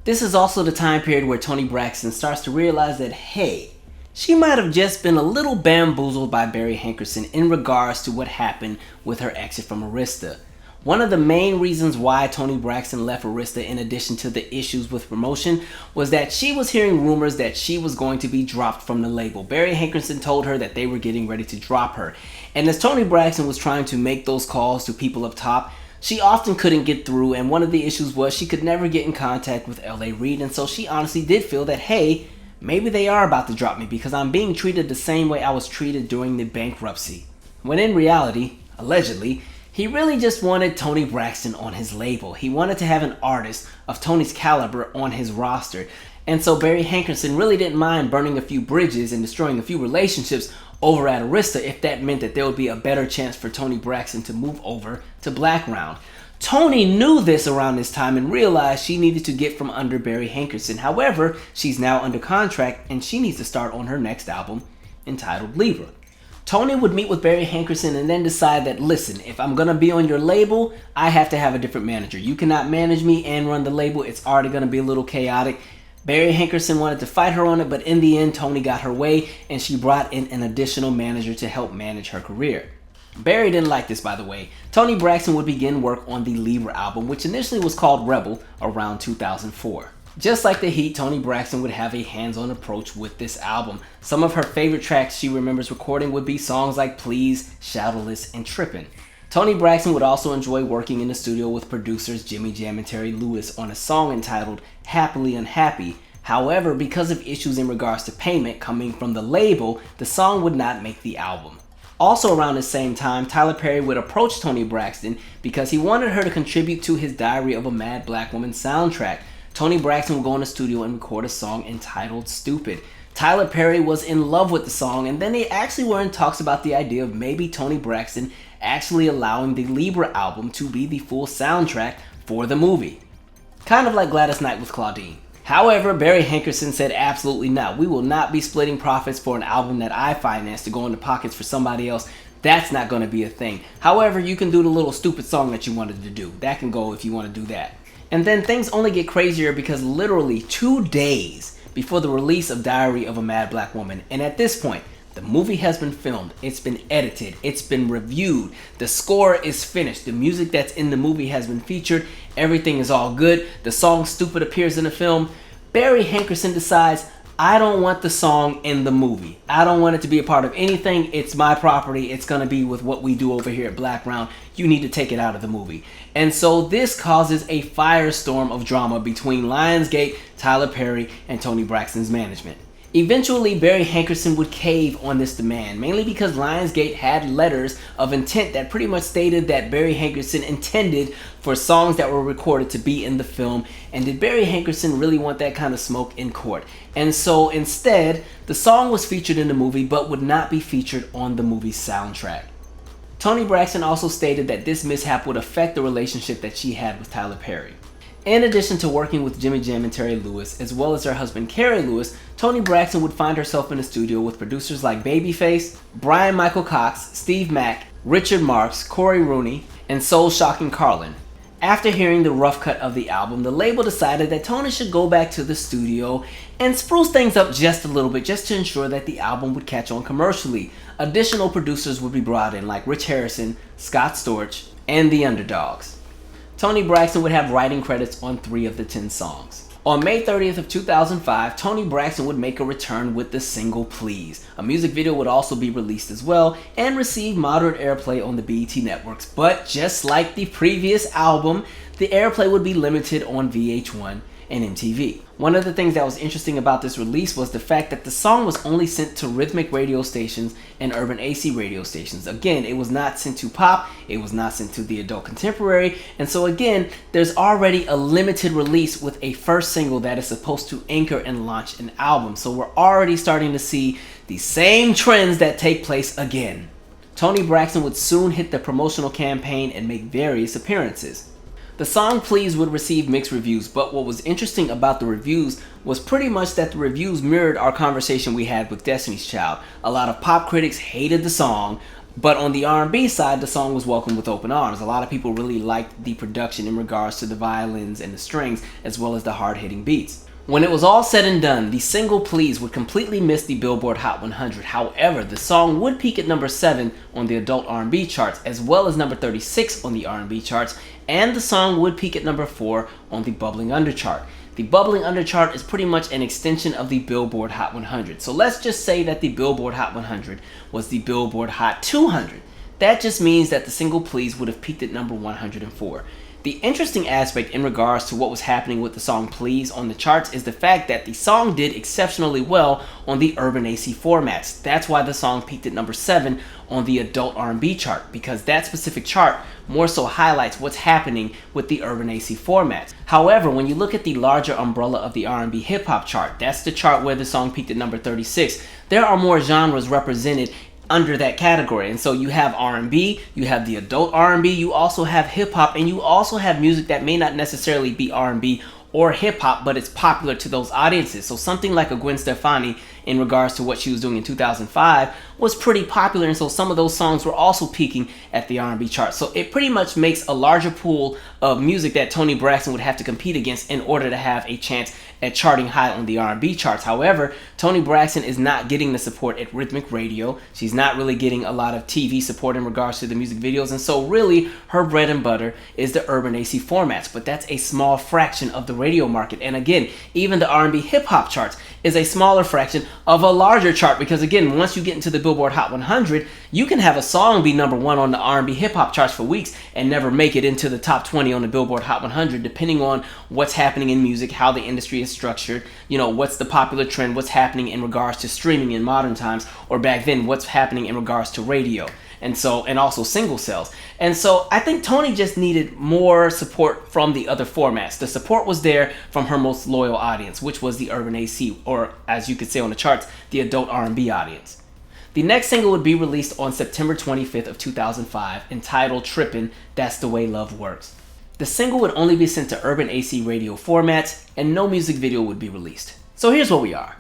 This is also the time period where Toni Braxton starts to realize that, hey, she might have just been a little bamboozled by Barry Hankerson in regards to what happened with her exit from Arista. One of the main reasons why Toni Braxton left Arista, in addition to the issues with promotion, was that she was hearing rumors that she was going to be dropped from the label. Barry Hankerson told her that they were getting ready to drop her. And as Toni Braxton was trying to make those calls to people up top, she often couldn't get through, and one of the issues was she could never get in contact with L.A. Reid, and so she honestly did feel that, hey, maybe they are about to drop me because I'm being treated the same way I was treated during the bankruptcy. When in reality, allegedly, he really just wanted Toni Braxton on his label. He wanted to have an artist of Toni's caliber on his roster. And so Barry Hankerson really didn't mind burning a few bridges and destroying a few relationships over at Arista if that meant that there would be a better chance for Toni Braxton to move over to Blackground. Toni knew this around this time and realized she needed to get from under Barry Hankerson. However, she's now under contract and she needs to start on her next album entitled Libra. Toni would meet with Barry Hankerson and then decide that, listen, if I'm going to be on your label, I have to have a different manager. You cannot manage me and run the label. It's already going to be a little chaotic. Barry Hankerson wanted to fight her on it, but in the end, Toni got her way and she brought in an additional manager to help manage her career. Barry didn't like this, by the way. Toni Braxton would begin work on the Libra album, which initially was called Rebel, around 2004. Just like The Heat, Toni Braxton would have a hands-on approach with this album. Some of her favorite tracks she remembers recording would be songs like Please, Shadowless, and Trippin. Toni Braxton would also enjoy working in the studio with producers Jimmy Jam and Terry Lewis on a song entitled Happily Unhappy. However, because of issues in regards to payment coming from the label, the song would not make the album. Also around the same time, Tyler Perry would approach Toni Braxton because he wanted her to contribute to his Diary of a Mad Black Woman soundtrack. Toni Braxton would go in the studio and record a song entitled Stupid. Tyler Perry was in love with the song, and then they actually were in talks about the idea of maybe Toni Braxton actually allowing the Libra album to be the full soundtrack for the movie. Kind of like Gladys Knight with Claudine. However, Barry Hankerson said absolutely not. We will not be splitting profits for an album that I financed to go into pockets for somebody else. That's not going to be a thing. However, you can do the little stupid song that you wanted to do. That can go if you want to do that. And then things only get crazier because literally 2 days before the release of Diary of a Mad Black Woman, and at this point, the movie has been filmed, it's been edited, it's been reviewed, the score is finished, the music that's in the movie has been featured, everything is all good, the song Stupid appears in the film. Barry Hankerson decides, I don't want the song in the movie. I don't want it to be a part of anything. It's my property. It's going to be with what we do over here at Blackground. You need to take it out of the movie. And so this causes a firestorm of drama between Lionsgate, Tyler Perry, and Toni Braxton's management. Eventually, Barry Hankerson would cave on this demand, mainly because Lionsgate had letters of intent that pretty much stated that Barry Hankerson intended for songs that were recorded to be in the film, and did Barry Hankerson really want that kind of smoke in court? And so instead, the song was featured in the movie but would not be featured on the movie's soundtrack. Toni Braxton also stated that this mishap would affect the relationship that she had with Tyler Perry. In addition to working with Jimmy Jam and Terry Lewis, as well as her husband Carrie Lewis, Toni Braxton would find herself in the studio with producers like Babyface, Brian Michael Cox, Steve Mack, Richard Marx, Corey Rooney, and Soul Shocking Carlin. After hearing the rough cut of the album, the label decided that Toni should go back to the studio and spruce things up just a little bit, just to ensure that the album would catch on commercially. Additional producers would be brought in like Rich Harrison, Scott Storch, and The Underdogs. Toni Braxton would have writing credits on 3 of the 10 songs. On May 30th of 2005, Toni Braxton would make a return with the single Please. A music video would also be released as well and receive moderate airplay on the BET networks, but just like the previous album, the airplay would be limited on VH1 and MTV. One of the things that was interesting about this release was the fact that the song was only sent to rhythmic radio stations and urban AC radio stations. Again, it was not sent to pop, it was not sent to the adult contemporary, and so again, there's already a limited release with a first single that is supposed to anchor and launch an album. So we're already starting to see the same trends that take place again. Toni Braxton would soon hit the promotional campaign and make various appearances. The song Please would receive mixed reviews, but what was interesting about the reviews was pretty much that the reviews mirrored our conversation we had with Destiny's Child. A lot of pop critics hated the song, but on the R&B side, the song was welcomed with open arms. A lot of people really liked the production in regards to the violins and the strings, as well as the hard-hitting beats. When it was all said and done, the single Please would completely miss the Billboard Hot 100. However, the song would peak at number 7 on the adult R&B charts, as well as number 36 on the R&B charts, and the song would peak at number 4 on the Bubbling Under chart. The Bubbling Under chart is pretty much an extension of the Billboard Hot 100. So let's just say that the Billboard Hot 100 was the Billboard Hot 200. That just means that the single Please would have peaked at number 104. The interesting aspect in regards to what was happening with the song Please on the charts is the fact that the song did exceptionally well on the Urban AC formats. That's why the song peaked at number 7 on the adult R&B chart, because that specific chart more so highlights what's happening with the Urban AC formats. However, when you look at the larger umbrella of the R&B hip hop chart, that's the chart where the song peaked at number 36, there are more genres represented under that category. And so you have R&B, you have the adult R&B, you also have hip hop, and you also have music that may not necessarily be R&B or hip hop, but it's popular to those audiences. So something like a Gwen Stefani, in regards to what she was doing in 2005, was pretty popular, and so some of those songs were also peaking at the R&B chart. So it pretty much makes a larger pool of music that Toni Braxton would have to compete against in order to have a chance at charting high on the R&B charts. However, Toni Braxton is not getting the support at Rhythmic Radio. She's not really getting a lot of TV support in regards to the music videos, and so really her bread and butter is the Urban AC formats, but that's a small fraction of the radio market. And again, even the R&B hip hop charts is a smaller fraction of a larger chart, because again, once you get into the Billboard Hot 100, you can have a song be number 1 on the R&B hip hop charts for weeks and never make it into the top 20 on the Billboard Hot 100, depending on what's happening in music, how the industry is structured, you know, what's the popular trend, what's happening in regards to streaming in modern times, or back then, what's happening in regards to radio. And also single sales. And so I think Toni just needed more support from the other formats. The support was there from her most loyal audience, which was the Urban AC, or as you could say on the charts, the adult R&B audience. The next single would be released on September 25th of 2005, entitled Trippin, That's the Way Love Works. The single would only be sent to Urban AC radio formats, and no music video would be released. So here's what we are.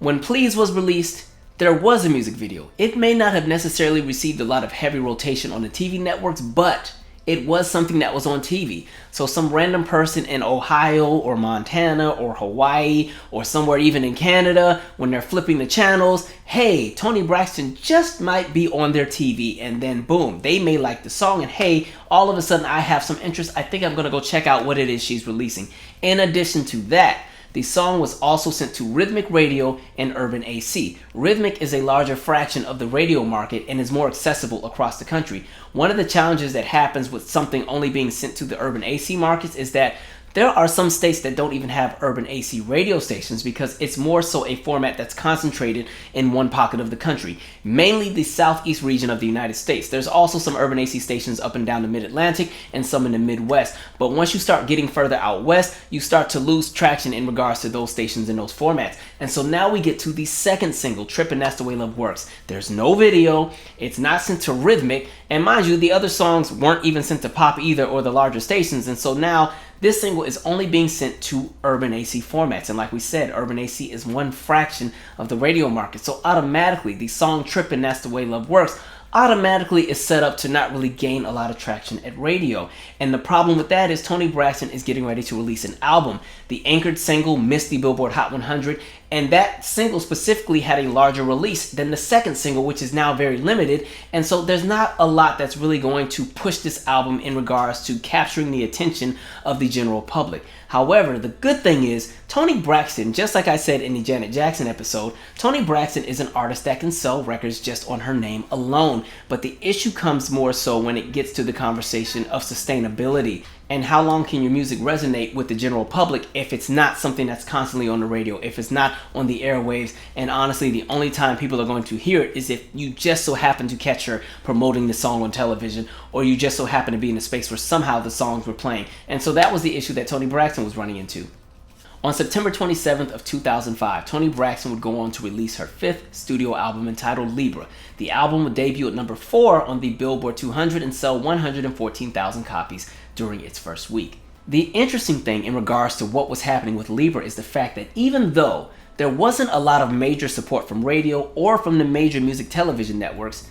When Please was released, there was a music video. It may not have necessarily received a lot of heavy rotation on the TV networks, but it was something that was on TV. So some random person in Ohio or Montana or Hawaii or somewhere even in Canada, when they're flipping the channels, hey, Toni Braxton just might be on their TV, and then boom, they may like the song, and hey, all of a sudden I have some interest. I think I'm gonna go check out what it is she's releasing. In addition to that, the song was also sent to Rhythmic Radio and Urban AC. Rhythmic is a larger fraction of the radio market and is more accessible across the country. One of the challenges that happens with something only being sent to the Urban AC markets is that there are some states that don't even have Urban AC radio stations, because it's more so a format that's concentrated in one pocket of the country, mainly the southeast region of the United States. There's also some Urban AC stations up and down the mid-Atlantic and some in the Midwest, but once you start getting further out west, you start to lose traction in regards to those stations and those formats. And so now we get to the second single, Trippin, That's the Way Love Works. There's no video, it's not sent to Rhythmic, and mind you, the other songs weren't even sent to pop either or the larger stations, and so now this single is only being sent to Urban AC formats. And like we said, Urban AC is one fraction of the radio market. So automatically, the song Trippin, That's the Way Love Works automatically is set up to not really gain a lot of traction at radio. And the problem with that is Toni Braxton is getting ready to release an album. The anchored single missed the Billboard Hot 100, and that single specifically had a larger release than the second single, which is now very limited. And so there's not a lot that's really going to push this album in regards to capturing the attention of the general public. However, the good thing is Toni Braxton, just like I said in the Janet Jackson episode, Toni Braxton is an artist that can sell records just on her name alone. But the issue comes more so when it gets to the conversation of sustainability. And how long can your music resonate with the general public if it's not something that's constantly on the radio, if it's not on the airwaves, and honestly, the only time people are going to hear it is if you just so happen to catch her promoting the song on television, or you just so happen to be in a space where somehow the songs were playing. And so that was the issue that Toni Braxton was running into. On September 27th of 2005, Toni Braxton would go on to release her 5th studio album entitled Libra. The album would debut at number 4 on the Billboard 200 and sell 114,000 copies during its first week. The interesting thing in regards to what was happening with Libra is the fact that even though there wasn't a lot of major support from radio or from the major music television networks,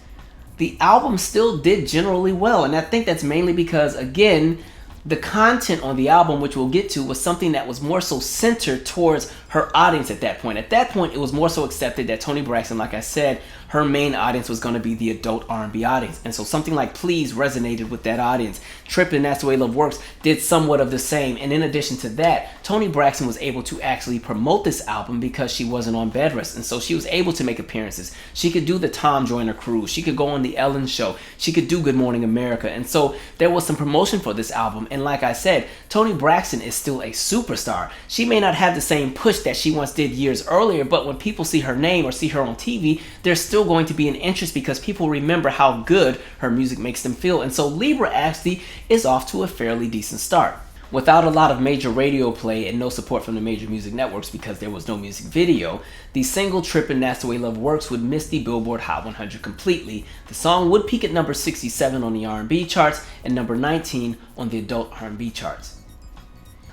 the album still did generally well. And I think that's mainly because, again, the content on the album, which we'll get to, was something that was more so centered towards her audience at that point. At that point, it was more so accepted that Toni Braxton, like I said, her main audience was going to be the adult R&B audience. And so something like Please resonated with that audience. Trippin', That's the Way Love Works did somewhat of the same. And in addition to that, Toni Braxton was able to actually promote this album because she wasn't on bed rest. And so she was able to make appearances. She could do the Tom Joyner cruise. She could go on the Ellen show. She could do Good Morning America. And so there was some promotion for this album. And like I said, Toni Braxton is still a superstar. She may not have the same push that she once did years earlier, but when people see her name or see her on TV, there's still going to be an interest because people remember how good her music makes them feel. And so Libra actually is off to a fairly decent start. Without a lot of major radio play and no support from the major music networks because there was no music video, the single Trippin', That's the Way Love Works would miss the Billboard Hot 100 completely. The song would peak at number 67 on the R&B charts and number 19 on the adult R&B charts.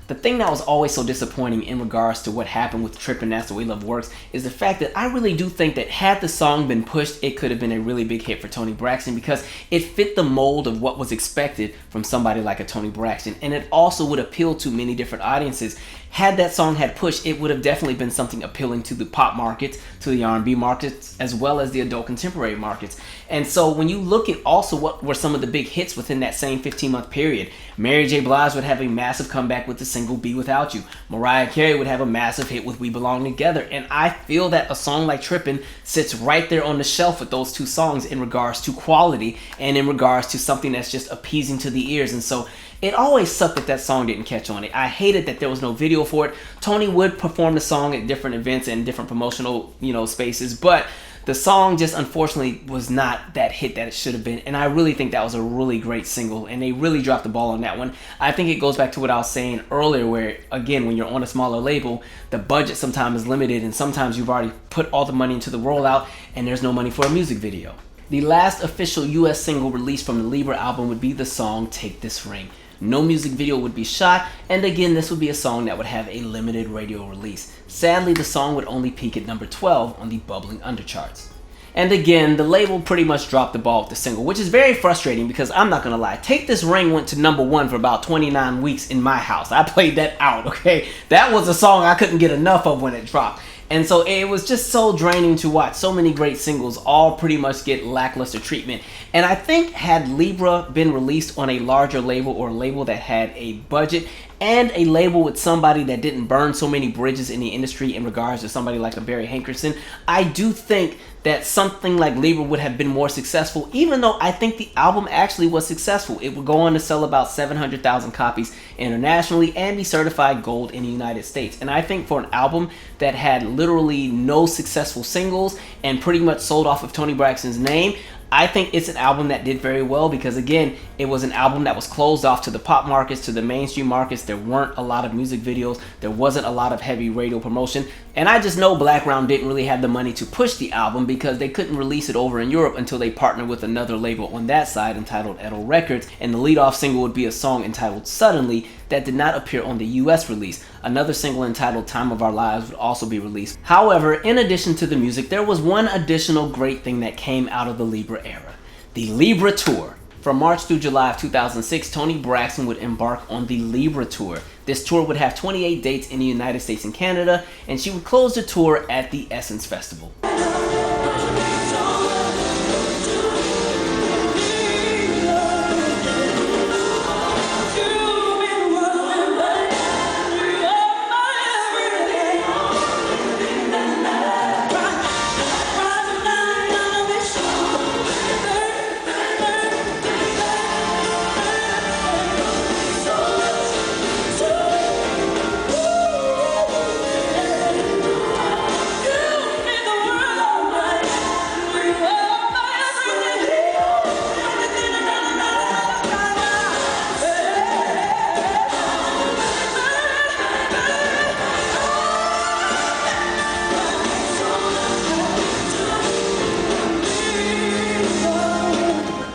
The thing that was always so disappointing in regards to what happened with Trippin', That's the Way Love Works is the fact that I really do think that had the song been pushed, it could have been a really big hit for Toni Braxton because it fit the mold of what was expected from somebody like a Toni Braxton, and it also would appeal to many different audiences. Had that song had pushed, it would have definitely been something appealing to the pop markets, to the R&B markets, as well as the adult contemporary markets. And so when you look at also what were some of the big hits within that same 15-month period, Mary J. Blige would have a massive comeback with the single Be Without You. Mariah Carey would have a massive hit with We Belong Together. And I feel that a song like Trippin' sits right there on the shelf with those two songs in regards to quality and in regards to something that's just appeasing to the ears. And so it always sucked that that song didn't catch on. I hated that there was no video for it. Toni would perform the song at different events and different promotional, spaces, but the song just unfortunately was not that hit that it should have been. And I really think that was a really great single, and they really dropped the ball on that one. I think it goes back to what I was saying earlier, where again, when you're on a smaller label, the budget sometimes is limited, and sometimes you've already put all the money into the rollout and there's no money for a music video. The last official US single released from the Libra album would be the song Take This Ring. No music video would be shot, and again, this would be a song that would have a limited radio release. Sadly, the song would only peak at number 12 on the bubbling undercharts. And again, the label pretty much dropped the ball with the single, which is very frustrating because I'm not gonna lie, Take This Ring went to number 1 for about 29 weeks in my house. I played that out, okay? That was a song I couldn't get enough of when it dropped. And so it was just so draining to watch so many great singles all pretty much get lackluster treatment. And I think had Libra been released on a larger label, or a label that had a budget, and a label with somebody that didn't burn so many bridges in the industry in regards to somebody like a Barry Hankerson, I do think that something like Libra would have been more successful, even though I think the album actually was successful. It would go on to sell about 700,000 copies internationally and be certified gold in the United States. And I think for an album that had literally no successful singles and pretty much sold off of Toni Braxton's name, I think it's an album that did very well because, again, it was an album that was closed off to the pop markets, to the mainstream markets. There weren't a lot of music videos. There wasn't a lot of heavy radio promotion. And I just know Black Round didn't really have the money to push the album because they couldn't release it over in Europe until they partnered with another label on that side entitled Edel Records. And the lead-off single would be a song entitled Suddenly that did not appear on the US release. Another single entitled Time of Our Lives would also be released. However, in addition to the music, there was one additional great thing that came out of the Libra era. The Libra Tour. From March through July of 2006, Toni Braxton would embark on the Libra Tour. This tour would have 28 dates in the United States and Canada, and she would close the tour at the Essence Festival.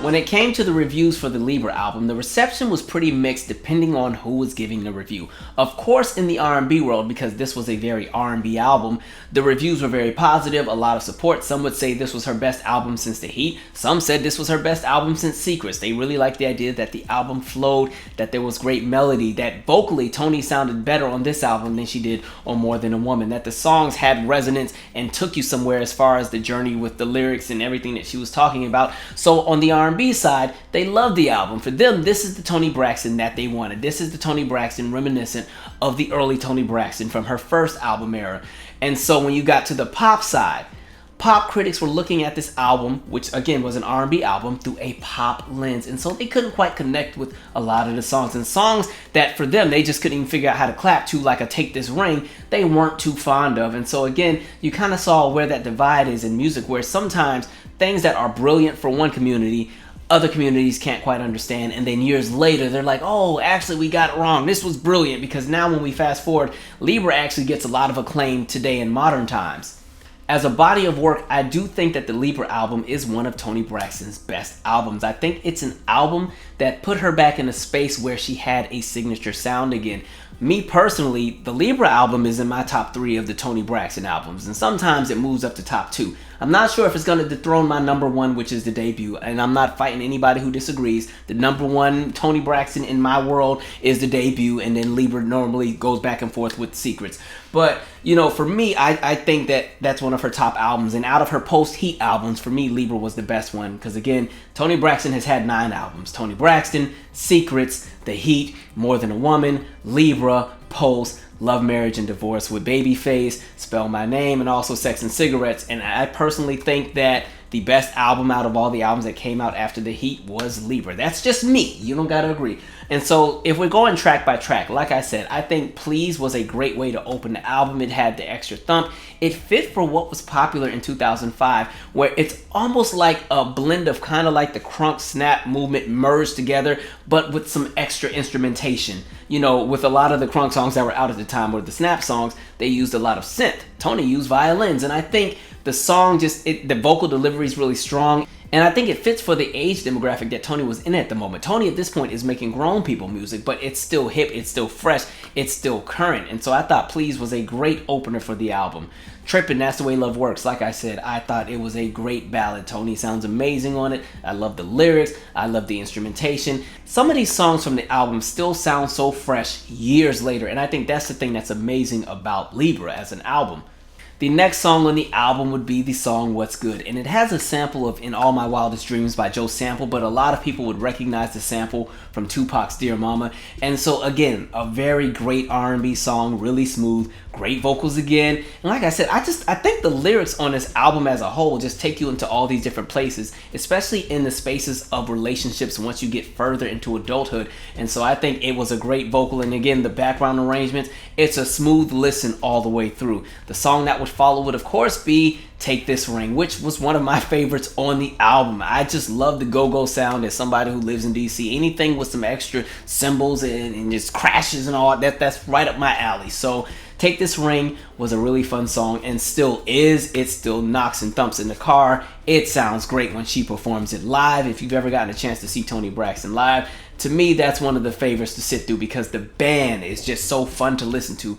When it came to the reviews for the Libra album, the reception was pretty mixed depending on who was giving the review. Of course, in the R&B world, because this was a very R&B album, the reviews were very positive, a lot of support. Some would say this was her best album since The Heat. Some said this was her best album since Secrets. They really liked the idea that the album flowed, that there was great melody, that vocally Toni sounded better on this album than she did on More Than a Woman, that the songs had resonance and took you somewhere as far as the journey with the lyrics and everything that she was talking about. So on the R&B side, they loved the album. For them, this is the Toni Braxton that they wanted. This is the Toni Braxton reminiscent of the early Toni Braxton from her first album era. And so when you got to the pop side, pop critics were looking at this album, which again was an R&B album, through a pop lens. And so they couldn't quite connect with a lot of the songs. And songs that for them, they just couldn't even figure out how to clap to, like a Take This Ring, they weren't too fond of. And so again, you kind of saw where that divide is in music, where sometimes things that are brilliant for one community, other communities can't quite understand, and then years later they're like, oh, actually we got it wrong, this was brilliant. Because now when we fast forward, Libra actually gets a lot of acclaim today in modern times. As a body of work, I do think that the Libra album is one of Toni Braxton's best albums. I think it's an album that put her back in a space where she had a signature sound again. Me personally, the Libra album is in my top 3 of the Toni Braxton albums, and sometimes it moves up to top 2. I'm not sure if it's going to dethrone my number 1, which is the debut, and I'm not fighting anybody who disagrees. The number 1 Toni Braxton in my world is the debut, and then Libra normally goes back and forth with Secrets. But, you know, for me, I think that that's one of her top albums, and out of her post-Heat albums, for me, Libra was the best one, because again, Toni Braxton has had 9 albums. Toni Braxton, Secrets, The Heat, More Than a Woman, Libra, Post, Love, Marriage, and Divorce with Babyface, Spell My Name, and also Sex and Cigarettes. And I personally think that the best album out of all the albums that came out after The Heat was Libra. That's just me. You don't gotta agree. And so if we're going track by track, like I said, I think Please was a great way to open the album. It had the extra thump. It fit for what was popular in 2005, where it's almost like a blend of kind of like the crunk snap movement merged together, but with some extra instrumentation. You know, with a lot of the crunk songs that were out at the time, or the snap songs, they used a lot of synth. Toni used violins, and I think the song the vocal delivery is really strong. And I think it fits for the age demographic that Toni was in at the moment. Toni at this point is making grown people music, but it's still hip, it's still fresh, it's still current. And so I thought Please was a great opener for the album. Trippin', That's the Way Love Works. Like I said, I thought it was a great ballad. Toni sounds amazing on it. I love the lyrics. I love the instrumentation. Some of these songs from the album still sound so fresh years later. And I think that's the thing that's amazing about Libra as an album. The next song on the album would be the song What's Good, and it has a sample of In All My Wildest Dreams by Joe Sample, but a lot of people would recognize the sample from Tupac's Dear Mama. And so again, a very great R&B song, really smooth, great vocals again. And like I said, I think the lyrics on this album as a whole just take you into all these different places, especially in the spaces of relationships once you get further into adulthood. And so I think it was a great vocal, and again, the background arrangements, it's a smooth listen all the way through. The song that would follow would of course be Take This Ring, which was one of my favorites on the album. I just love the go-go sound as somebody who lives in DC. Anything with some extra cymbals and just crashes and all that's right up my alley. So Take This Ring was a really fun song, and still is. It still knocks and thumps in the car. It sounds great when she performs it live. If you've ever gotten a chance to see Toni Braxton live, to me that's one of the favorites to sit through, because the band is just so fun to listen to.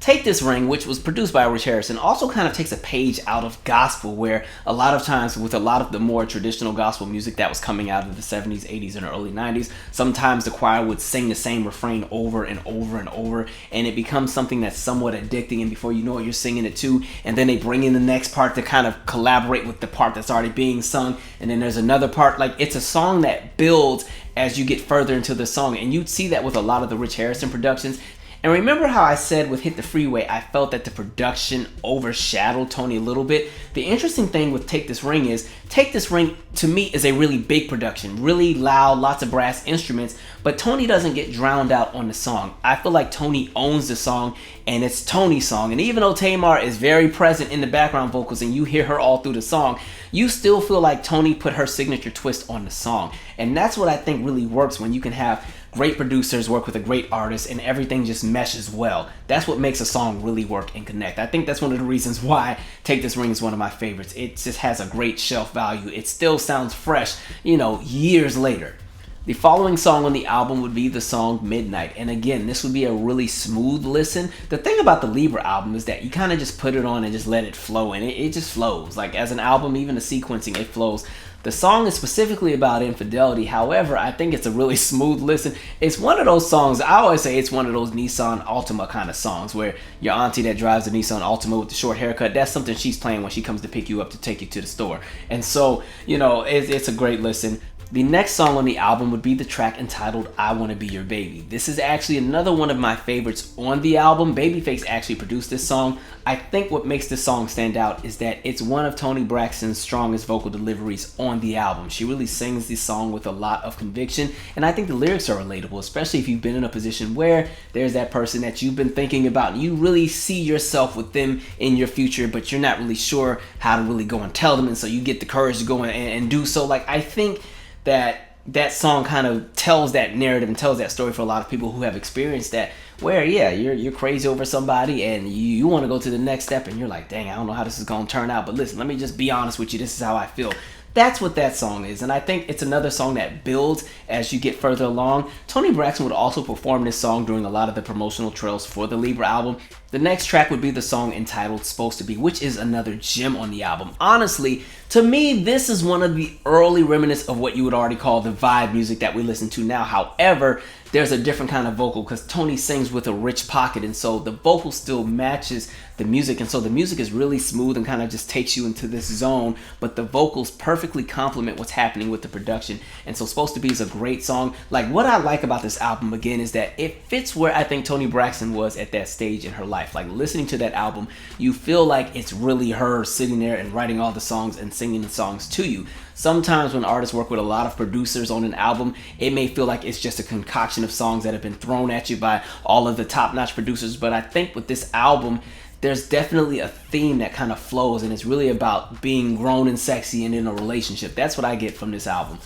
Take This Ring, which was produced by Rich Harrison, also kind of takes a page out of gospel, where a lot of times with a lot of the more traditional gospel music that was coming out of the 70s, 80s, and early 90s, sometimes the choir would sing the same refrain over and over and over, and it becomes something that's somewhat addicting, and before you know it, you're singing it too, and then they bring in the next part to kind of collaborate with the part that's already being sung, and then there's another part. Like, it's a song that builds as you get further into the song, and you'd see that with a lot of the Rich Harrison productions. And remember how I said with Hit the Freeway, I felt that the production overshadowed Toni a little bit? The interesting thing with Take This Ring is, Take This Ring to me is a really big production, really loud, lots of brass instruments, but Toni doesn't get drowned out on the song. I feel like Toni owns the song, and it's Toni's song. And even though Tamar is very present in the background vocals and you hear her all through the song, you still feel like Toni put her signature twist on the song. And that's what I think really works when you can have great producers work with a great artist and everything just meshes well. That's what makes a song really work and connect. I think that's one of the reasons why Take This Ring is one of my favorites. It just has a great shelf value. It still sounds fresh, years later. The following song on the album would be the song Midnight. And again, this would be a really smooth listen. The thing about the Libra album is that you kind of just put it on and just let it flow. And it just flows. Like as an album, even the sequencing, it flows. The song is specifically about infidelity. However, I think it's a really smooth listen. It's one of those songs, I always say it's one of those Nissan Altima kind of songs where your auntie that drives a Nissan Altima with the short haircut, that's something she's playing when she comes to pick you up to take you to the store. And so, it's a great listen. The next song on the album would be the track entitled I Wanna Be Your Baby. This is actually another one of my favorites on the album. Babyface actually produced this song. I think what makes this song stand out is that it's one of Toni Braxton's strongest vocal deliveries on the album. She really sings this song with a lot of conviction, and I think the lyrics are relatable, especially if you've been in a position where there's that person that you've been thinking about and you really see yourself with them in your future, but you're not really sure how to really go and tell them, and so you get the courage to go and do so. Like, I think that song kind of tells that narrative and tells that story for a lot of people who have experienced that, where you're crazy over somebody and you want to go to the next step and you're like, dang, I don't know how this is going to turn out, but listen, let me just be honest with you, this is how I feel. That's what that song is, and I think it's another song that builds as you get further along. Toni Braxton would also perform this song during a lot of the promotional trails for the Libra album. The next track would be the song entitled Supposed to Be, which is another gem on the album. Honestly, to me, this is one of the early remnants of what you would already call the vibe music that we listen to now. However, there's a different kind of vocal because Toni sings with a rich pocket, and so the vocal still matches the music, and so the music is really smooth and kind of just takes you into this zone, but the vocals perfectly complement what's happening with the production. And so Supposed to Be is a great song. Like, what I like about this album again is that it fits where I think Toni Braxton was at that stage in her life. Like, listening to that album, you feel like it's really her sitting there and writing all the songs and singing the songs to you. Sometimes when artists work with a lot of producers on an album, it may feel like it's just a concoction of songs that have been thrown at you by all of the top-notch producers, but I think with this album, there's definitely a theme that kind of flows, and it's really about being grown and sexy and in a relationship. That's what I get from this album.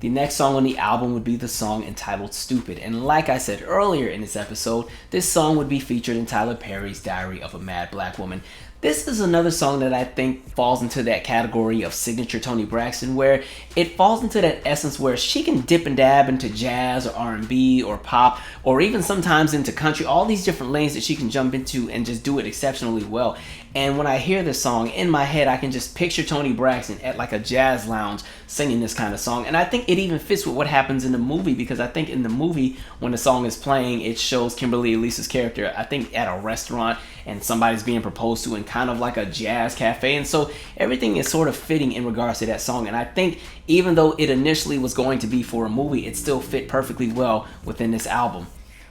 The next song on the album would be the song entitled Stupid, and like I said earlier in this episode, this song would be featured in Tyler Perry's Diary of a Mad Black Woman. This is another song that I think falls into that category of signature Toni Braxton, where it falls into that essence where she can dip and dab into jazz or R&B or pop, or even sometimes into country, all these different lanes that she can jump into and just do it exceptionally well. And when I hear this song, in my head, I can just picture Toni Braxton at like a jazz lounge singing this kind of song. And I think it even fits with what happens in the movie, because I think in the movie, when the song is playing, it shows Kimberly Elise's character, I think, at a restaurant, and somebody's being proposed to in kind of like a jazz cafe. And so everything is sort of fitting in regards to that song. And I think even though it initially was going to be for a movie, it still fit perfectly well within this album.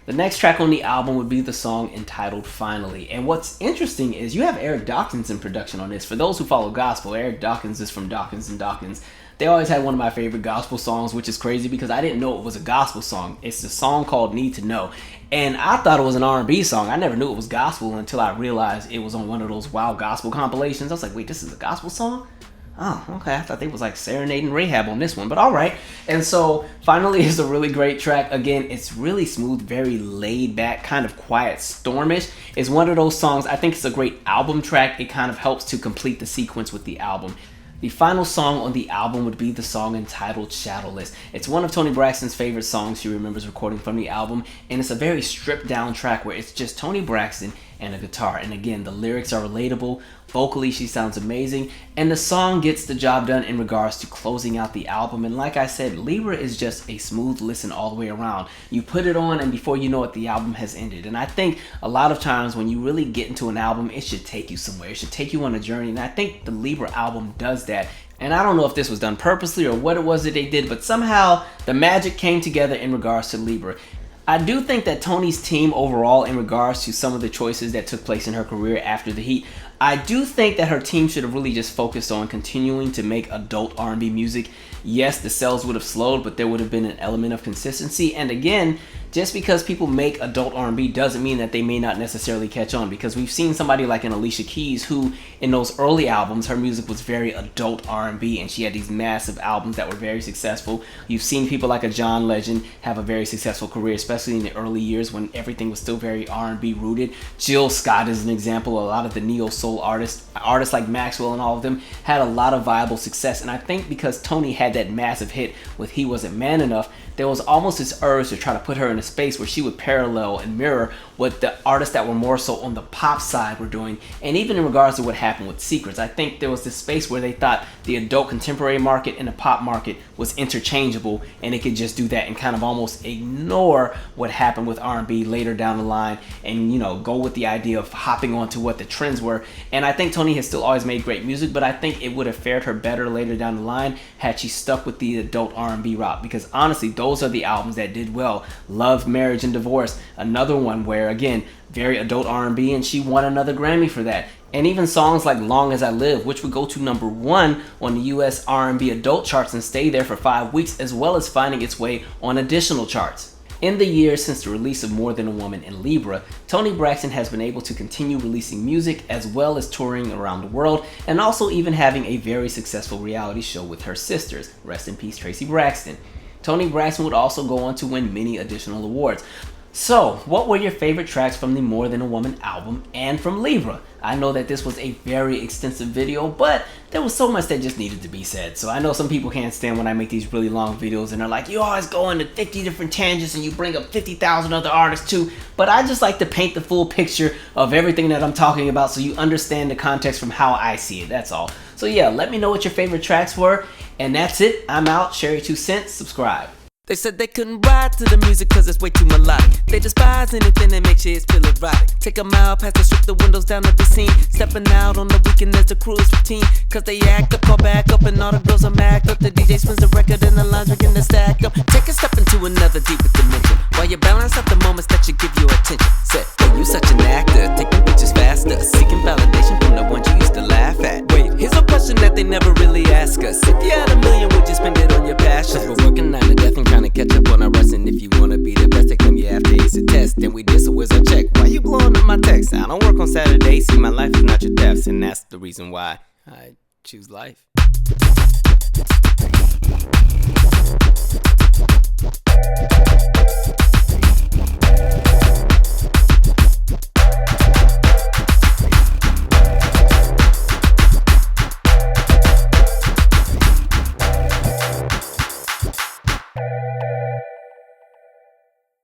The next track on the album would be the song entitled Finally. And what's interesting is you have Eric Dawkins in production on this. For those who follow gospel, Eric Dawkins is from Dawkins and Dawkins. They always had one of my favorite gospel songs, which is crazy because I didn't know it was a gospel song. It's a song called Need to Know. And I thought it was an R&B song. I never knew it was gospel until I realized it was on one of those wild gospel compilations. I was like, wait, this is a gospel song? Oh, okay. I thought they was like serenading Rahab on this one, but all right. And so Finally is a really great track. Again, it's really smooth, very laid back, kind of quiet, stormish. It's one of those songs, I think it's a great album track. It kind of helps to complete the sequence with the album. The final song on the album would be the song entitled Shadowless. It's one of Toni Braxton's favorite songs she remembers recording from the album, and it's a very stripped down track where it's just Toni Braxton and a guitar. And again, the lyrics are relatable, vocally she sounds amazing, and the song gets the job done in regards to closing out the album. And like I said, Libra is just a smooth listen all the way around. You put it on and before you know it, the album has ended. And I think a lot of times when you really get into an album, it should take you somewhere. It should take you on a journey, and I think the Libra album does that. And I don't know if this was done purposely or what it was that they did, but somehow the magic came together in regards to Libra. I do think that Toni's team overall, in regards to some of the choices that took place in her career after the Heat, I do think that her team should have really just focused on continuing to make adult R&B music. Yes, the sales would have slowed, but there would have been an element of consistency. And again, just because people make adult R&B doesn't mean that they may not necessarily catch on, because we've seen somebody like an Alicia Keys who, in those early albums, her music was very adult R&B, and she had these massive albums that were very successful. You've seen people like a John Legend have a very successful career, especially in the early years when everything was still very R&B rooted. Jill Scott is an example. A lot of the neo-soul artists like Maxwell and all of them had a lot of viable success, and I think because Toni had that massive hit with He Wasn't Man Enough, there was almost this urge to try to put her in a space where she would parallel and mirror what the artists that were more so on the pop side were doing. And even in regards to what happened with Secrets, I think there was this space where they thought the adult contemporary market and the pop market was interchangeable, and it could just do that and kind of almost ignore what happened with R&B later down the line, and go with the idea of hopping onto what the trends were. And I think Toni has still always made great music, but I think it would have fared her better later down the line had she stuck with the adult R&B route, because honestly, those are the albums that did well. Love, Marriage, and Divorce, another one where, again, very adult R&B, and she won another Grammy for that. And even songs like Long As I Live, which would go to #1 on the US R&B adult charts and stay there for 5 weeks, as well as finding its way on additional charts. In the years since the release of More Than a Woman and Libra, Toni Braxton has been able to continue releasing music as well as touring around the world, and also even having a very successful reality show with her sisters. Rest in peace, Tracy Braxton. Toni Braxton would also go on to win many additional awards. So, what were your favorite tracks from the More Than a Woman album and from Libra? I know that this was a very extensive video, but there was so much that just needed to be said. So I know some people can't stand when I make these really long videos and they're like, you always go into 50 different tangents and you bring up 50,000 other artists too. But I just like to paint the full picture of everything that I'm talking about so you understand the context from how I see it, that's all. So yeah, let me know what your favorite tracks were. And that's it. I'm out. Share your 2 cents. Subscribe. They said they couldn't ride to the music cause it's way too melodic. They despise anything that makes you feel erotic. Take a mile past the strip, the windows down to the scene. Stepping out on the weekend as the crew is routine. Cause they act up, call back up, and all the girls are macked up. The DJ spins the record and the lines begin to stack up. Take a step into another deeper dimension while you balance out the moments that you give your attention. Said, hey, you such an actor, taking pictures faster, seeking validation from the ones you used to laugh at. Wait, here's a question that they never really ask us. If you had $1 million, would you spend it on your passions? We're working on to death and trying to catch up on our rest, and if you wanna be the best, they claim you have to ace a test. Then we did, so where's our check? Why you blowing up my text? I don't work on Saturdays, see, my life is not your deaths, and that's the reason why I choose life.